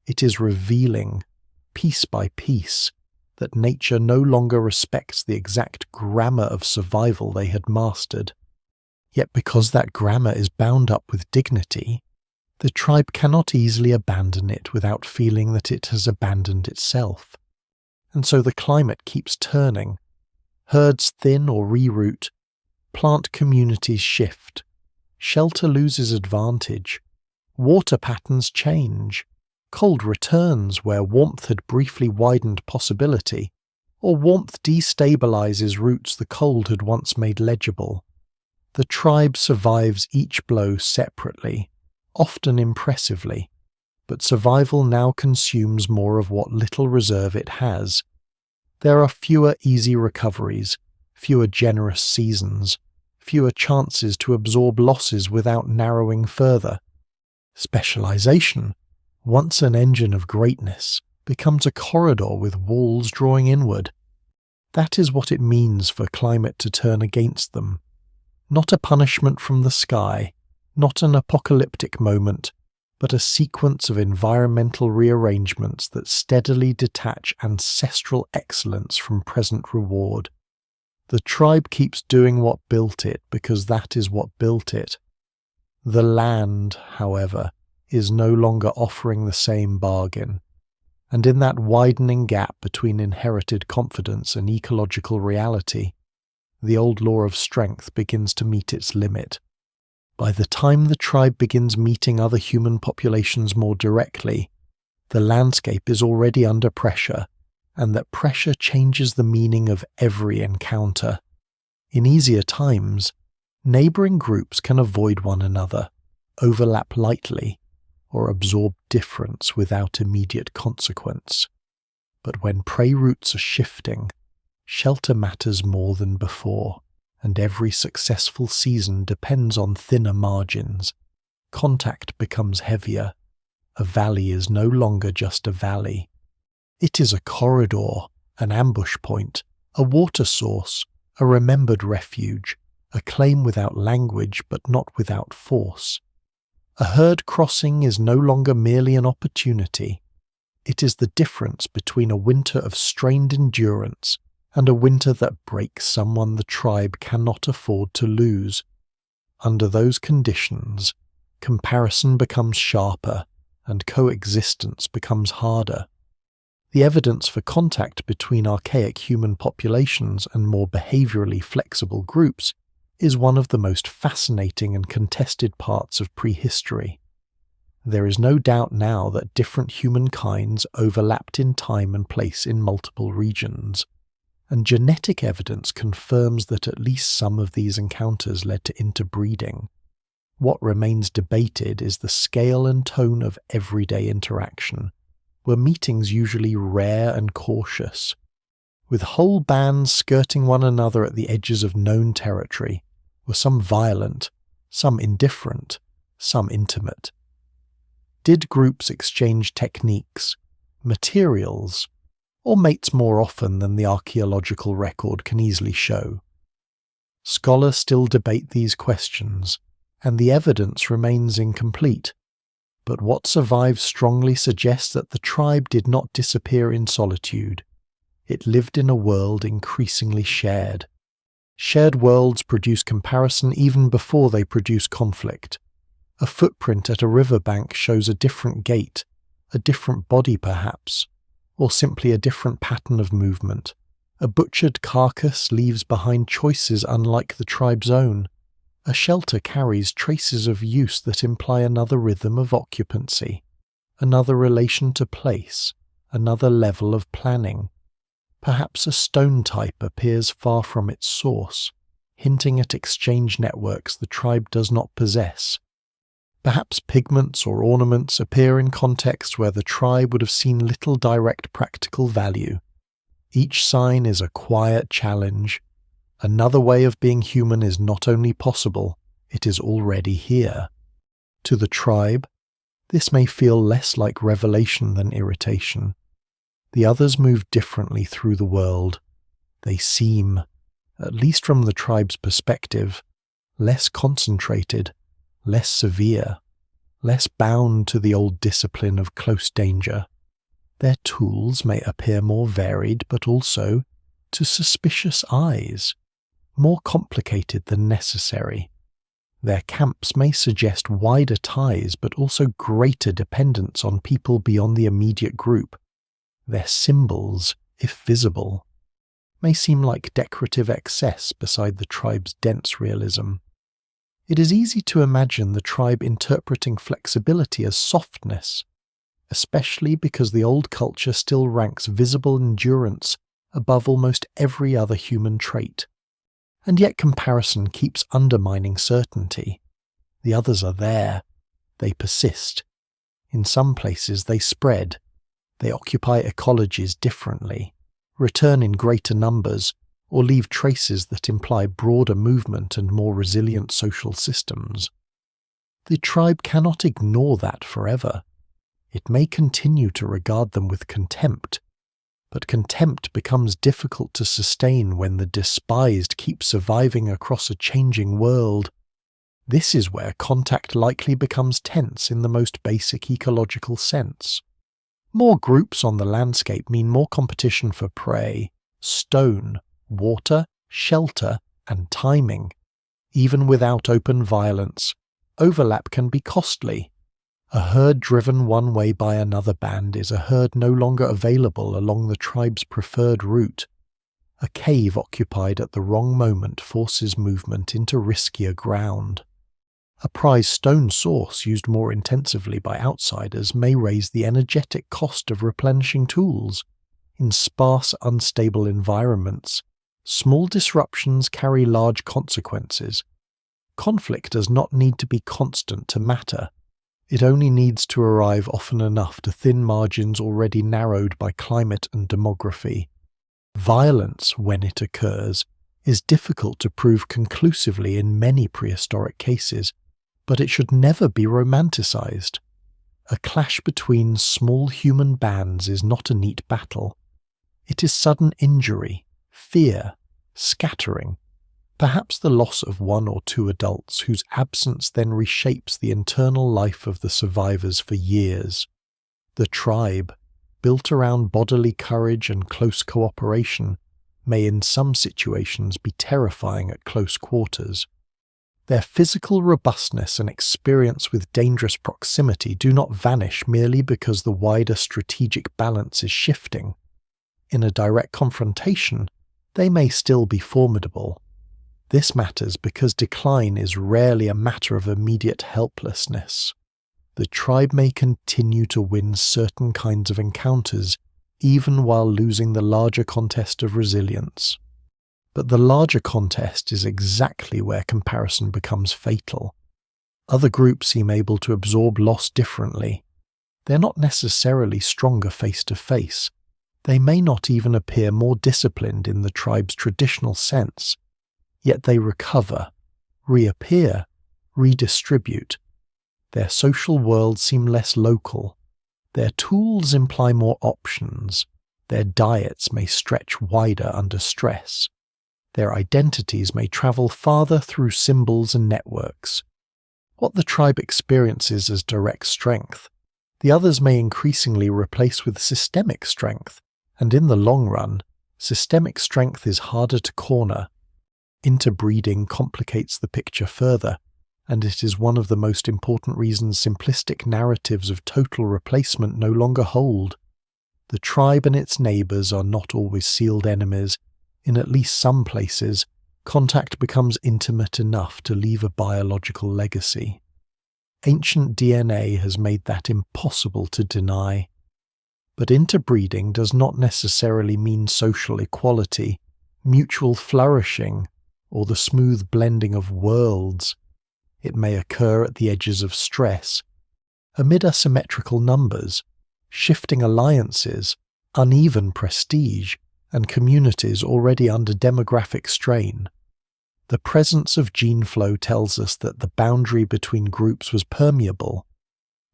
Speaker 1: It is revealing, piece by piece, that nature no longer respects the exact grammar of survival they had mastered. Yet because that grammar is bound up with dignity, the tribe cannot easily abandon it without feeling that it has abandoned itself. And so the climate keeps turning. Herds thin or reroute, plant communities shift, shelter loses advantage, water patterns change, cold returns where warmth had briefly widened possibility, or warmth destabilizes routes the cold had once made legible. The tribe survives each blow separately, often impressively, but survival now consumes more of what little reserve it has. There are fewer easy recoveries, fewer generous seasons, fewer chances to absorb losses without narrowing further. Specialization, once an engine of greatness, becomes a corridor with walls drawing inward. That is what it means for climate to turn against them. Not a punishment from the sky, not an apocalyptic moment, but a sequence of environmental rearrangements that steadily detach ancestral excellence from present reward. The tribe keeps doing what built it because that is what built it. The land, however, is no longer offering the same bargain, and in that widening gap between inherited confidence and ecological reality, the old law of strength begins to meet its limit. By the time the tribe begins meeting other human populations more directly, the landscape is already under pressure, and that pressure changes the meaning of every encounter. In easier times, neighbouring groups can avoid one another, overlap lightly, or absorb difference without immediate consequence. But when prey routes are shifting, shelter matters more than before, and every successful season depends on thinner margins. Contact becomes heavier. A valley is no longer just a valley. It is a corridor, an ambush point, a water source, a remembered refuge, a claim without language but not without force. A herd crossing is no longer merely an opportunity. It is the difference between a winter of strained endurance and a winter that breaks someone the tribe cannot afford to lose. Under those conditions, comparison becomes sharper and coexistence becomes harder. The evidence for contact between archaic human populations and more behaviourally flexible groups is one of the most fascinating and contested parts of prehistory. There is no doubt now that different human kinds overlapped in time and place in multiple regions, and genetic evidence confirms that at least some of these encounters led to interbreeding. What remains debated is the scale and tone of everyday interaction. Were meetings usually rare and cautious, with whole bands skirting one another at the edges of known territory? Were some violent, some indifferent, some intimate? Did groups exchange techniques, materials, or mates more often than the archaeological record can easily show? Scholars still debate these questions, and the evidence remains incomplete. But what survives strongly suggests that the tribe did not disappear in solitude. It lived in a world increasingly shared. Shared worlds produce comparison even before they produce conflict. A footprint at a riverbank shows a different gait, a different body perhaps, or simply a different pattern of movement. A butchered carcass leaves behind choices unlike the tribe's own. A shelter carries traces of use that imply another rhythm of occupancy, another relation to place, another level of planning. Perhaps a stone type appears far from its source, hinting at exchange networks the tribe does not possess. Perhaps pigments or ornaments appear in contexts where the tribe would have seen little direct practical value. Each sign is a quiet challenge. Another way of being human is not only possible, it is already here. To the tribe, this may feel less like revelation than irritation. The others move differently through the world. They seem, at least from the tribe's perspective, less concentrated, less severe, less bound to the old discipline of close danger. Their tools may appear more varied, but also, to suspicious eyes, more complicated than necessary. Their camps may suggest wider ties, but also greater dependence on people beyond the immediate group. Their symbols, if visible, may seem like decorative excess beside the tribe's dense realism. It is easy to imagine the tribe interpreting flexibility as softness, especially because the old culture still ranks visible endurance above almost every other human trait. And yet comparison keeps undermining certainty. The others are there. They persist. In some places they spread. They occupy ecologies differently, return in greater numbers, or leave traces that imply broader movement and more resilient social systems. The tribe cannot ignore that forever. It may continue to regard them with contempt, but contempt becomes difficult to sustain when the despised keep surviving across a changing world. This is where contact likely becomes tense in the most basic ecological sense. More groups on the landscape mean more competition for prey, stone, water, shelter, and timing. Even without open violence, overlap can be costly. A herd driven one way by another band is a herd no longer available along the tribe's preferred route. A cave occupied at the wrong moment forces movement into riskier ground. A prize stone source used more intensively by outsiders may raise the energetic cost of replenishing tools. In sparse, unstable environments, small disruptions carry large consequences. Conflict does not need to be constant to matter. It only needs to arrive often enough to thin margins already narrowed by climate and demography. Violence, when it occurs, is difficult to prove conclusively in many prehistoric cases, but it should never be romanticized. A clash between small human bands is not a neat battle. It is sudden injury, fear, scattering, perhaps the loss of one or two adults whose absence then reshapes the internal life of the survivors for years. The tribe, built around bodily courage and close cooperation, may in some situations be terrifying at close quarters. Their physical robustness and experience with dangerous proximity do not vanish merely because the wider strategic balance is shifting. In a direct confrontation, they may still be formidable. This matters because decline is rarely a matter of immediate helplessness. The tribe may continue to win certain kinds of encounters, even while losing the larger contest of resilience. But the larger contest is exactly where comparison becomes fatal. Other groups seem able to absorb loss differently. They're not necessarily stronger face to face. They may not even appear more disciplined in the tribe's traditional sense. Yet they recover, reappear, redistribute. Their social worlds seem less local. Their tools imply more options. Their diets may stretch wider under stress. Their identities may travel farther through symbols and networks. What the tribe experiences as direct strength, the others may increasingly replace with systemic strength, and in the long run, systemic strength is harder to corner. Interbreeding complicates the picture further, and it is one of the most important reasons simplistic narratives of total replacement no longer hold. The tribe and its neighbours are not always sealed enemies. In at least some places, contact becomes intimate enough to leave a biological legacy. Ancient DNA has made that impossible to deny. But interbreeding does not necessarily mean social equality, mutual flourishing, or the smooth blending of worlds. It may occur at the edges of stress, amid asymmetrical numbers, shifting alliances, uneven prestige, and communities already under demographic strain. The presence of gene flow tells us that the boundary between groups was permeable.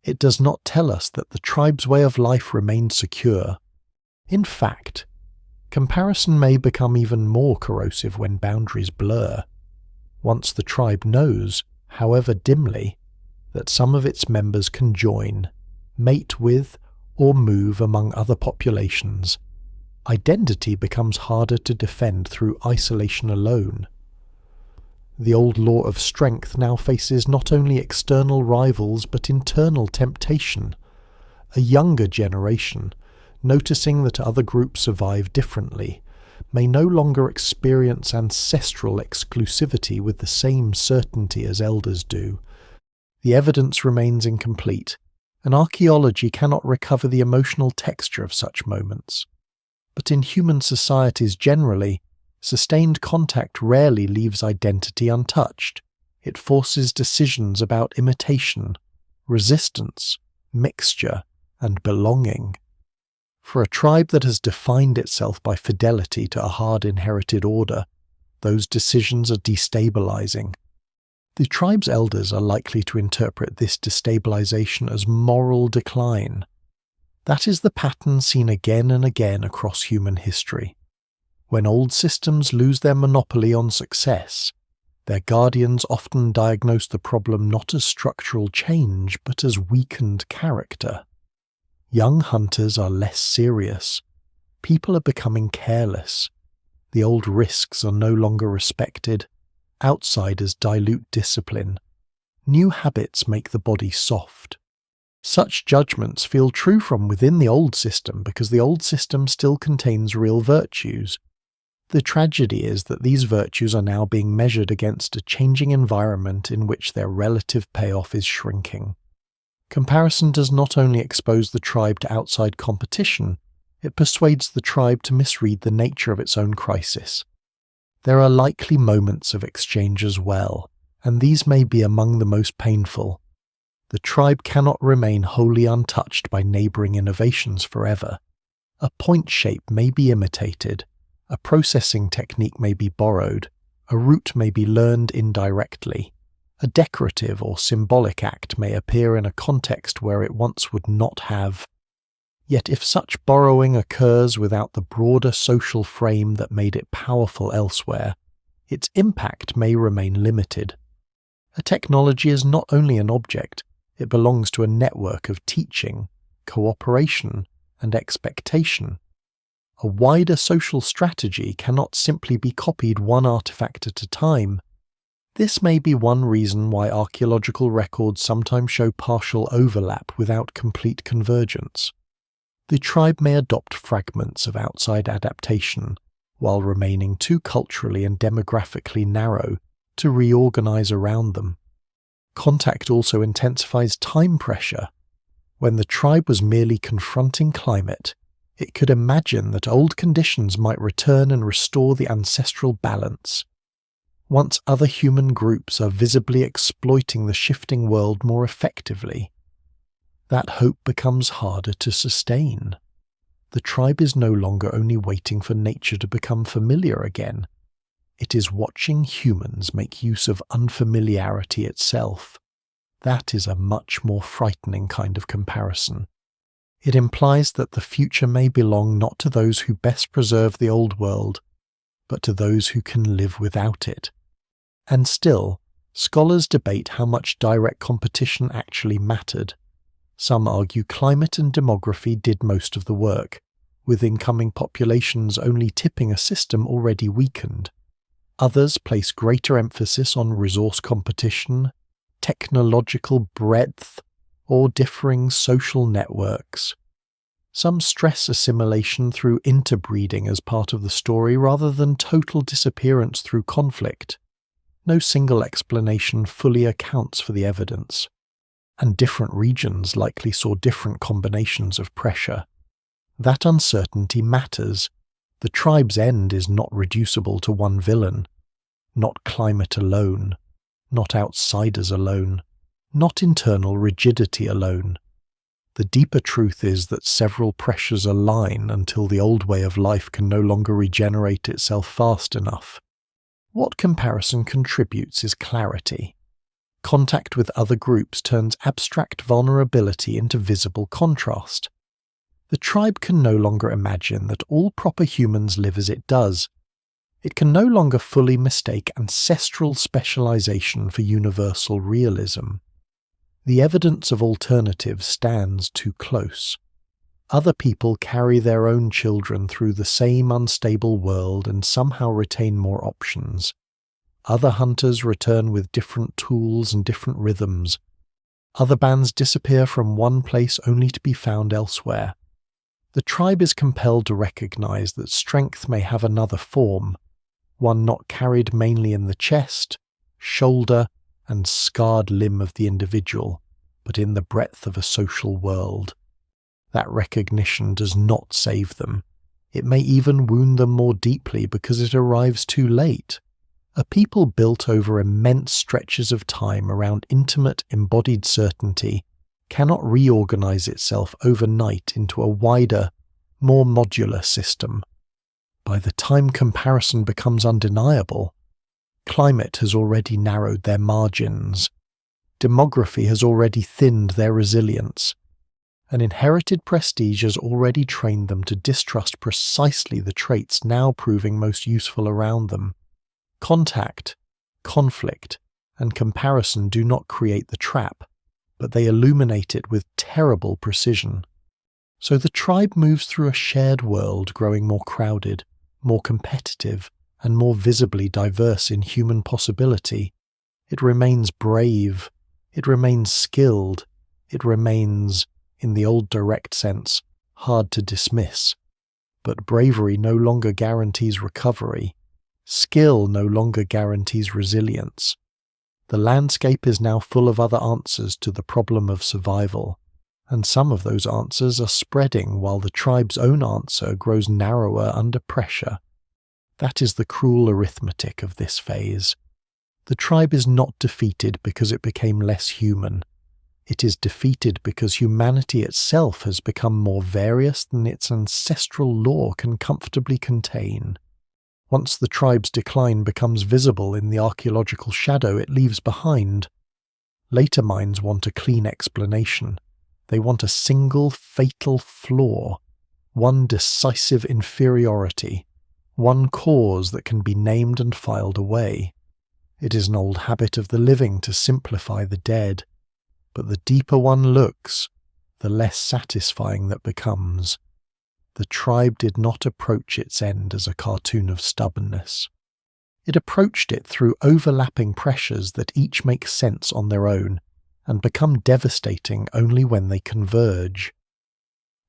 Speaker 1: It does not tell us that the tribe's way of life remained secure. In fact, comparison may become even more corrosive when boundaries blur. Once the tribe knows, however dimly, that some of its members can join, mate with, or move among other populations, identity becomes harder to defend through isolation alone. The old law of strength now faces not only external rivals but internal temptation. A younger generation, noticing that other groups survive differently, may no longer experience ancestral exclusivity with the same certainty as elders do. The evidence remains incomplete, and archaeology cannot recover the emotional texture of such moments. But in human societies generally, sustained contact rarely leaves identity untouched. It forces decisions about imitation, resistance, mixture, and belonging. For a tribe that has defined itself by fidelity to a hard inherited order, those decisions are destabilizing. The tribe's elders are likely to interpret this destabilization as moral decline. That is the pattern seen again and again across human history. When old systems lose their monopoly on success, their guardians often diagnose the problem not as structural change but as weakened character. Young hunters are less serious. People are becoming careless. The old risks are no longer respected. Outsiders dilute discipline. New habits make the body soft. Such judgments feel true from within the old system because the old system still contains real virtues. The tragedy is that these virtues are now being measured against a changing environment in which their relative payoff is shrinking. Comparison does not only expose the tribe to outside competition, it persuades the tribe to misread the nature of its own crisis. There are likely moments of exchange as well, and these may be among the most painful. The tribe cannot remain wholly untouched by neighboring innovations forever. A point shape may be imitated, a processing technique may be borrowed, a route may be learned indirectly. A decorative or symbolic act may appear in a context where it once would not have. Yet if such borrowing occurs without the broader social frame that made it powerful elsewhere, its impact may remain limited. A technology is not only an object, it belongs to a network of teaching, cooperation, and expectation. A wider social strategy cannot simply be copied one artifact at a time. This may be one reason why archaeological records sometimes show partial overlap without complete convergence. The tribe may adopt fragments of outside adaptation, while remaining too culturally and demographically narrow to reorganize around them. Contact also intensifies time pressure. When the tribe was merely confronting climate, it could imagine that old conditions might return and restore the ancestral balance. Once other human groups are visibly exploiting the shifting world more effectively, that hope becomes harder to sustain. The tribe is no longer only waiting for nature to become familiar again. It is watching humans make use of unfamiliarity itself. That is a much more frightening kind of comparison. It implies that the future may belong not to those who best preserve the old world, but to those who can live without it. And still, scholars debate how much direct competition actually mattered. Some argue climate and demography did most of the work, with incoming populations only tipping a system already weakened. Others place greater emphasis on resource competition, technological breadth, or differing social networks. Some stress assimilation through interbreeding as part of the story rather than total disappearance through conflict. No single explanation fully accounts for the evidence, and different regions likely saw different combinations of pressure. That uncertainty matters. The tribe's end is not reducible to one villain, not climate alone, not outsiders alone, not internal rigidity alone. The deeper truth is that several pressures align until the old way of life can no longer regenerate itself fast enough. What comparison contributes is clarity. Contact with other groups turns abstract vulnerability into visible contrast. The tribe can no longer imagine that all proper humans live as it does. It can no longer fully mistake ancestral specialization for universal realism. The evidence of alternatives stands too close. Other people carry their own children through the same unstable world and somehow retain more options. Other hunters return with different tools and different rhythms. Other bands disappear from one place only to be found elsewhere. The tribe is compelled to recognize that strength may have another form, one not carried mainly in the chest, shoulder, and scarred limb of the individual, but in the breadth of a social world. That recognition does not save them. It may even wound them more deeply because it arrives too late. A people built over immense stretches of time around intimate embodied certainty cannot reorganize itself overnight into a wider, more modular system. By the time comparison becomes undeniable, climate has already narrowed their margins. Demography has already thinned their resilience. An inherited prestige has already trained them to distrust precisely the traits now proving most useful around them. Contact, conflict, and comparison do not create the trap, but they illuminate it with terrible precision. So the tribe moves through a shared world growing more crowded, more competitive, and more visibly diverse in human possibility. It remains brave, it remains skilled, it remains, in the old direct sense, hard to dismiss. But bravery no longer guarantees recovery. Skill no longer guarantees resilience. The landscape is now full of other answers to the problem of survival, and some of those answers are spreading while the tribe's own answer grows narrower under pressure. That is the cruel arithmetic of this phase. The tribe is not defeated because it became less human. It is defeated because humanity itself has become more various than its ancestral law can comfortably contain. Once the tribe's decline becomes visible in the archaeological shadow it leaves behind, later minds want a clean explanation. They want a single fatal flaw, one decisive inferiority, one cause that can be named and filed away. It is an old habit of the living to simplify the dead, but the deeper one looks, the less satisfying that becomes. The tribe did not approach its end as a cartoon of stubbornness. It approached it through overlapping pressures that each make sense on their own and become devastating only when they converge.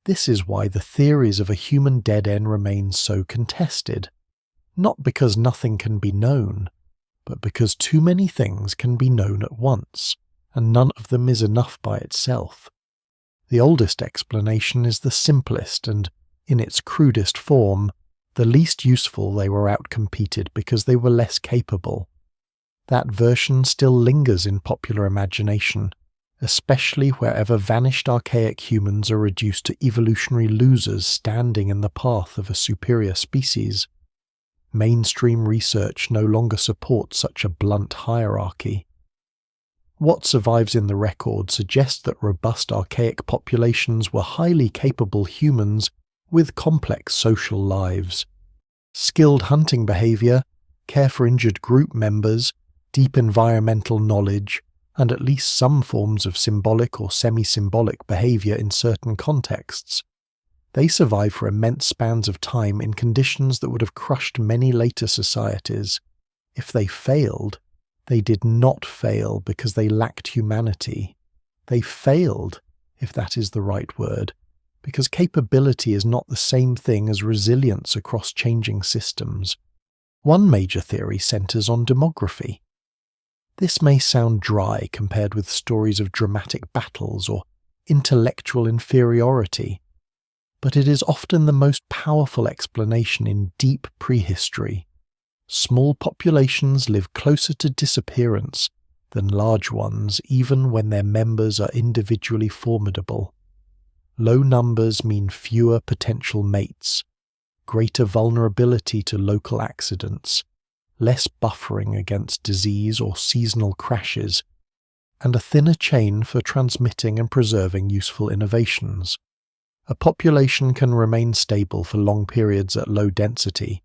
Speaker 1: This is why the theories of a human dead end remain so contested, not because nothing can be known, but because too many things can be known at once, and none of them is enough by itself. The oldest explanation is the simplest and, in its crudest form, the least useful. They were outcompeted because they were less capable. That version still lingers in popular imagination, especially wherever vanished archaic humans are reduced to evolutionary losers standing in the path of a superior species. Mainstream research no longer supports such a blunt hierarchy. What survives in the record suggests that robust archaic populations were highly capable humans with complex social lives. Skilled hunting behavior, care for injured group members, deep environmental knowledge, and at least some forms of symbolic or semi-symbolic behavior in certain contexts. They survive for immense spans of time in conditions that would have crushed many later societies. If they failed, they did not fail because they lacked humanity. They failed, if that is the right word, because capability is not the same thing as resilience across changing systems. One major theory centers on demography. This may sound dry compared with stories of dramatic battles or intellectual inferiority, but it is often the most powerful explanation in deep prehistory. Small populations live closer to disappearance than large ones, even when their members are individually formidable. Low numbers mean fewer potential mates, greater vulnerability to local accidents, less buffering against disease or seasonal crashes, and a thinner chain for transmitting and preserving useful innovations. A population can remain stable for long periods at low density,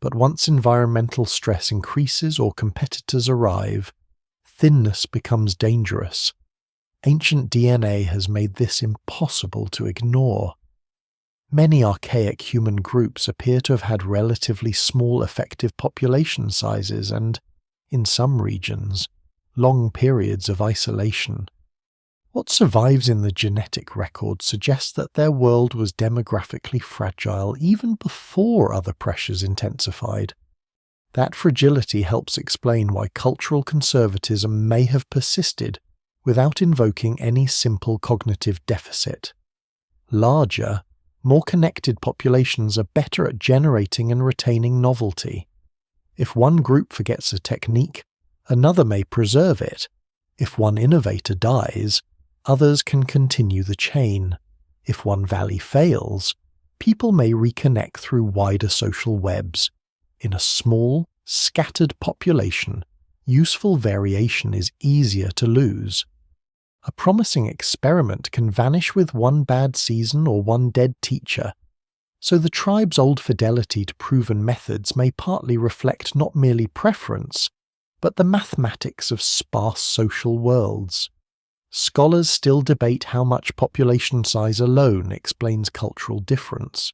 Speaker 1: but once environmental stress increases or competitors arrive, thinness becomes dangerous. Ancient DNA has made this impossible to ignore. Many archaic human groups appear to have had relatively small effective population sizes and, in some regions, long periods of isolation. What survives in the genetic record suggests that their world was demographically fragile even before other pressures intensified. That fragility helps explain why cultural conservatism may have persisted without invoking any simple cognitive deficit. Larger, more connected populations are better at generating and retaining novelty. If one group forgets a technique, another may preserve it. If one innovator dies, others can continue the chain. If one valley fails, people may reconnect through wider social webs. In a small, scattered population, useful variation is easier to lose. A promising experiment can vanish with one bad season or one dead teacher, so the tribe's old fidelity to proven methods may partly reflect not merely preference, but the mathematics of sparse social worlds. Scholars still debate how much population size alone explains cultural difference,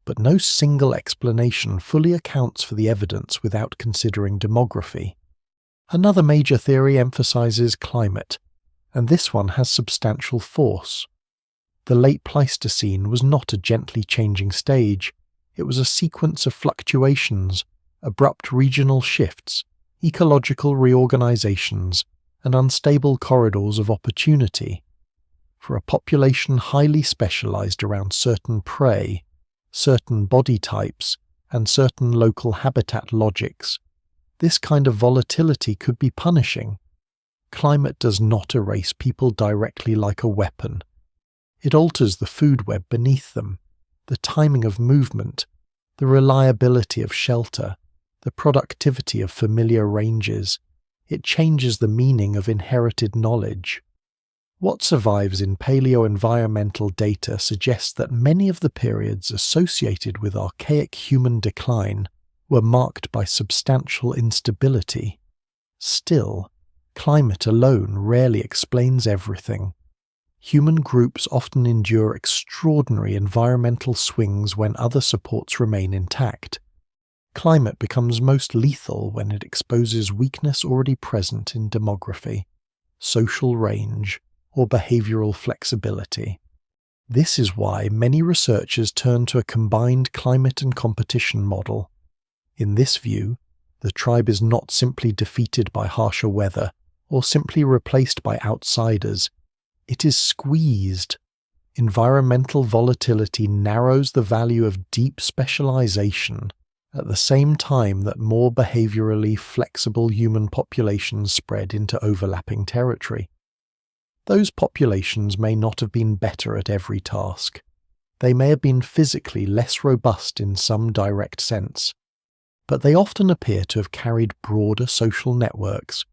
Speaker 1: but no single explanation fully accounts for the evidence without considering demography. Another major theory emphasizes climate, and this one has substantial force. The late Pleistocene was not a gently changing stage, it was a sequence of fluctuations, abrupt regional shifts, ecological reorganizations, and unstable corridors of opportunity. For a population highly specialized around certain prey, certain body types, and certain local habitat logics, this kind of volatility could be punishing. Climate does not erase people directly like a weapon. It alters the food web beneath them, the timing of movement, the reliability of shelter, the productivity of familiar ranges. It changes the meaning of inherited knowledge. What survives in paleo-environmental data suggests that many of the periods associated with archaic human decline were marked by substantial instability. Still, climate alone rarely explains everything. Human groups often endure extraordinary environmental swings when other supports remain intact. Climate becomes most lethal when it exposes weakness already present in demography, social range, or behavioral flexibility. This is why many researchers turn to a combined climate and competition model. In this view, the tribe is not simply defeated by harsher weather or simply replaced by outsiders. It is squeezed. Environmental volatility narrows the value of deep specialization at the same time that more behaviorally flexible human populations spread into overlapping territory. Those populations may not have been better at every task. They may have been physically less robust in some direct sense, but they often appear to have carried broader social networks,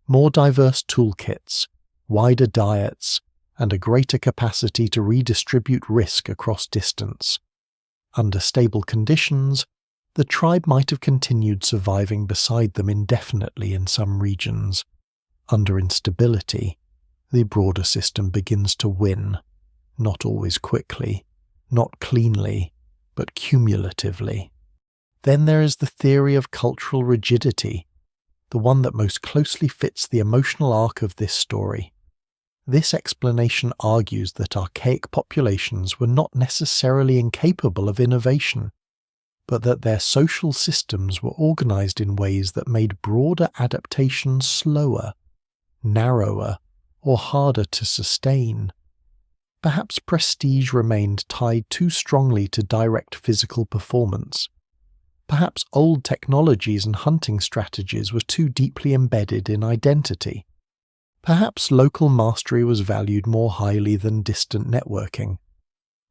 Speaker 1: more diverse toolkits, wider diets, and a greater capacity to redistribute risk across distance. Under stable conditions, the tribe might have continued surviving beside them indefinitely in some regions. Under instability, the broader system begins to win, not always quickly, not cleanly, but cumulatively. Then there is the theory of cultural rigidity, the one that most closely fits the emotional arc of this story. This explanation argues that archaic populations were not necessarily incapable of innovation, but that their social systems were organized in ways that made broader adaptation slower, narrower, or harder to sustain. Perhaps prestige remained tied too strongly to direct physical performance. Perhaps old technologies and hunting strategies were too deeply embedded in identity. Perhaps local mastery was valued more highly than distant networking.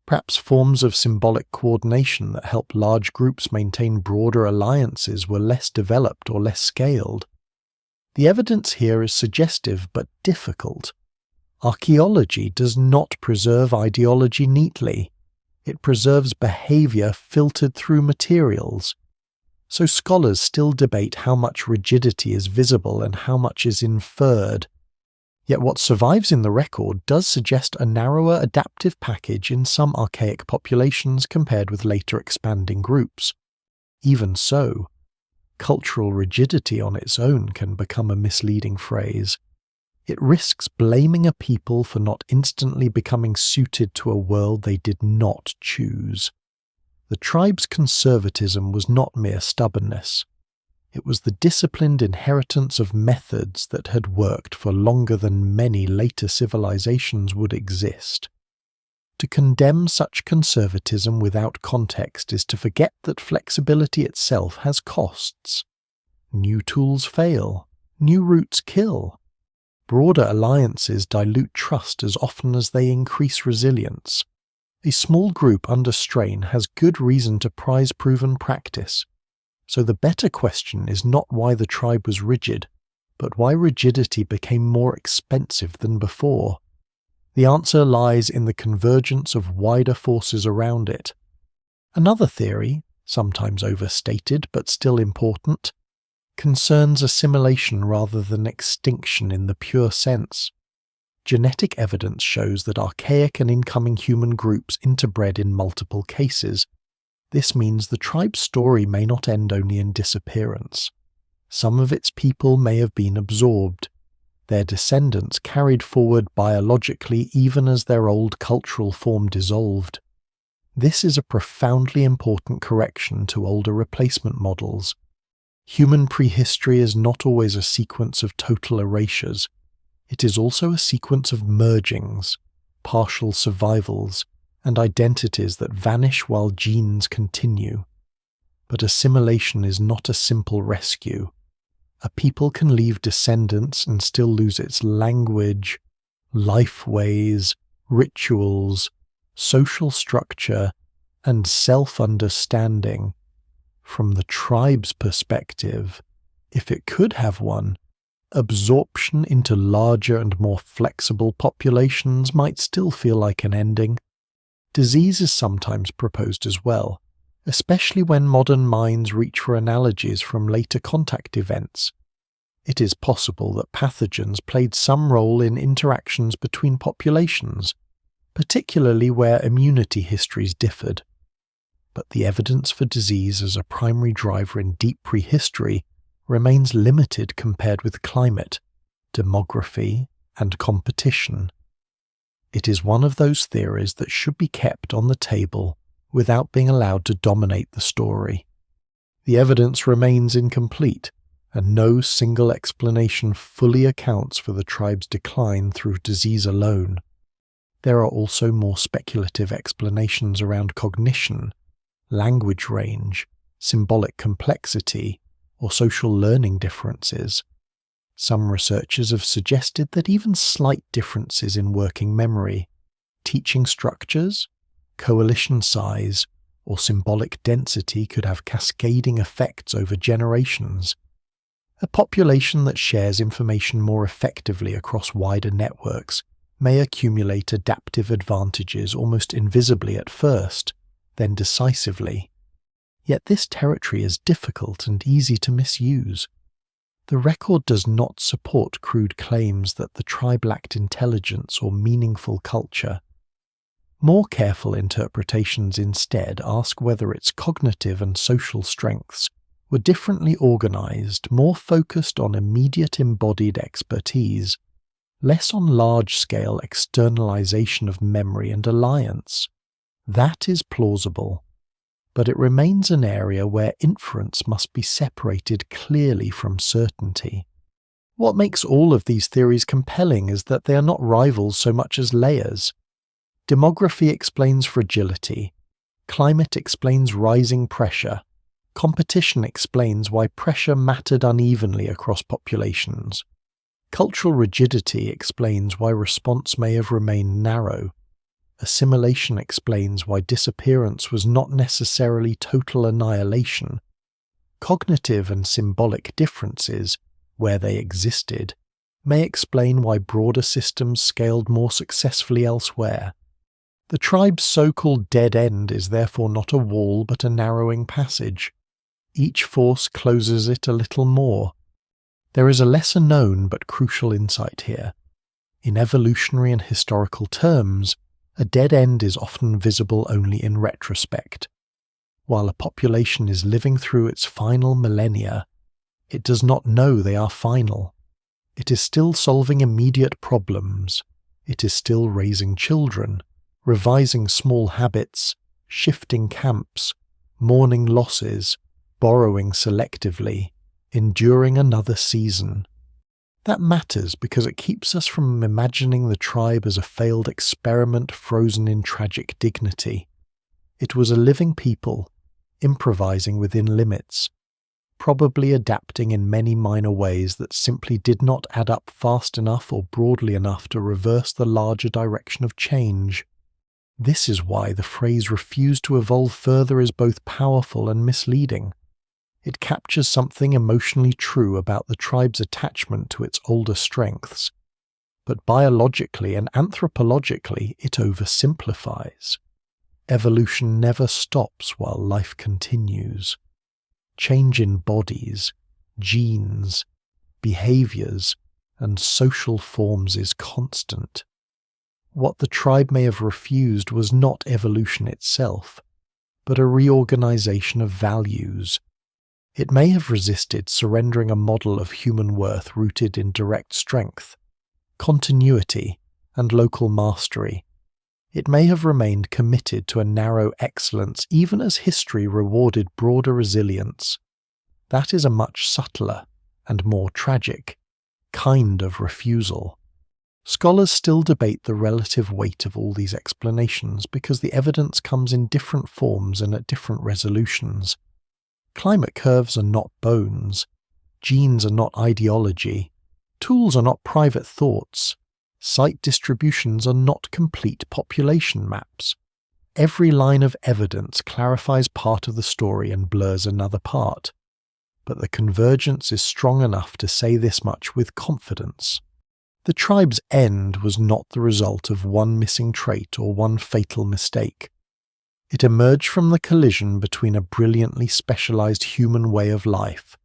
Speaker 1: Perhaps forms of symbolic coordination that help large groups maintain broader alliances were less developed or less scaled. The evidence here is suggestive but difficult. Archaeology does not preserve ideology neatly. It preserves behavior filtered through materials. So scholars still debate how much rigidity is visible and how much is inferred. Yet what survives in the record does suggest a narrower adaptive package in some archaic populations compared with later expanding groups. Even so, cultural rigidity on its own can become a misleading phrase. It risks blaming a people for not instantly becoming suited to a world they did not choose. The tribe's conservatism was not mere stubbornness. It was the disciplined inheritance of methods that had worked for longer than many later civilizations would exist. To condemn such conservatism without context is to forget that flexibility itself has costs. New tools fail, new routes kill. Broader alliances dilute trust as often as they increase resilience. A small group under strain has good reason to prize proven practice. So the better question is not why the tribe was rigid, but why rigidity became more expensive than before. The answer lies in the convergence of wider forces around it. Another theory, sometimes overstated but still important, concerns assimilation rather than extinction in the pure sense. Genetic evidence shows that archaic and incoming human groups interbred in multiple cases. This means the tribe's story may not end only in disappearance. Some of its people may have been absorbed, their descendants carried forward biologically even as their old cultural form dissolved. This is a profoundly important correction to older replacement models. Human prehistory is not always a sequence of total erasures. It is also a sequence of mergings, partial survivals, and identities that vanish while genes continue. But assimilation is not a simple rescue. A people can leave descendants and still lose its language, life ways, rituals, social structure, and self-understanding. From the tribe's perspective, if it could have one, absorption into larger and more flexible populations might still feel like an ending. Disease is sometimes proposed as well, especially when modern minds reach for analogies from later contact events. It is possible that pathogens played some role in interactions between populations, particularly where immunity histories differed. But the evidence for disease as a primary driver in deep prehistory remains limited compared with climate, demography, and competition. It is one of those theories that should be kept on the table without being allowed to dominate the story. The evidence remains incomplete, and no single explanation fully accounts for the tribe's decline through disease alone. There are also more speculative explanations around cognition, language range, symbolic complexity, or social learning differences. Some researchers have suggested that even slight differences in working memory, teaching structures, coalition size, or symbolic density could have cascading effects over generations. A population that shares information more effectively across wider networks may accumulate adaptive advantages almost invisibly at first, then decisively. Yet this territory is difficult and easy to misuse. The record does not support crude claims that the tribe lacked intelligence or meaningful culture. More careful interpretations instead ask whether its cognitive and social strengths were differently organized, more focused on immediate embodied expertise. less on large-scale externalization of memory and alliance. That is plausible, but it remains an area where inference must be separated clearly from certainty. What makes all of these theories compelling is that they are not rivals so much as layers. Demography explains fragility, climate explains rising pressure, competition explains why pressure mattered unevenly across populations. Cultural rigidity explains why response may have remained narrow. Assimilation explains why disappearance was not necessarily total annihilation. Cognitive and symbolic differences, where they existed, may explain why broader systems scaled more successfully elsewhere. The tribe's so-called dead end is therefore not a wall but a narrowing passage. Each force closes it a little more. There is a lesser known but crucial insight here. In evolutionary and historical terms, a dead end is often visible only in retrospect. While a population is living through its final millennia, it does not know they are final. It is still solving immediate problems. It is still raising children, revising small habits, shifting camps, mourning losses, borrowing selectively, enduring another season. That matters because it keeps us from imagining the tribe as a failed experiment frozen in tragic dignity. It was a living people, improvising within limits, probably adapting in many minor ways that simply did not add up fast enough or broadly enough to reverse the larger direction of change. This is why the phrase "refuse to evolve further" is both powerful and misleading. It captures something emotionally true about the tribe's attachment to its older strengths, but biologically and anthropologically it oversimplifies. Evolution never stops while life continues. Change in bodies, genes, behaviors, and social forms is constant. What the tribe may have refused was not evolution itself, but a reorganization of values. It may have resisted surrendering a model of human worth rooted in direct strength, continuity, and local mastery. It may have remained committed to a narrow excellence even as history rewarded broader resilience. That is a much subtler and more tragic kind of refusal. Scholars still debate the relative weight of all these explanations because the evidence comes in different forms and at different resolutions. Climate curves are not bones. Genes are not ideology. Tools are not private thoughts. Site distributions are not complete population maps. Every line of evidence clarifies part of the story and blurs another part. But the convergence is strong enough to say this much with confidence. The tribe's end was not the result of one missing trait or one fatal mistake. It emerged from the collision between a brilliantly specialized human way of life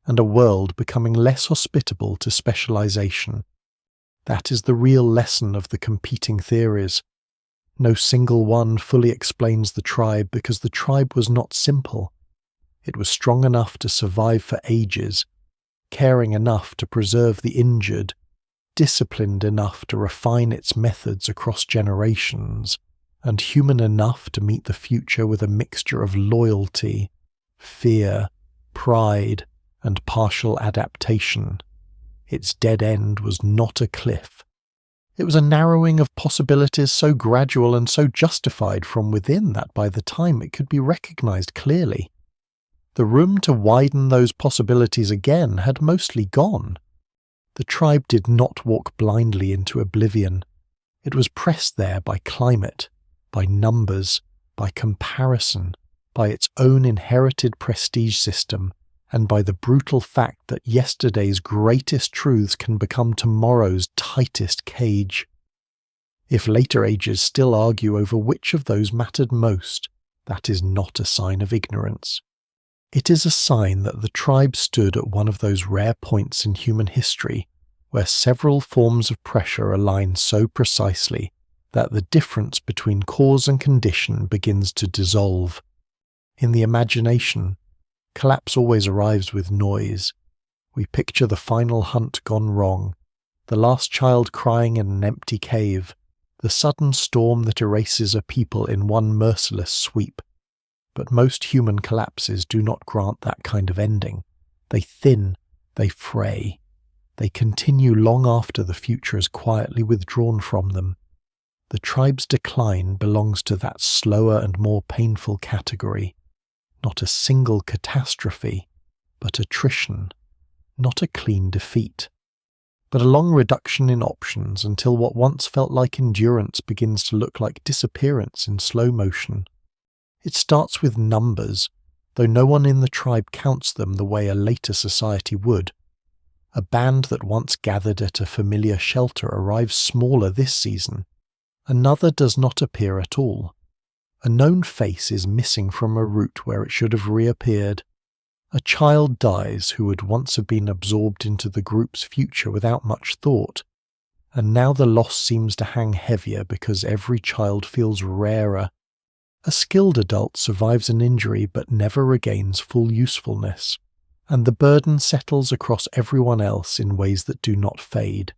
Speaker 1: and a world becoming less hospitable to specialization. That is the real lesson of the competing theories. No single one fully explains the tribe because the tribe was not simple. It was strong enough to survive for ages, caring enough to preserve the injured, disciplined enough to refine its methods across generations, and human enough to meet the future with a mixture of loyalty, fear, pride, and partial adaptation. Its dead end was not a cliff. It was a narrowing of possibilities so gradual and so justified from within that by the time it could be recognized clearly, the room to widen those possibilities again had mostly gone. The tribe did not walk blindly into oblivion. It was pressed there by climate, by numbers, by comparison, by its own inherited prestige system, and by the brutal fact that yesterday's greatest truths can become tomorrow's tightest cage. If later ages still argue over which of those mattered most, that is not a sign of ignorance. It is a sign that the tribe stood at one of those rare points in human history where several forms of pressure align so precisely that the difference between cause and condition begins to dissolve. In the imagination, collapse always arrives with noise. We picture the final hunt gone wrong, the last child crying in an empty cave, the sudden storm that erases a people in one merciless sweep. But most human collapses do not grant that kind of ending. They thin, they fray. They continue long after the future is quietly withdrawn from them. The tribe's decline belongs to that slower and more painful category. Not a single catastrophe, but attrition. Not a clean defeat, but a long reduction in options until what once felt like endurance begins to look like disappearance in slow motion. It starts with numbers, though no one in the tribe counts them the way a later society would. A band that once gathered at a familiar shelter arrives smaller this season. Another does not appear at all. A known face is missing from a route where it should have reappeared. A child dies who would once have been absorbed into the group's future without much thought, and now the loss seems to hang heavier because every child feels rarer. A skilled adult survives an injury but never regains full usefulness, and the burden settles across everyone else in ways that do not fade.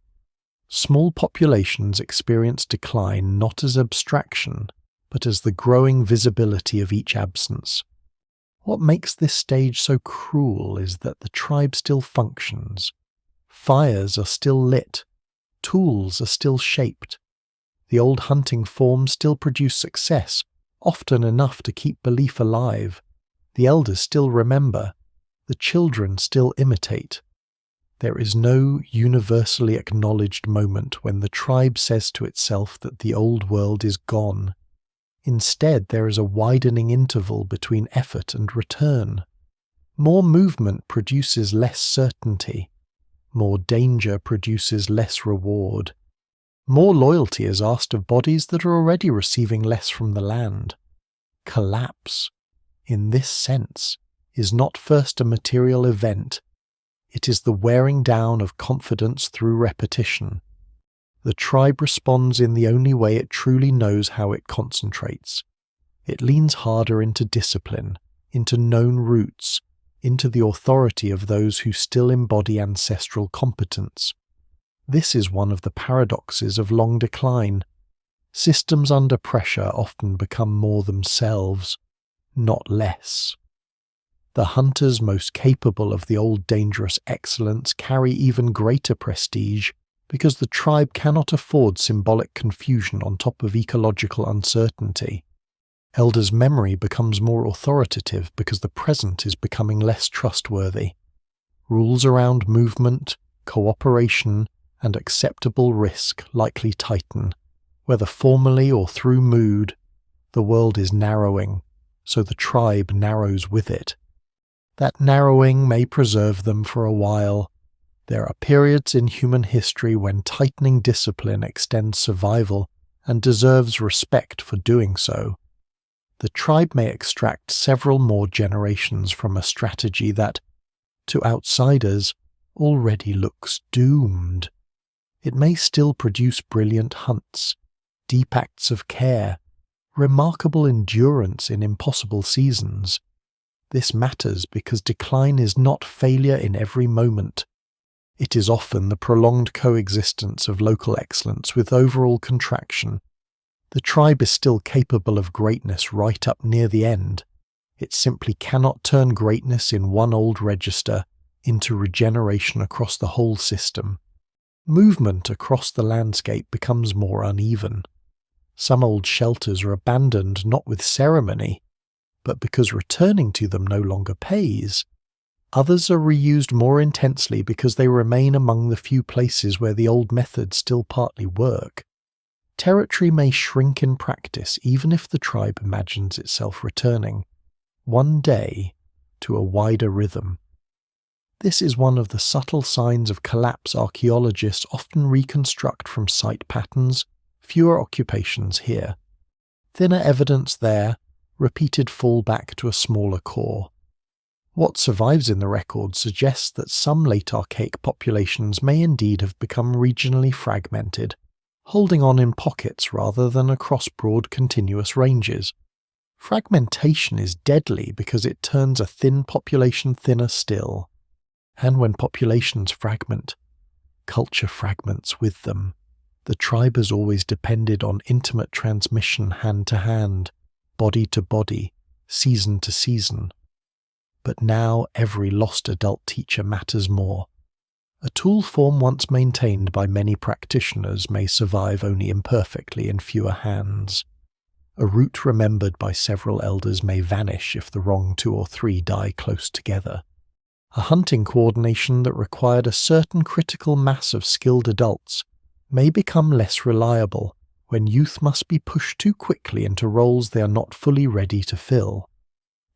Speaker 1: Small populations experience decline not as abstraction, but as the growing visibility of each absence. What makes this stage so cruel is that the tribe still functions. Fires are still lit. Tools are still shaped. The old hunting forms still produce success, often enough to keep belief alive. The elders still remember. The children still imitate. There is no universally acknowledged moment when the tribe says to itself that the old world is gone. Instead, there is a widening interval between effort and return. More movement produces less certainty. More danger produces less reward. More loyalty is asked of bodies that are already receiving less from the land. Collapse, in this sense, is not first a material event. It is the wearing down of confidence through repetition. The tribe responds in the only way it truly knows how it concentrates. It leans harder into discipline, into known roots, into the authority of those who still embody ancestral competence. This is one of the paradoxes of long decline. Systems under pressure often become more themselves, not less. The hunters most capable of the old dangerous excellence carry even greater prestige because the tribe cannot afford symbolic confusion on top of ecological uncertainty. Elders' memory becomes more authoritative because the present is becoming less trustworthy. Rules around movement, cooperation, and acceptable risk likely tighten. Whether formally or through mood, the world is narrowing, so the tribe narrows with it. That narrowing may preserve them for a while. There are periods in human history when tightening discipline extends survival and deserves respect for doing so. The tribe may extract several more generations from a strategy that, to outsiders, already looks doomed. It may still produce brilliant hunts, deep acts of care, remarkable endurance in impossible seasons. This matters because decline is not failure in every moment. It is often the prolonged coexistence of local excellence with overall contraction. The tribe is still capable of greatness right up near the end. It simply cannot turn greatness in one old register into regeneration across the whole system. Movement across the landscape becomes more uneven. Some old shelters are abandoned not with ceremony, but because returning to them no longer pays. Others are reused more intensely because they remain among the few places where the old methods still partly work. Territory may shrink in practice even if the tribe imagines itself returning, one day, to a wider rhythm. This is one of the subtle signs of collapse archaeologists often reconstruct from site patterns, fewer occupations here. Thinner evidence there, repeated fall back to a smaller core. What survives in the record suggests that some late archaic populations may indeed have become regionally fragmented, holding on in pockets rather than across broad continuous ranges. Fragmentation is deadly because it turns a thin population thinner still. And when populations fragment, culture fragments with them. The tribe has always depended on intimate transmission hand to hand, body to body, season to season. But now every lost adult teacher matters more. A tool form once maintained by many practitioners may survive only imperfectly in fewer hands. A route remembered by several elders may vanish if the wrong 2 or 3 die close together. A hunting coordination that required a certain critical mass of skilled adults may become less reliable when youth must be pushed too quickly into roles they are not fully ready to fill.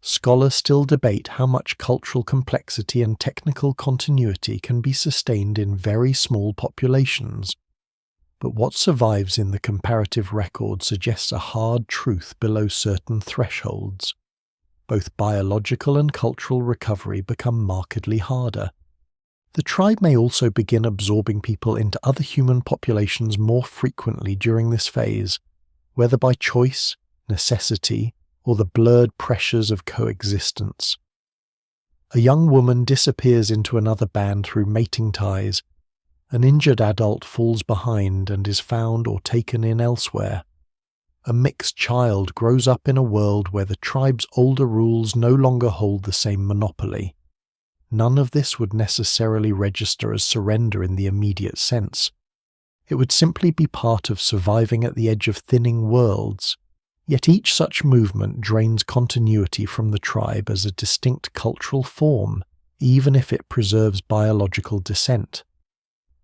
Speaker 1: Scholars still debate how much cultural complexity and technical continuity can be sustained in very small populations. But what survives in the comparative record suggests a hard truth below certain thresholds. Both biological and cultural recovery become markedly harder. The tribe may also begin absorbing people into other human populations more frequently during this phase, whether by choice, necessity, or the blurred pressures of coexistence. A young woman disappears into another band through mating ties. An injured adult falls behind and is found or taken in elsewhere. A mixed child grows up in a world where the tribe's older rules no longer hold the same monopoly. None of this would necessarily register as surrender in the immediate sense. It would simply be part of surviving at the edge of thinning worlds. Yet each such movement drains continuity from the tribe as a distinct cultural form, even if it preserves biological descent.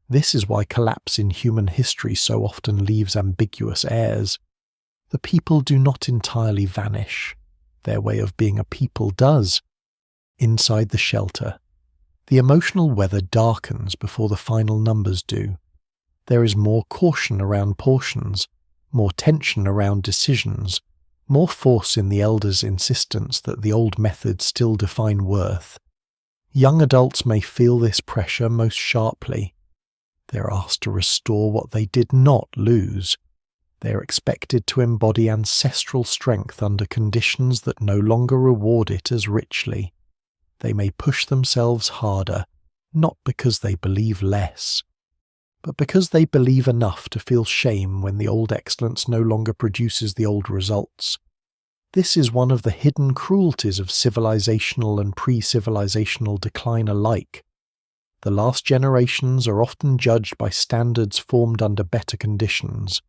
Speaker 1: This is why collapse in human history so often leaves ambiguous heirs. The people do not entirely vanish. Their way of being a people does. Inside the shelter, the emotional weather darkens before the final numbers do. There is more caution around portions, more tension around decisions, more force in the elders' insistence that the old methods still define worth. Young adults may feel this pressure most sharply. They're asked to restore what they did not lose. They're expected to embody ancestral strength under conditions that no longer reward it as richly. They may push themselves harder, not because they believe less, but because they believe enough to feel shame when the old excellence no longer produces the old results. This is one of the hidden cruelties of civilizational and pre-civilizational decline alike. The last generations are often judged by standards formed under better conditions.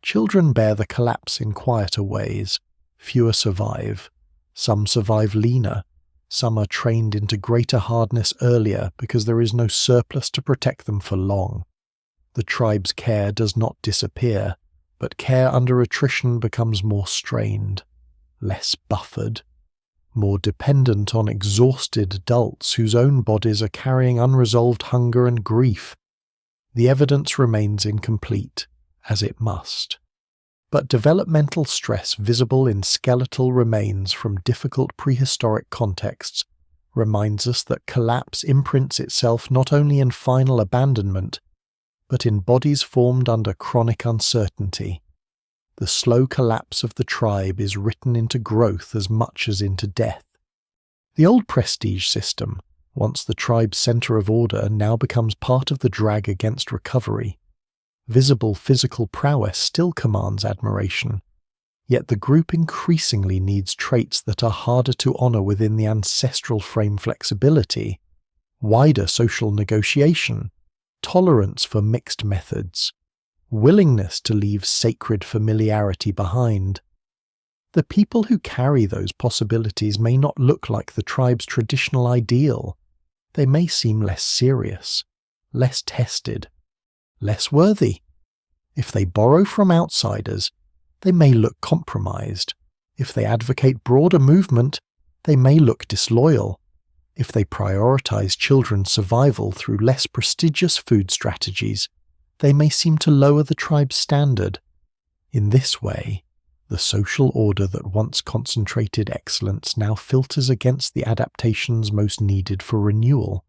Speaker 1: Children bear the collapse in quieter ways. Fewer survive. Some survive leaner. Some are trained into greater hardness earlier because there is no surplus to protect them for long. The tribe's care does not disappear, but care under attrition becomes more strained, less buffered, more dependent on exhausted adults whose own bodies are carrying unresolved hunger and grief. The evidence remains incomplete, as it must. But developmental stress visible in skeletal remains from difficult prehistoric contexts reminds us that collapse imprints itself not only in final abandonment, but in bodies formed under chronic uncertainty. The slow collapse of the tribe is written into growth as much as into death. The old prestige system, once the tribe's center of order, now becomes part of the drag against recovery. Visible physical prowess still commands admiration, yet the group increasingly needs traits that are harder to honor within the ancestral frame: flexibility, wider social negotiation, tolerance for mixed methods, willingness to leave sacred familiarity behind. The people who carry those possibilities may not look like the tribe's traditional ideal. They may seem less serious, less tested, less worthy. If they borrow from outsiders, they may look compromised. If they advocate broader movement, they may look disloyal. If they prioritize children's survival through less prestigious food strategies, they may seem to lower the tribe's standard. In this way, the social order that once concentrated excellence now filters against the adaptations most needed for renewal.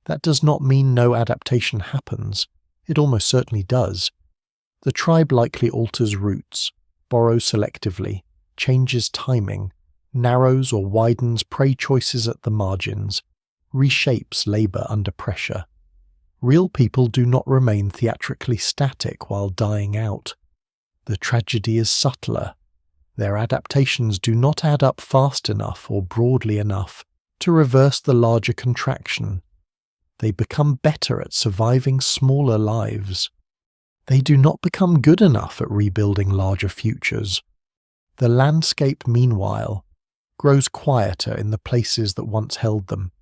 Speaker 1: That does not mean no adaptation happens. It almost certainly does. The tribe likely alters routes, borrows selectively, changes timing, narrows or widens prey choices at the margins, reshapes labor under pressure. Real people do not remain theatrically static while dying out. The tragedy is subtler. Their adaptations do not add up fast enough or broadly enough to reverse the larger contraction. They become better at surviving smaller lives. They do not become good enough at rebuilding larger futures. The landscape, meanwhile, grows quieter in the places that once held them.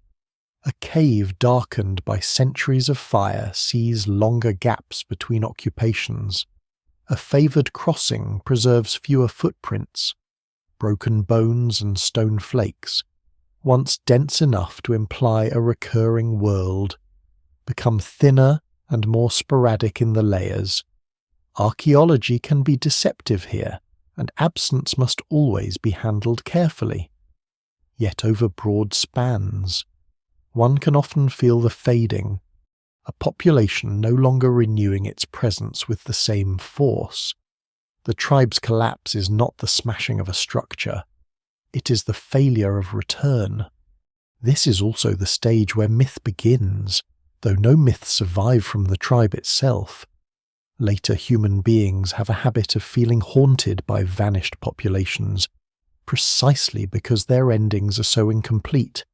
Speaker 1: A cave darkened by centuries of fire sees longer gaps between occupations. A favoured crossing preserves fewer footprints. Broken bones and stone flakes, once dense enough to imply a recurring world, become thinner and more sporadic in the layers. Archaeology can be deceptive here, and absence must always be handled carefully. Yet over broad spans, one can often feel the fading, a population no longer renewing its presence with the same force. The tribe's collapse is not the smashing of a structure, it is the failure of return. This is also the stage where myth begins, though no myths survive from the tribe itself. Later human beings have a habit of feeling haunted by vanished populations, precisely because their endings are so incomplete.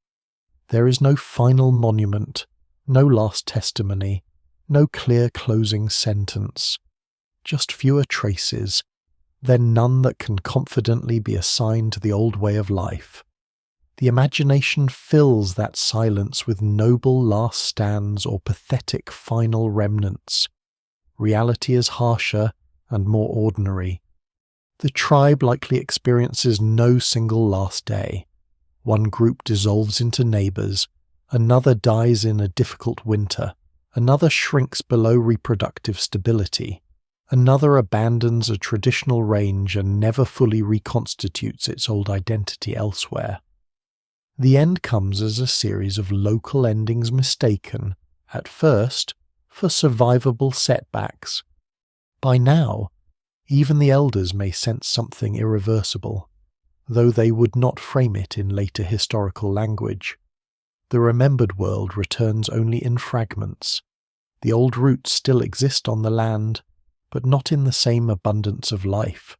Speaker 1: There is no final monument, no last testimony, no clear closing sentence. Just fewer traces, then none that can confidently be assigned to the old way of life. The imagination fills that silence with noble last stands or pathetic final remnants. Reality is harsher and more ordinary. The tribe likely experiences no single last day. One group dissolves into neighbours, another dies in a difficult winter, another shrinks below reproductive stability, another abandons a traditional range and never fully reconstitutes its old identity elsewhere. The end comes as a series of local endings mistaken, at first, for survivable setbacks. By now, even the elders may sense something irreversible, though they would not frame it in later historical language. The remembered world returns only in fragments. The old roots still exist on the land, but not in the same abundance of life.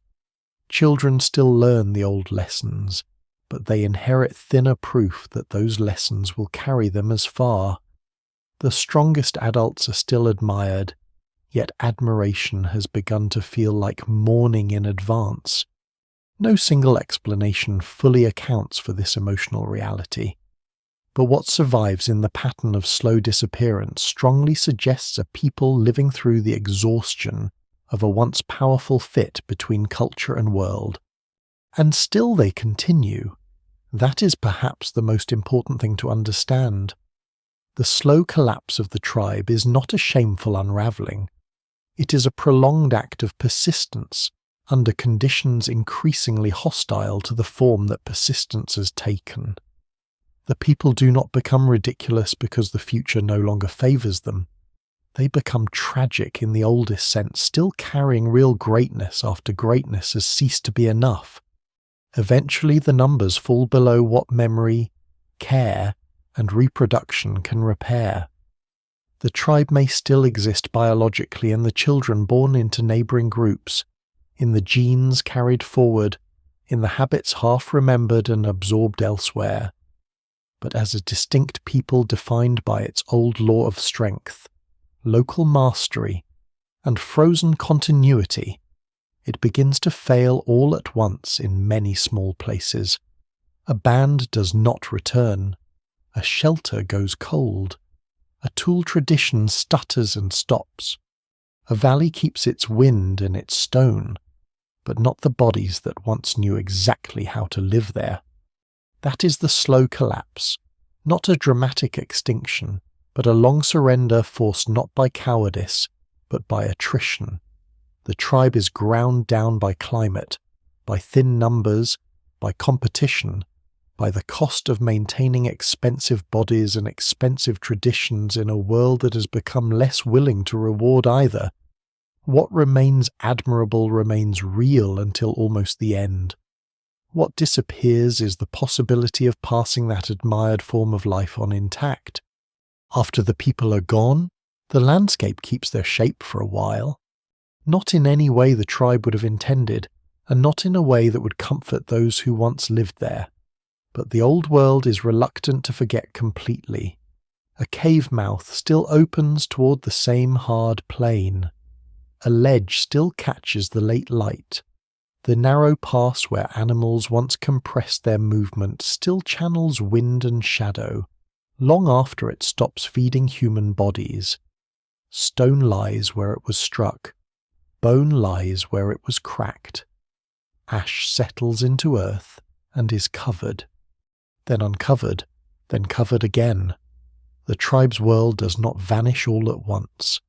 Speaker 1: Children still learn the old lessons, but they inherit thinner proof that those lessons will carry them as far. The strongest adults are still admired, yet admiration has begun to feel like mourning in advance. No single explanation fully accounts for this emotional reality, but what survives in the pattern of slow disappearance strongly suggests a people living through the exhaustion of a once powerful fit between culture and world. And still they continue. That is perhaps the most important thing to understand. The slow collapse of the tribe is not a shameful unravelling. It is a prolonged act of persistence under conditions increasingly hostile to the form that persistence has taken. The people do not become ridiculous because the future no longer favours them. They become tragic in the oldest sense, still carrying real greatness after greatness has ceased to be enough. Eventually the numbers fall below what memory, care, and reproduction can repair. The tribe may still exist biologically in the children born into neighbouring groups, in the genes carried forward, in the habits half remembered and absorbed elsewhere. But as a distinct people defined by its old law of strength, local mastery, and frozen continuity, it begins to fail all at once in many small places. A band does not return. A shelter goes cold. A tool tradition stutters and stops. A valley keeps its wind and its stone, but not the bodies that once knew exactly how to live there. That is the slow collapse, not a dramatic extinction, but a long surrender forced not by cowardice, but by attrition. The tribe is ground down by climate, by thin numbers, by competition, by the cost of maintaining expensive bodies and expensive traditions in a world that has become less willing to reward either. What remains admirable remains real until almost the end. What disappears is the possibility of passing that admired form of life on intact. After the people are gone, The landscape keeps their shape for a while, not in any way the tribe would have intended, and not in a way that would comfort those who once lived there. But the old world is reluctant to forget completely. A cave mouth still opens toward the same hard plain. A ledge still catches the late light. The narrow pass where animals once compressed their movement still channels wind and shadow, long after it stops feeding human bodies. Stone lies where it was struck. Bone lies where it was cracked. Ash settles into earth and is covered, then uncovered, then covered again. The tribe's world does not vanish all at once.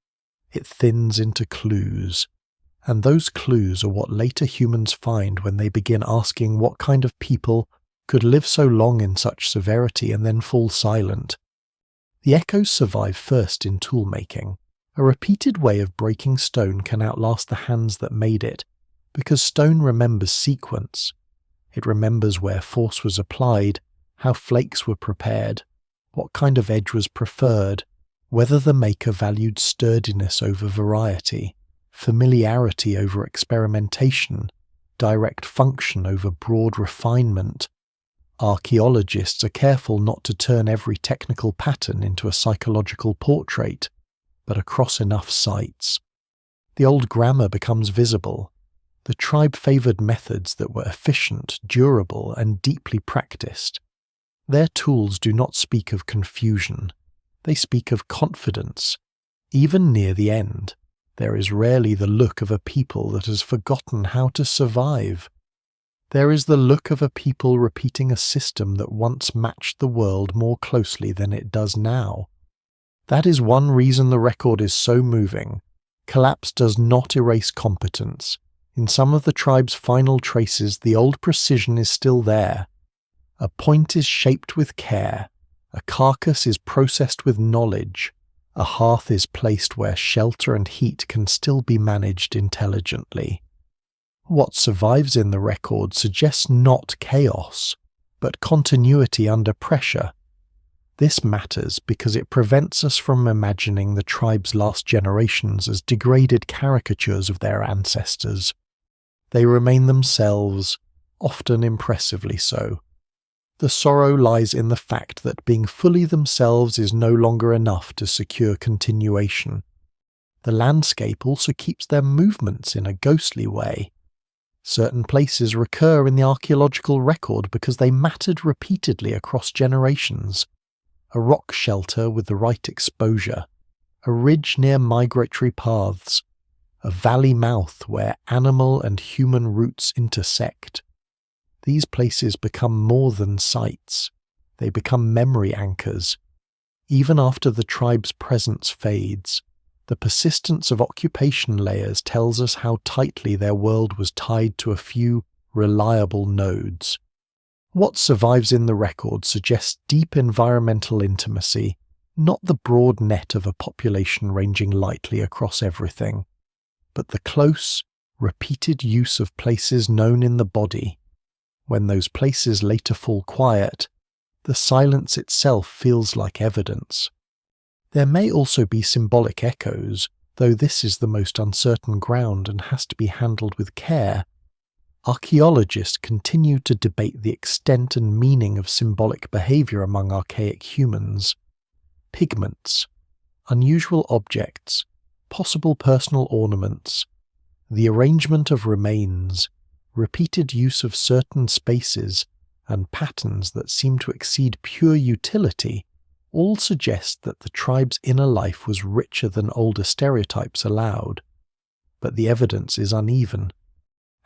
Speaker 1: It thins into clues, and those clues are what later humans find when they begin asking what kind of people could live so long in such severity and then fall silent. The echoes survive first in tool-making. A repeated way of breaking stone can outlast the hands that made it, because stone remembers sequence. It remembers where force was applied, how flakes were prepared, what kind of edge was preferred, whether the maker valued sturdiness over variety, familiarity over experimentation, direct function over broad refinement. Archaeologists are careful not to turn every technical pattern into a psychological portrait, but across enough sites. The old grammar becomes visible. The tribe favoured methods that were efficient, durable, and deeply practiced. Their tools do not speak of confusion. They speak of confidence. Even near the end, there is rarely the look of a people that has forgotten how to survive. There is the look of a people repeating a system that once matched the world more closely than it does now. That is one reason the record is so moving. Collapse does not erase competence. In some of the tribe's final traces, the old precision is still there. A point is shaped with care. A carcass is processed with knowledge. A hearth is placed where shelter and heat can still be managed intelligently. What survives in the record suggests not chaos, but continuity under pressure. This matters because it prevents us from imagining the tribe's last generations as degraded caricatures of their ancestors. They remain themselves, often impressively so. The sorrow lies in the fact that being fully themselves is no longer enough to secure continuation. The landscape also keeps their movements in a ghostly way. Certain places recur in the archaeological record because they mattered repeatedly across generations. A rock shelter with the right exposure, a ridge near migratory paths, a valley mouth where animal and human roots intersect. These places become more than sites. They become memory anchors. Even after the tribe's presence fades, the persistence of occupation layers tells us how tightly their world was tied to a few reliable nodes. What survives in the record suggests deep environmental intimacy, not the broad net of a population ranging lightly across everything, but the close, repeated use of places known in the body. When those places later fall quiet, the silence itself feels like evidence. There may also be symbolic echoes, though this is the most uncertain ground and has to be handled with care. Archaeologists continue to debate the extent and meaning of symbolic behaviour among archaic humans. Pigments, unusual objects, possible personal ornaments, the arrangement of remains, repeated use of certain spaces, and patterns that seem to exceed pure utility all suggest that the tribe's inner life was richer than older stereotypes allowed. But the evidence is uneven,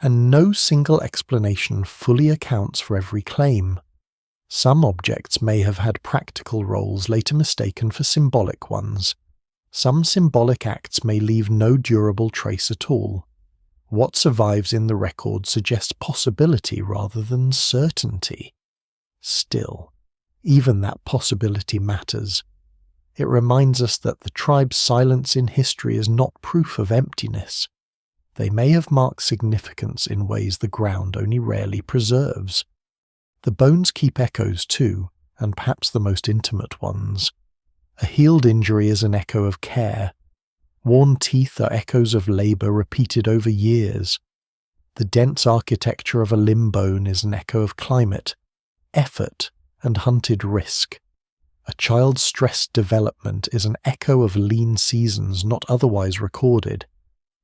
Speaker 1: and no single explanation fully accounts for every claim. Some objects may have had practical roles later mistaken for symbolic ones. Some symbolic acts may leave no durable trace at all. What survives in the record suggests possibility rather than certainty. Still, even that possibility matters. It reminds us that the tribe's silence in history is not proof of emptiness. They may have marked significance in ways the ground only rarely preserves. The bones keep echoes too, and perhaps the most intimate ones. A healed injury is an echo of care. Worn teeth are echoes of labour repeated over years. The dense architecture of a limb bone is an echo of climate, effort, and hunted risk. A child's stressed development is an echo of lean seasons not otherwise recorded.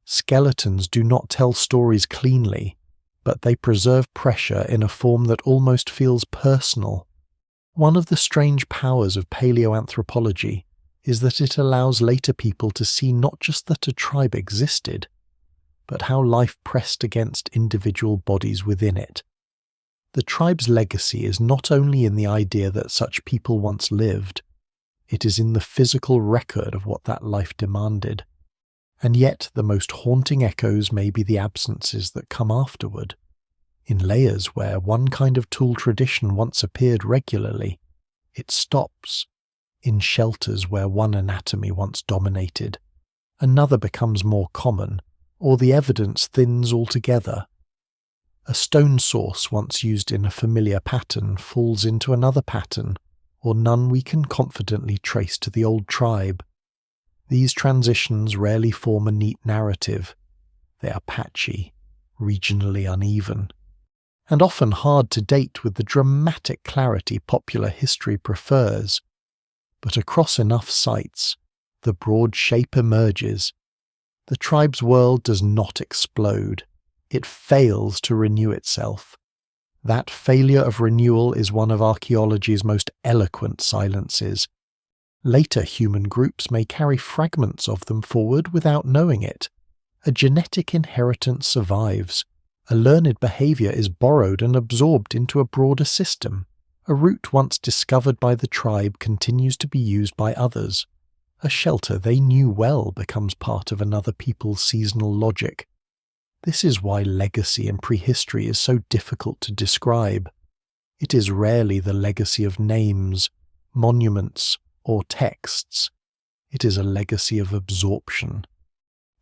Speaker 1: Skeletons do not tell stories cleanly, but they preserve pressure in a form that almost feels personal. One of the strange powers of paleoanthropology is that it allows later people to see not just that a tribe existed, but how life pressed against individual bodies within it. The tribe's legacy is not only in the idea that such people once lived, it is in the physical record of what that life demanded. And yet the most haunting echoes may be the absences that come afterward. In layers where one kind of tool tradition once appeared regularly, it stops. In shelters where one anatomy once dominated, another becomes more common, or the evidence thins altogether. A stone source once used in a familiar pattern falls into another pattern, or none we can confidently trace to the old tribe. These transitions rarely form a neat narrative. They are patchy, regionally uneven, and often hard to date with the dramatic clarity popular history prefers. But across enough sites, the broad shape emerges. The tribe's world does not explode. It fails to renew itself. That failure of renewal is one of archaeology's most eloquent silences. Later human groups may carry fragments of them forward without knowing it. A genetic inheritance survives. A learned behaviour is borrowed and absorbed into a broader system. A route once discovered by the tribe continues to be used by others. A shelter they knew well becomes part of another people's seasonal logic. This is why legacy in prehistory is so difficult to describe. It is rarely the legacy of names, monuments, or texts. It is a legacy of absorption.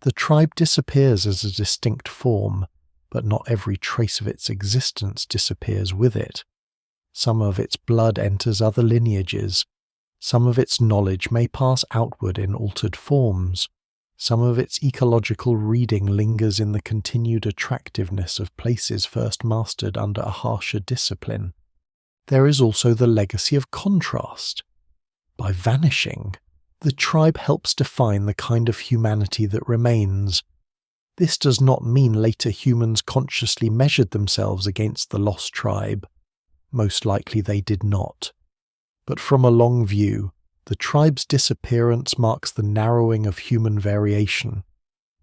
Speaker 1: The tribe disappears as a distinct form, but not every trace of its existence disappears with it. Some of its blood enters other lineages. Some of its knowledge may pass outward in altered forms. Some of its ecological reading lingers in the continued attractiveness of places first mastered under a harsher discipline. There is also the legacy of contrast. By vanishing, the tribe helps define the kind of humanity that remains. This does not mean later humans consciously measured themselves against the lost tribe. Most likely they did not. But from a long view, the tribe's disappearance marks the narrowing of human variation.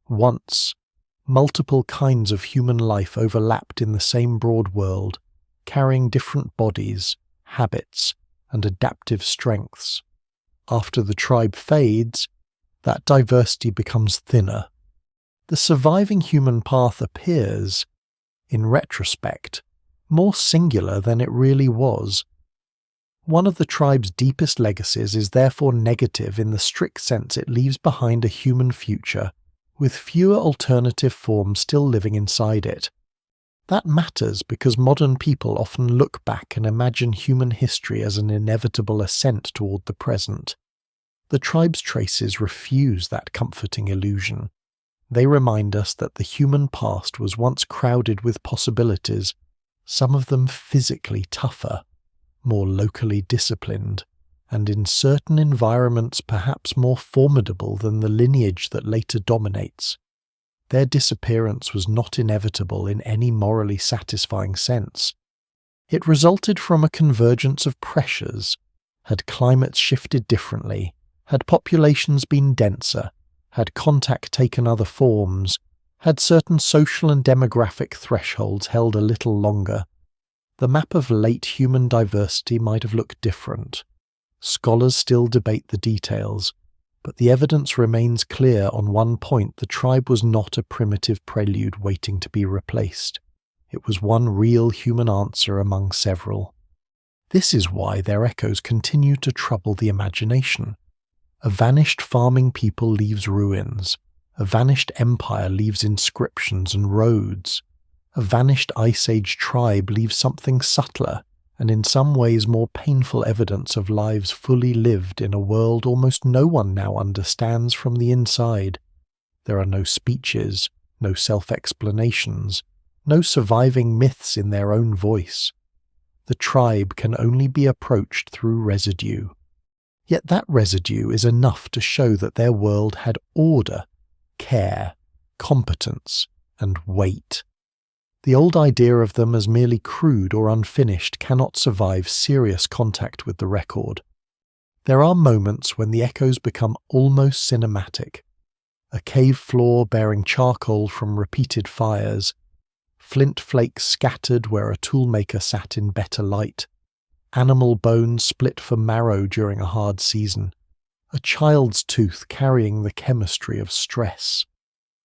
Speaker 1: Once, multiple kinds of human life overlapped in the same broad world, carrying different bodies, habits, and adaptive strengths. After the tribe fades, that diversity becomes thinner. The surviving human path appears, in retrospect, more singular than it really was. One of the tribe's deepest legacies is therefore negative in the strict sense it leaves behind a human future, with fewer alternative forms still living inside it. That matters because modern people often look back and imagine human history as an inevitable ascent toward the present. The tribe's traces refuse that comforting illusion. They remind us that the human past was once crowded with possibilities, some of them physically tougher, more locally disciplined, and in certain environments perhaps more formidable than the lineage that later dominates. Their disappearance was not inevitable in any morally satisfying sense. It resulted from a convergence of pressures. Had climates shifted differently, had populations been denser, had contact taken other forms, had certain social and demographic thresholds held a little longer, the map of late human diversity might have looked different. Scholars still debate the details, but the evidence remains clear on one point: the tribe was not a primitive prelude waiting to be replaced. It was one real human answer among several. This is why their echoes continue to trouble the imagination. A vanished farming people leaves ruins. A vanished empire leaves inscriptions and roads. A vanished Ice Age tribe leaves something subtler and in some ways more painful evidence of lives fully lived in a world almost no one now understands from the inside. There are no speeches, no self-explanations, no surviving myths in their own voice. The tribe can only be approached through residue. Yet that residue is enough to show that their world had order, care, competence, and weight. The old idea of them as merely crude or unfinished cannot survive serious contact with the record. There are moments when the echoes become almost cinematic. A cave floor bearing charcoal from repeated fires, flint flakes scattered where a toolmaker sat in better light, animal bones split for marrow during a hard season, a child's tooth carrying the chemistry of stress,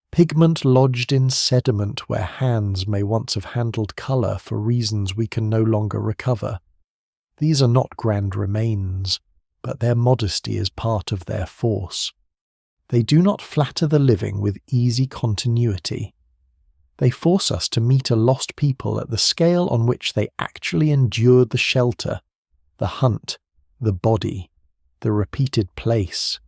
Speaker 1: pigment lodged in sediment where hands may once have handled colour for reasons we can no longer recover. These are not grand remains, but their modesty is part of their force. They do not flatter the living with easy continuity. They force us to meet a lost people at the scale on which they actually endured the shelter, the hunt, the body, the repeated place.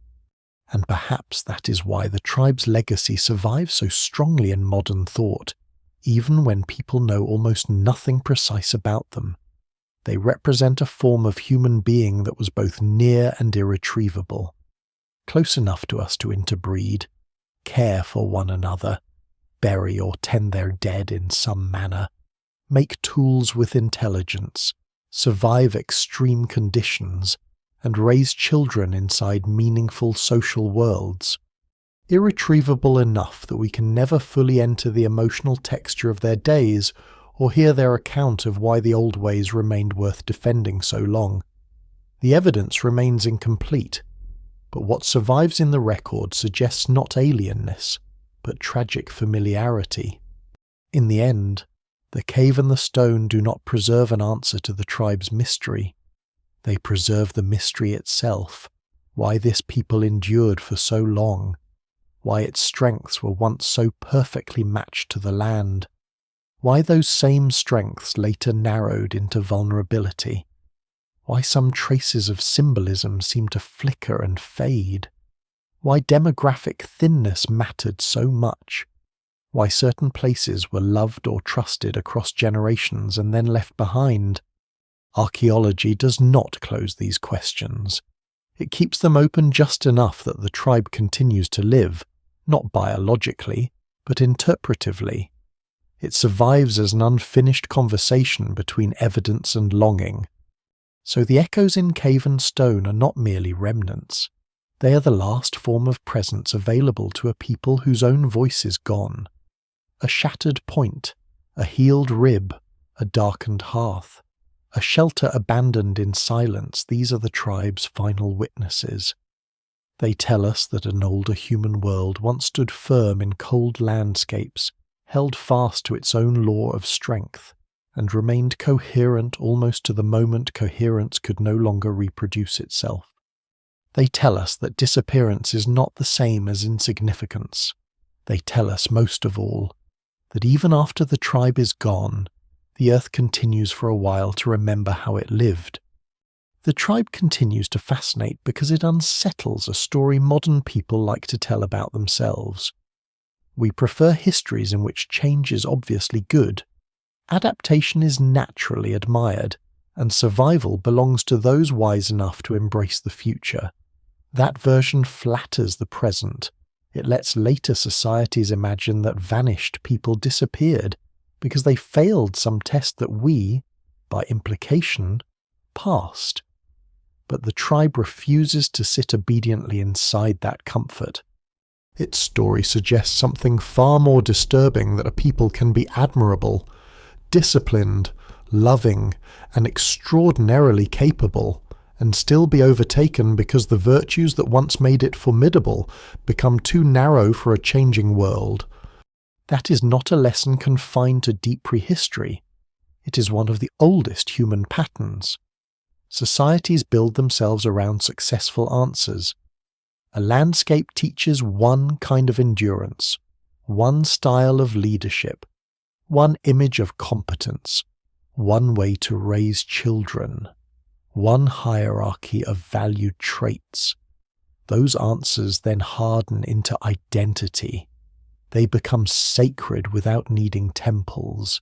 Speaker 1: And perhaps that is why the tribe's legacy survives so strongly in modern thought, even when people know almost nothing precise about them. They represent a form of human being that was both near and irretrievable, close enough to us to interbreed, care for one another, bury or tend their dead in some manner, make tools with intelligence, survive extreme conditions, and raise children inside meaningful social worlds. Irretrievable enough that we can never fully enter the emotional texture of their days or hear their account of why the old ways remained worth defending so long. The evidence remains incomplete, but what survives in the record suggests not alienness, but tragic familiarity. In the end, the cave and the stone do not preserve an answer to the tribe's mystery. They preserve the mystery itself, why this people endured for so long, why its strengths were once so perfectly matched to the land, why those same strengths later narrowed into vulnerability, why some traces of symbolism seem to flicker and fade, why demographic thinness mattered so much, why certain places were loved or trusted across generations and then left behind. Archaeology does not close these questions. It keeps them open just enough that the tribe continues to live, not biologically, but interpretively. It survives as an unfinished conversation between evidence and longing. So the echoes in cave and stone are not merely remnants. They are the last form of presence available to a people whose own voice is gone. A shattered point, a healed rib, a darkened hearth, a shelter abandoned in silence, these are the tribe's final witnesses. They tell us that an older human world once stood firm in cold landscapes, held fast to its own law of strength, and remained coherent almost to the moment coherence could no longer reproduce itself. They tell us that disappearance is not the same as insignificance. They tell us, most of all, that even after the tribe is gone, the earth continues for a while to remember how it lived. The tribe continues to fascinate because it unsettles a story modern people like to tell about themselves. We prefer histories in which change is obviously good. Adaptation is naturally admired, and survival belongs to those wise enough to embrace the future. That version flatters the present. It lets later societies imagine that vanished people disappeared because they failed some test that we, by implication, passed. But the tribe refuses to sit obediently inside that comfort. Its story suggests something far more disturbing, that a people can be admirable, disciplined, loving, and extraordinarily capable, and still be overtaken because the virtues that once made it formidable become too narrow for a changing world. That is not a lesson confined to deep prehistory. It is one of the oldest human patterns. Societies build themselves around successful answers. A landscape teaches one kind of endurance, one style of leadership, one image of competence, one way to raise children, one hierarchy of valued traits. Those answers then harden into identity. They become sacred without needing temples.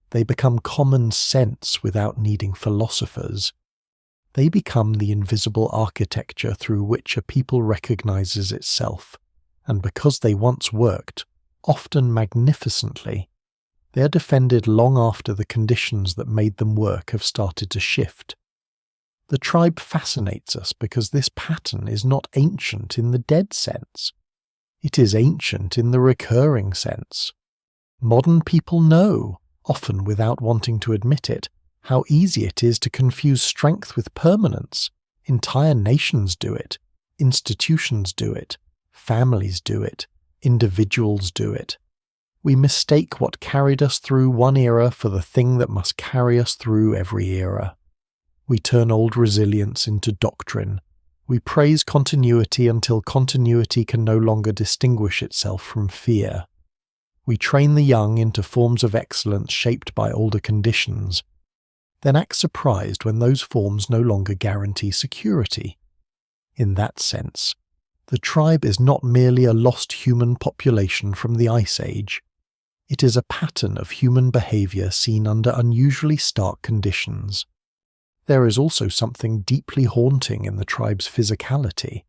Speaker 1: They become common sense without needing philosophers. They become the invisible architecture through which a people recognizes itself, and because they once worked, often magnificently, they are defended long after the conditions that made them work have started to shift. The tribe fascinates us because this pattern is not ancient in the dead sense. It is ancient in the recurring sense. Modern people know, often without wanting to admit it, how easy it is to confuse strength with permanence. Entire nations do it. Institutions do it. Families do it. Individuals do it. We mistake what carried us through one era for the thing that must carry us through every era. We turn old resilience into doctrine. We praise continuity until continuity can no longer distinguish itself from fear. We train the young into forms of excellence shaped by older conditions, then act surprised when those forms no longer guarantee security. In that sense, the tribe is not merely a lost human population from the Ice Age. It is a pattern of human behavior seen under unusually stark conditions. There is also something deeply haunting in the tribe's physicality.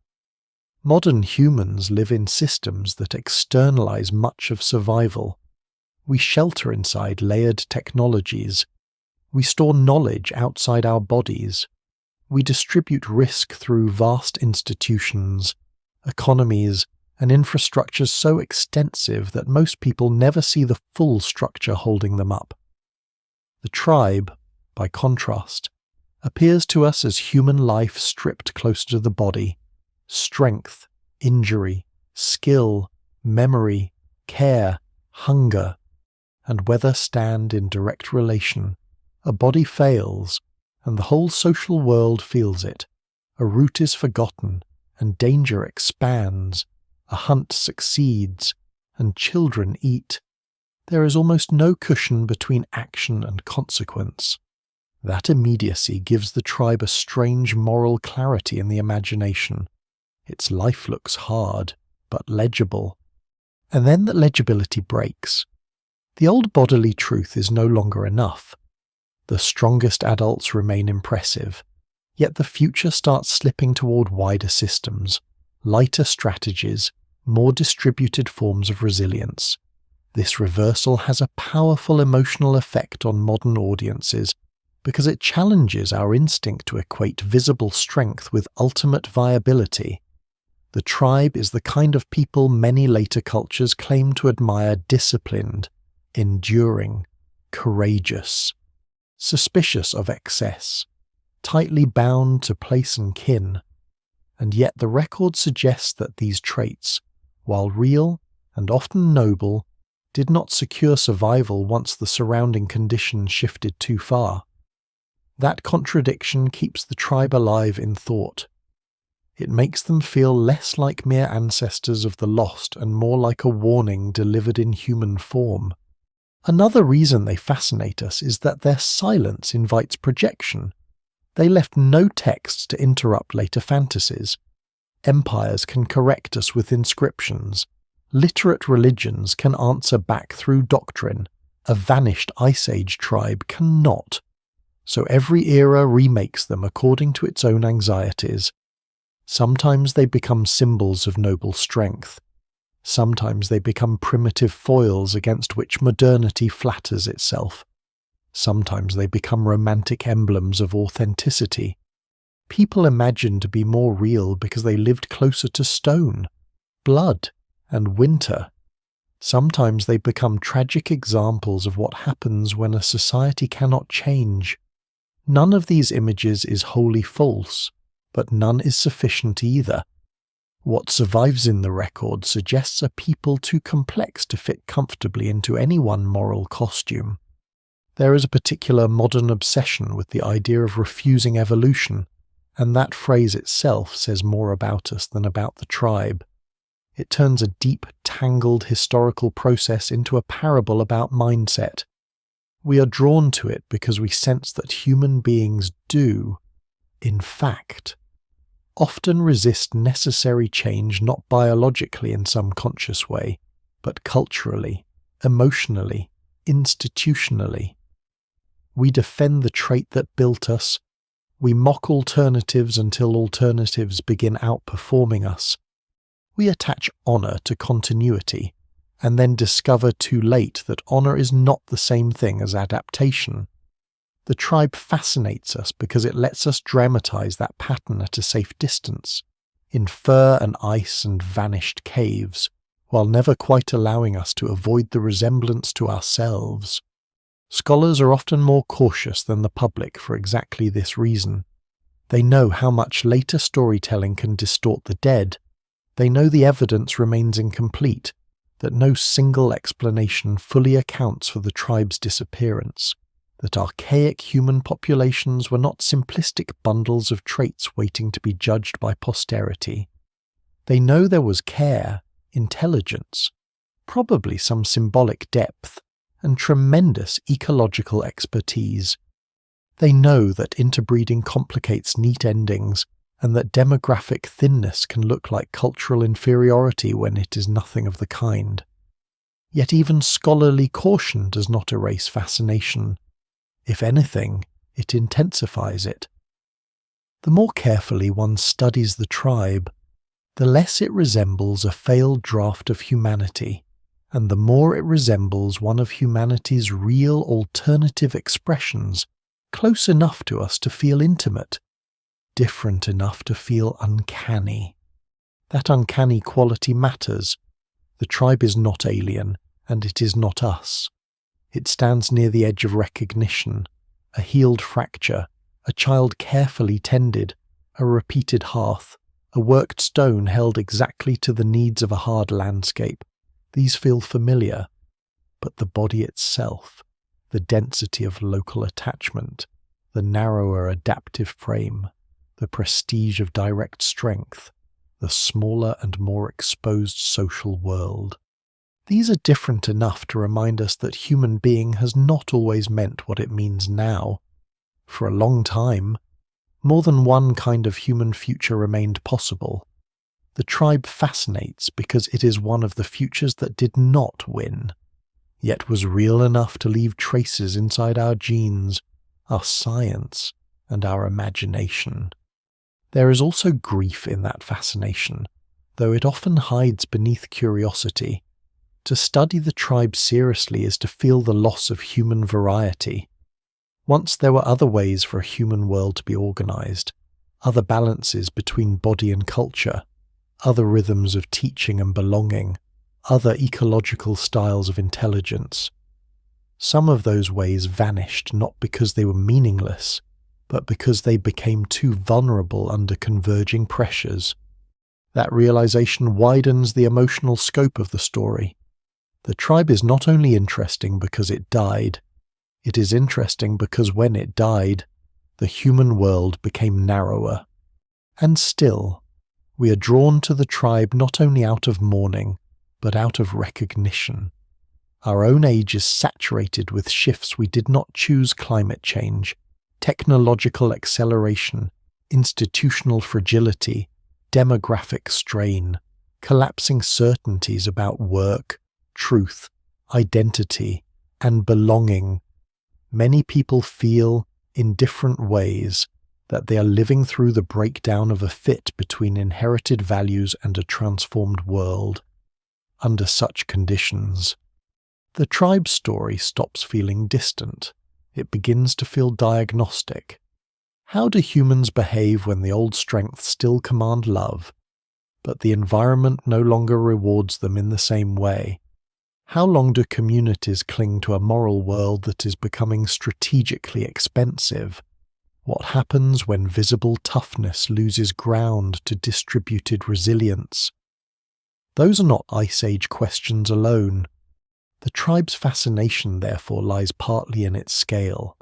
Speaker 1: Modern humans live in systems that externalize much of survival. We shelter inside layered technologies. We store knowledge outside our bodies. We distribute risk through vast institutions, economies, and infrastructures so extensive that most people never see the full structure holding them up. The tribe, by contrast, appears to us as human life stripped closer to the body. Strength, injury, skill, memory, care, hunger, and whether stand in direct relation. A body fails, and the whole social world feels it. A route is forgotten, and danger expands. A hunt succeeds, and children eat. There is almost no cushion between action and consequence. That immediacy gives the tribe a strange moral clarity in the imagination. Its life looks hard, but legible. And then the legibility breaks. The old bodily truth is no longer enough. The strongest adults remain impressive, yet the future starts slipping toward wider systems, lighter strategies, more distributed forms of resilience. This reversal has a powerful emotional effect on modern audiences because it challenges our instinct to equate visible strength with ultimate viability. The tribe is the kind of people many later cultures claim to admire: disciplined, enduring, courageous, suspicious of excess, tightly bound to place and kin. And yet the record suggests that these traits, while real and often noble, did not secure survival once the surrounding conditions shifted too far. That contradiction keeps the tribe alive in thought. It makes them feel less like mere ancestors of the lost and more like a warning delivered in human form. Another reason they fascinate us is that their silence invites projection. They left no text to interrupt later fantasies. Empires can correct us with inscriptions. Literate religions can answer back through doctrine. A vanished Ice Age tribe cannot. So every era remakes them according to its own anxieties. Sometimes they become symbols of noble strength. Sometimes they become primitive foils against which modernity flatters itself. Sometimes they become romantic emblems of authenticity. People imagine to be more real because they lived closer to stone, blood, and winter. Sometimes they become tragic examples of what happens when a society cannot change. None of these images is wholly false, but none is sufficient either. What survives in the record suggests a people too complex to fit comfortably into any one moral costume. There is a particular modern obsession with the idea of refusing evolution, and that phrase itself says more about us than about the tribe. It turns a deep, tangled historical process into a parable about mindset. We are drawn to it because we sense that human beings do, in fact, often resist necessary change not biologically in some conscious way, but culturally, emotionally, institutionally. We defend the trait that built us. We mock alternatives until alternatives begin outperforming us. We attach honour to continuity, and then discover too late that honour is not the same thing as adaptation. The tribe fascinates us because it lets us dramatise that pattern at a safe distance, in fur and ice and vanished caves, while never quite allowing us to avoid the resemblance to ourselves. Scholars are often more cautious than the public for exactly this reason. They know how much later storytelling can distort the dead. They know the evidence remains incomplete, that no single explanation fully accounts for the tribe's disappearance, that archaic human populations were not simplistic bundles of traits waiting to be judged by posterity. They know there was care, intelligence, probably some symbolic depth, and tremendous ecological expertise. They know that interbreeding complicates neat endings, and that demographic thinness can look like cultural inferiority when it is nothing of the kind. Yet even scholarly caution does not erase fascination. If anything, it intensifies it. The more carefully one studies the tribe, the less it resembles a failed draft of humanity, and the more it resembles one of humanity's real alternative expressions, close enough to us to feel intimate, different enough to feel uncanny. That uncanny quality matters. The tribe is not alien, and it is not us. It stands near the edge of recognition, a healed fracture, a child carefully tended, a repeated hearth, a worked stone held exactly to the needs of a hard landscape. These feel familiar, but the body itself, the density of local attachment, the narrower adaptive frame, the prestige of direct strength, the smaller and more exposed social world. These are different enough to remind us that human being has not always meant what it means now. For a long time, more than one kind of human future remained possible. The tribe fascinates because it is one of the futures that did not win, yet was real enough to leave traces inside our genes, our science, and our imagination. There is also grief in that fascination, though it often hides beneath curiosity. To study the tribe seriously is to feel the loss of human variety. Once there were other ways for a human world to be organized, other balances between body and culture, other rhythms of teaching and belonging, other ecological styles of intelligence. Some of those ways vanished not because they were meaningless, but because they became too vulnerable under converging pressures. That realization widens the emotional scope of the story. The tribe is not only interesting because it died, it is interesting because when it died, the human world became narrower. And still, we are drawn to the tribe not only out of mourning, but out of recognition. Our own age is saturated with shifts we did not choose: climate change, technological acceleration, institutional fragility, demographic strain, collapsing certainties about work, truth, identity, and belonging. Many people feel, in different ways, that they are living through the breakdown of a fit between inherited values and a transformed world. Under such conditions, the tribe story stops feeling distant. It begins to feel diagnostic. How do humans behave when the old strengths still command love, but the environment no longer rewards them in the same way? How long do communities cling to a moral world that is becoming strategically expensive? What happens when visible toughness loses ground to distributed resilience? Those are not Ice Age questions alone. The tribe's fascination, therefore, lies partly in its scale.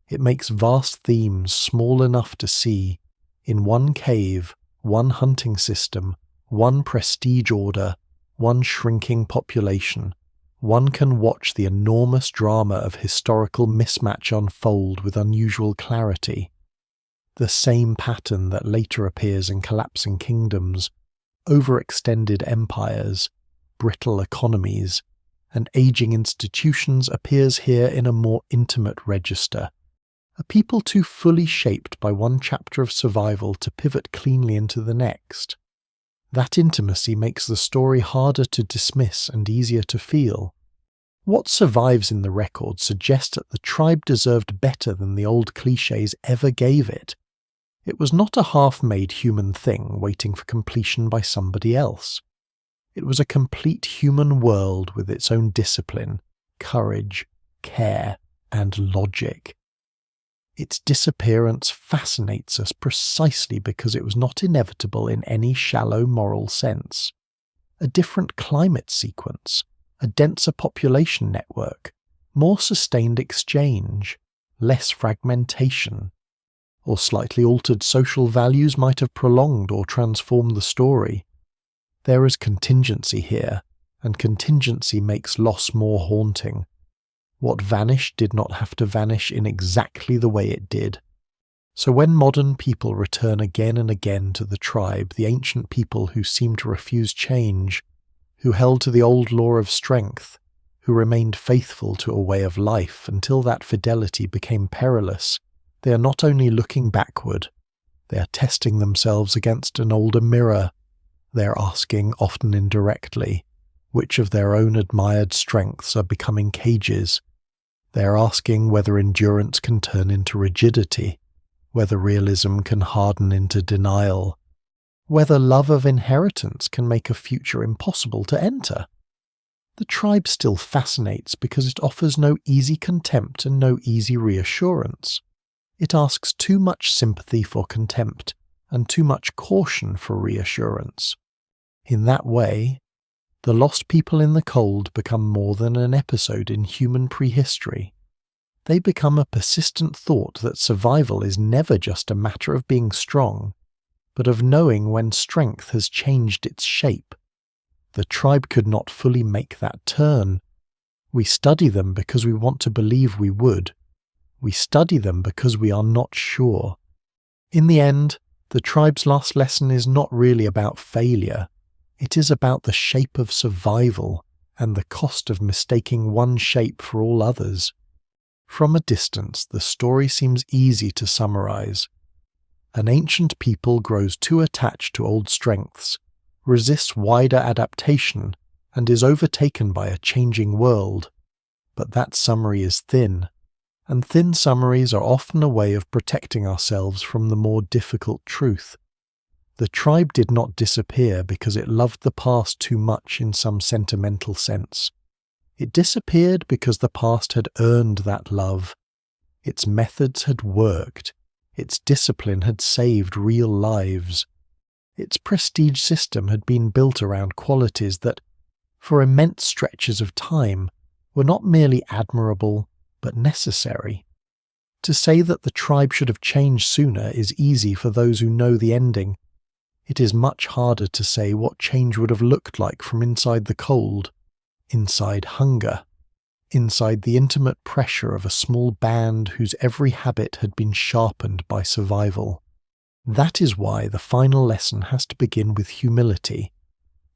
Speaker 1: It makes vast themes small enough to see. In one cave, one hunting system, one prestige order, one shrinking population, one can watch the enormous drama of historical mismatch unfold with unusual clarity. The same pattern that later appears in collapsing kingdoms, overextended empires, brittle economies, and aging institutions appears here in a more intimate register. A people too fully shaped by one chapter of survival to pivot cleanly into the next. That intimacy makes the story harder to dismiss and easier to feel. What survives in the record suggests that the tribe deserved better than the old clichés ever gave it. It was not a half-made human thing waiting for completion by somebody else. It was a complete human world with its own discipline, courage, care, and logic. Its disappearance fascinates us precisely because it was not inevitable in any shallow moral sense. A different climate sequence, a denser population network, more sustained exchange, less fragmentation, or slightly altered social values might have prolonged or transformed the story. There is contingency here, and contingency makes loss more haunting. What vanished did not have to vanish in exactly the way it did. So when modern people return again and again to the tribe, the ancient people who seemed to refuse change, who held to the old law of strength, who remained faithful to a way of life until that fidelity became perilous, they are not only looking backward, they are testing themselves against an older mirror. They are asking, often indirectly, which of their own admired strengths are becoming cages. They are asking whether endurance can turn into rigidity, whether realism can harden into denial, whether love of inheritance can make a future impossible to enter. The tribe still fascinates because it offers no easy contempt and no easy reassurance. It asks too much sympathy for contempt and too much caution for reassurance. In that way, the lost people in the cold become more than an episode in human prehistory. They become a persistent thought that survival is never just a matter of being strong, but of knowing when strength has changed its shape. The tribe could not fully make that turn. We study them because we want to believe we would. We study them because we are not sure. In the end, the tribe's last lesson is not really about failure. It is about the shape of survival and the cost of mistaking one shape for all others. From a distance, the story seems easy to summarize. An ancient people grows too attached to old strengths, resists wider adaptation, and is overtaken by a changing world. But that summary is thin, and thin summaries are often a way of protecting ourselves from the more difficult truth. The tribe did not disappear because it loved the past too much in some sentimental sense. It disappeared because the past had earned that love. Its methods had worked. Its discipline had saved real lives. Its prestige system had been built around qualities that, for immense stretches of time, were not merely admirable, but necessary. To say that the tribe should have changed sooner is easy for those who know the ending. It is much harder to say what change would have looked like from inside the cold, inside hunger, inside the intimate pressure of a small band whose every habit had been sharpened by survival. That is why the final lesson has to begin with humility.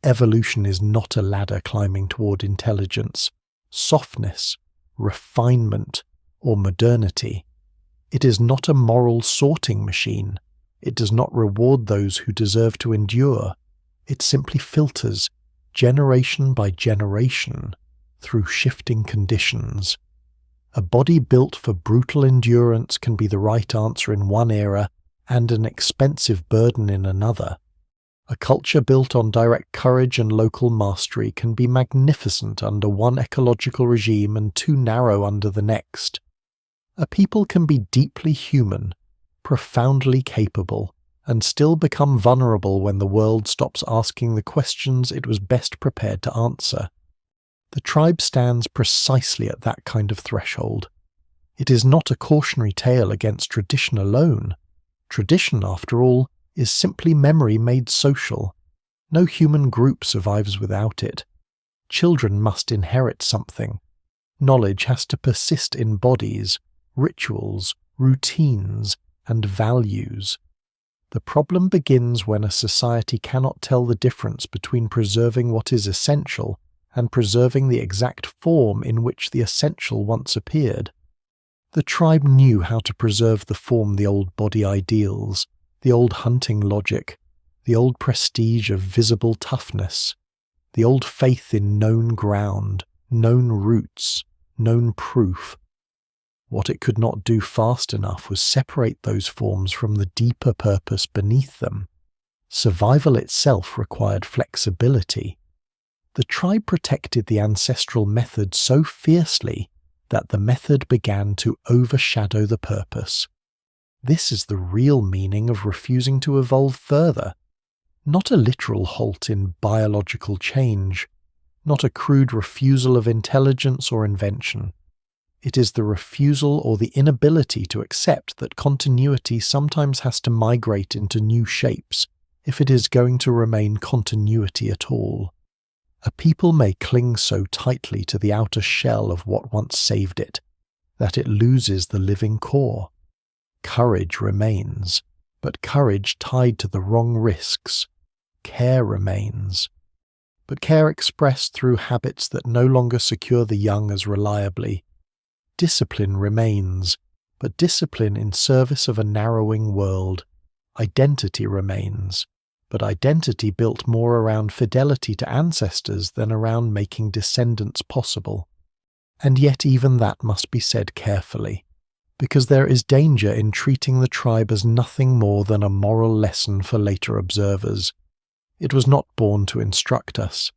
Speaker 1: Evolution is not a ladder climbing toward intelligence, softness, refinement, or modernity. It is not a moral sorting machine. It does not reward those who deserve to endure. It simply filters, generation by generation, through shifting conditions. A body built for brutal endurance can be the right answer in one era and an expensive burden in another. A culture built on direct courage and local mastery can be magnificent under one ecological regime and too narrow under the next. A people can be deeply human, profoundly capable, and still become vulnerable when the world stops asking the questions it was best prepared to answer. The tribe stands precisely at that kind of threshold. It is not a cautionary tale against tradition alone. Tradition, after all, is simply memory made social. No human group survives without it. Children must inherit something. Knowledge has to persist in bodies, rituals, routines, and values. The problem begins when a society cannot tell the difference between preserving what is essential and preserving the exact form in which the essential once appeared. The tribe knew how to preserve the form, the old body ideals, the old hunting logic, the old prestige of visible toughness, the old faith in known ground, known roots, known proof. What it could not do fast enough was separate those forms from the deeper purpose beneath them. Survival itself required flexibility. The tribe protected the ancestral method so fiercely that the method began to overshadow the purpose. This is the real meaning of refusing to evolve further. Not a literal halt in biological change, not a crude refusal of intelligence or invention. It is the refusal or the inability to accept that continuity sometimes has to migrate into new shapes if it is going to remain continuity at all. A people may cling so tightly to the outer shell of what once saved it that it loses the living core. Courage remains, but courage tied to the wrong risks. Care remains, but care expressed through habits that no longer secure the young as reliably. Discipline remains, but discipline in service of a narrowing world. Identity remains, but identity built more around fidelity to ancestors than around making descendants possible. And yet even that must be said carefully, because there is danger in treating the tribe as nothing more than a moral lesson for later observers. It was not born to instruct us.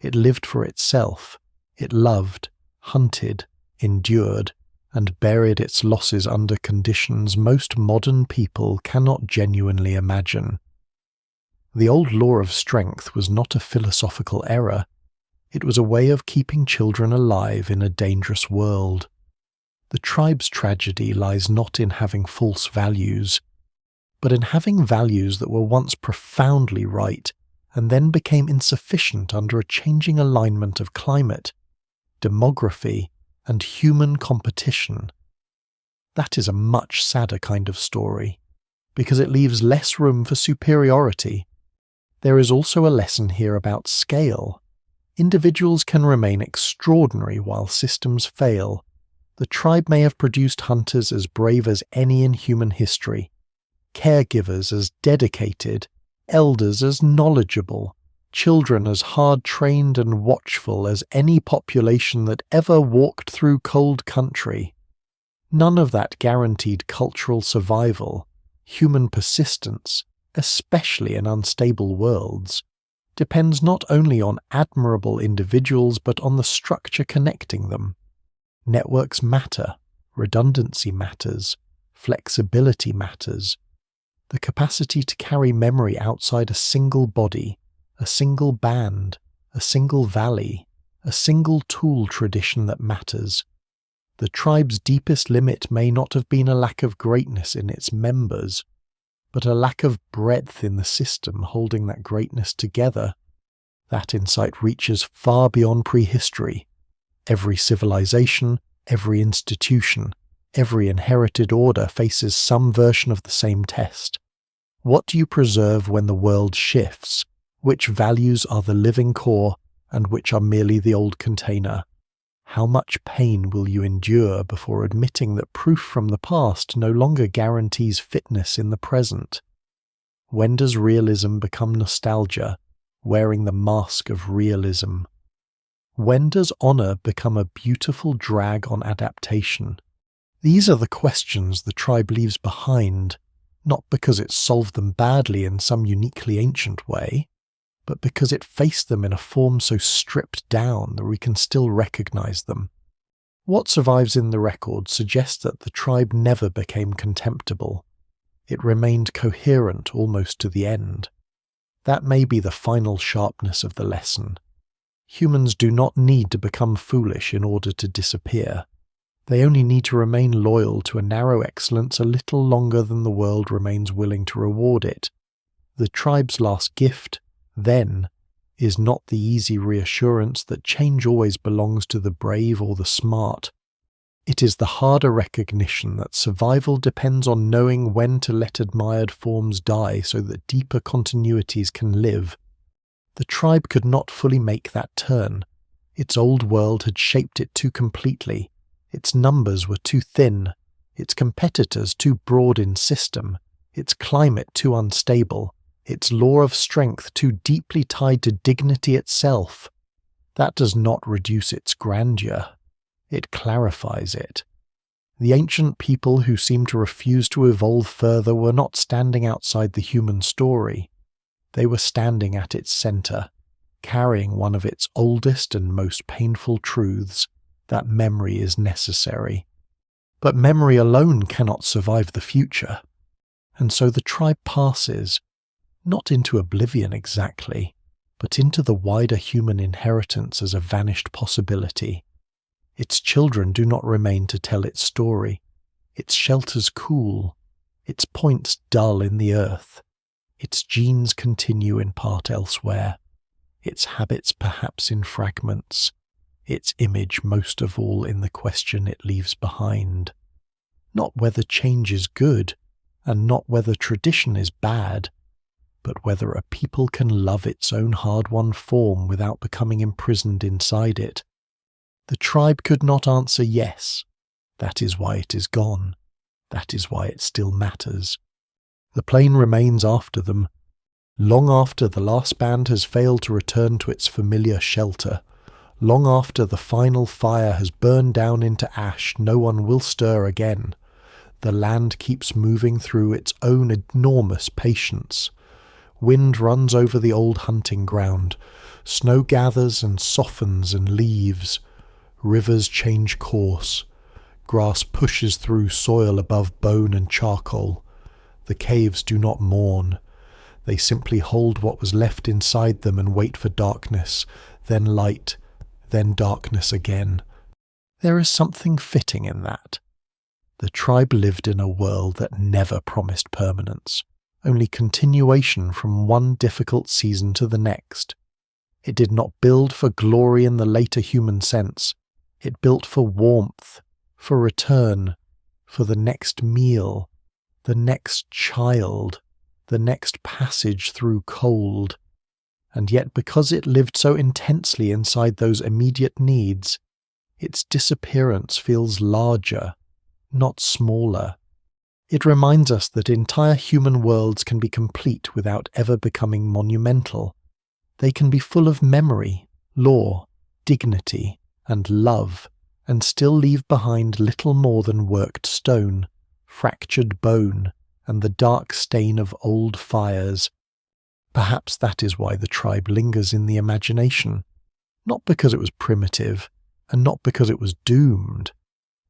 Speaker 1: It lived for itself. It loved, hunted, endured, and buried its losses under conditions most modern people cannot genuinely imagine. The old law of strength was not a philosophical error. It was a way of keeping children alive in a dangerous world. The tribe's tragedy lies not in having false values, but in having values that were once profoundly right and then became insufficient under a changing alignment of climate, demography, and human competition. That is a much sadder kind of story, because it leaves less room for superiority. There is also a lesson here about scale. Individuals can remain extraordinary while systems fail. The tribe may have produced hunters as brave as any in human history, caregivers as dedicated, elders as knowledgeable, children as hard-trained and watchful as any population that ever walked through cold country. None of that guaranteed cultural survival, human persistence, especially in unstable worlds, depends not only on admirable individuals but on the structure connecting them. Networks matter, redundancy matters, flexibility matters. The capacity to carry memory outside a single body, a single band, a single valley, a single tool tradition that matters. The tribe's deepest limit may not have been a lack of greatness in its members, but a lack of breadth in the system holding that greatness together. That insight reaches far beyond prehistory. Every civilization, every institution, every inherited order faces some version of the same test. What do you preserve when the world shifts? Which values are the living core and which are merely the old container? How much pain will you endure before admitting that proof from the past no longer guarantees fitness in the present? When does realism become nostalgia, wearing the mask of realism? When does honor become a beautiful drag on adaptation? These are the questions the tribe leaves behind, not because it solved them badly in some uniquely ancient way, but because it faced them in a form so stripped down that we can still recognize them. What survives in the record suggests that the tribe never became contemptible. It remained coherent almost to the end. That may be the final sharpness of the lesson. Humans do not need to become foolish in order to disappear. They only need to remain loyal to a narrow excellence a little longer than the world remains willing to reward it. The tribe's last gift, then, is not the easy reassurance that change always belongs to the brave or the smart. It is the harder recognition that survival depends on knowing when to let admired forms die so that deeper continuities can live. The tribe could not fully make that turn. Its old world had shaped it too completely. Its numbers were too thin, its competitors too broad in system, its climate too unstable, its law of strength too deeply tied to dignity itself. That does not reduce its grandeur. It clarifies it. The ancient people who seemed to refuse to evolve further were not standing outside the human story. They were standing at its center, carrying one of its oldest and most painful truths, that memory is necessary. But memory alone cannot survive the future. And so the tribe passes, not into oblivion exactly, but into the wider human inheritance as a vanished possibility. Its children do not remain to tell its story. Its shelters cool, its points dull in the earth. Its genes continue in part elsewhere, its habits perhaps in fragments, its image most of all in the question it leaves behind. Not whether change is good, and not whether tradition is bad, but whether a people can love its own hard-won form without becoming imprisoned inside it. The tribe could not answer yes. That is why it is gone. That is why it still matters. The plane remains after them, long after the last band has failed to return to its familiar shelter. Long after the final fire has burned down into ash, no one will stir again. The land keeps moving through its own enormous patience. Wind runs over the old hunting ground. Snow gathers and softens and leaves. Rivers change course. Grass pushes through soil above bone and charcoal. The caves do not mourn. They simply hold what was left inside them and wait for darkness, then light, then darkness again. There is something fitting in that. The tribe lived in a world that never promised permanence, only continuation from one difficult season to the next. It did not build for glory in the later human sense. It built for warmth, for return, for the next meal, the next child, the next passage through cold. And yet because it lived so intensely inside those immediate needs, its disappearance feels larger, not smaller. It reminds us that entire human worlds can be complete without ever becoming monumental. They can be full of memory, law, dignity, and love, and still leave behind little more than worked stone, fractured bone, and the dark stain of old fires. Perhaps that is why the tribe lingers in the imagination, not because it was primitive, and not because it was doomed,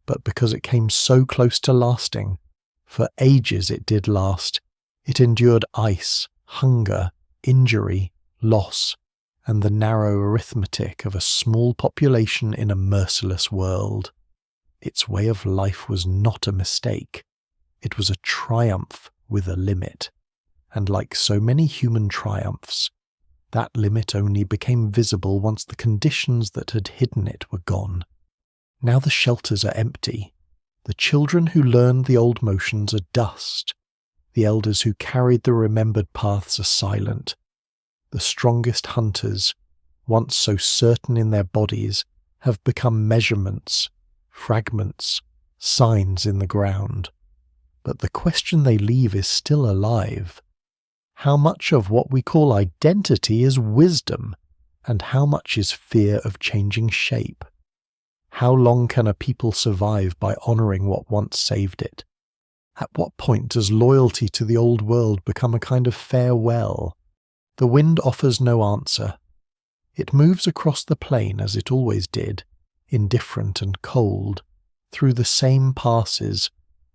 Speaker 1: but because it came so close to lasting. For ages it did last. It endured ice, hunger, injury, loss, and the narrow arithmetic of a small population in a merciless world. Its way of life was not a mistake. It was a triumph with a limit. And like so many human triumphs, that limit only became visible once the conditions that had hidden it were gone. Now the shelters are empty. The children who learned the old motions are dust. The elders who carried the remembered paths are silent. The strongest hunters, once so certain in their bodies, have become measurements, fragments, signs in the ground. But the question they leave is still alive. How much of what we call identity is wisdom, and how much is fear of changing shape? How long can a people survive by honouring what once saved it? At what point does loyalty to the old world become a kind of farewell? The wind offers no answer. It moves across the plain as it always did, indifferent and cold, through the same passes,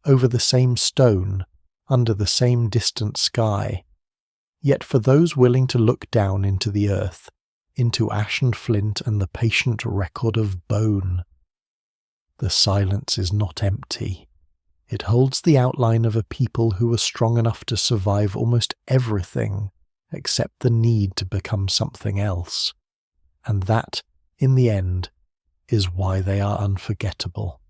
Speaker 1: over the same stone, under the same distant sky. Yet for those willing to look down into the earth, into ash and flint and the patient record of bone, the silence is not empty. It holds the outline of a people who were strong enough to survive almost everything except the need to become something else. And that, in the end, is why they are unforgettable.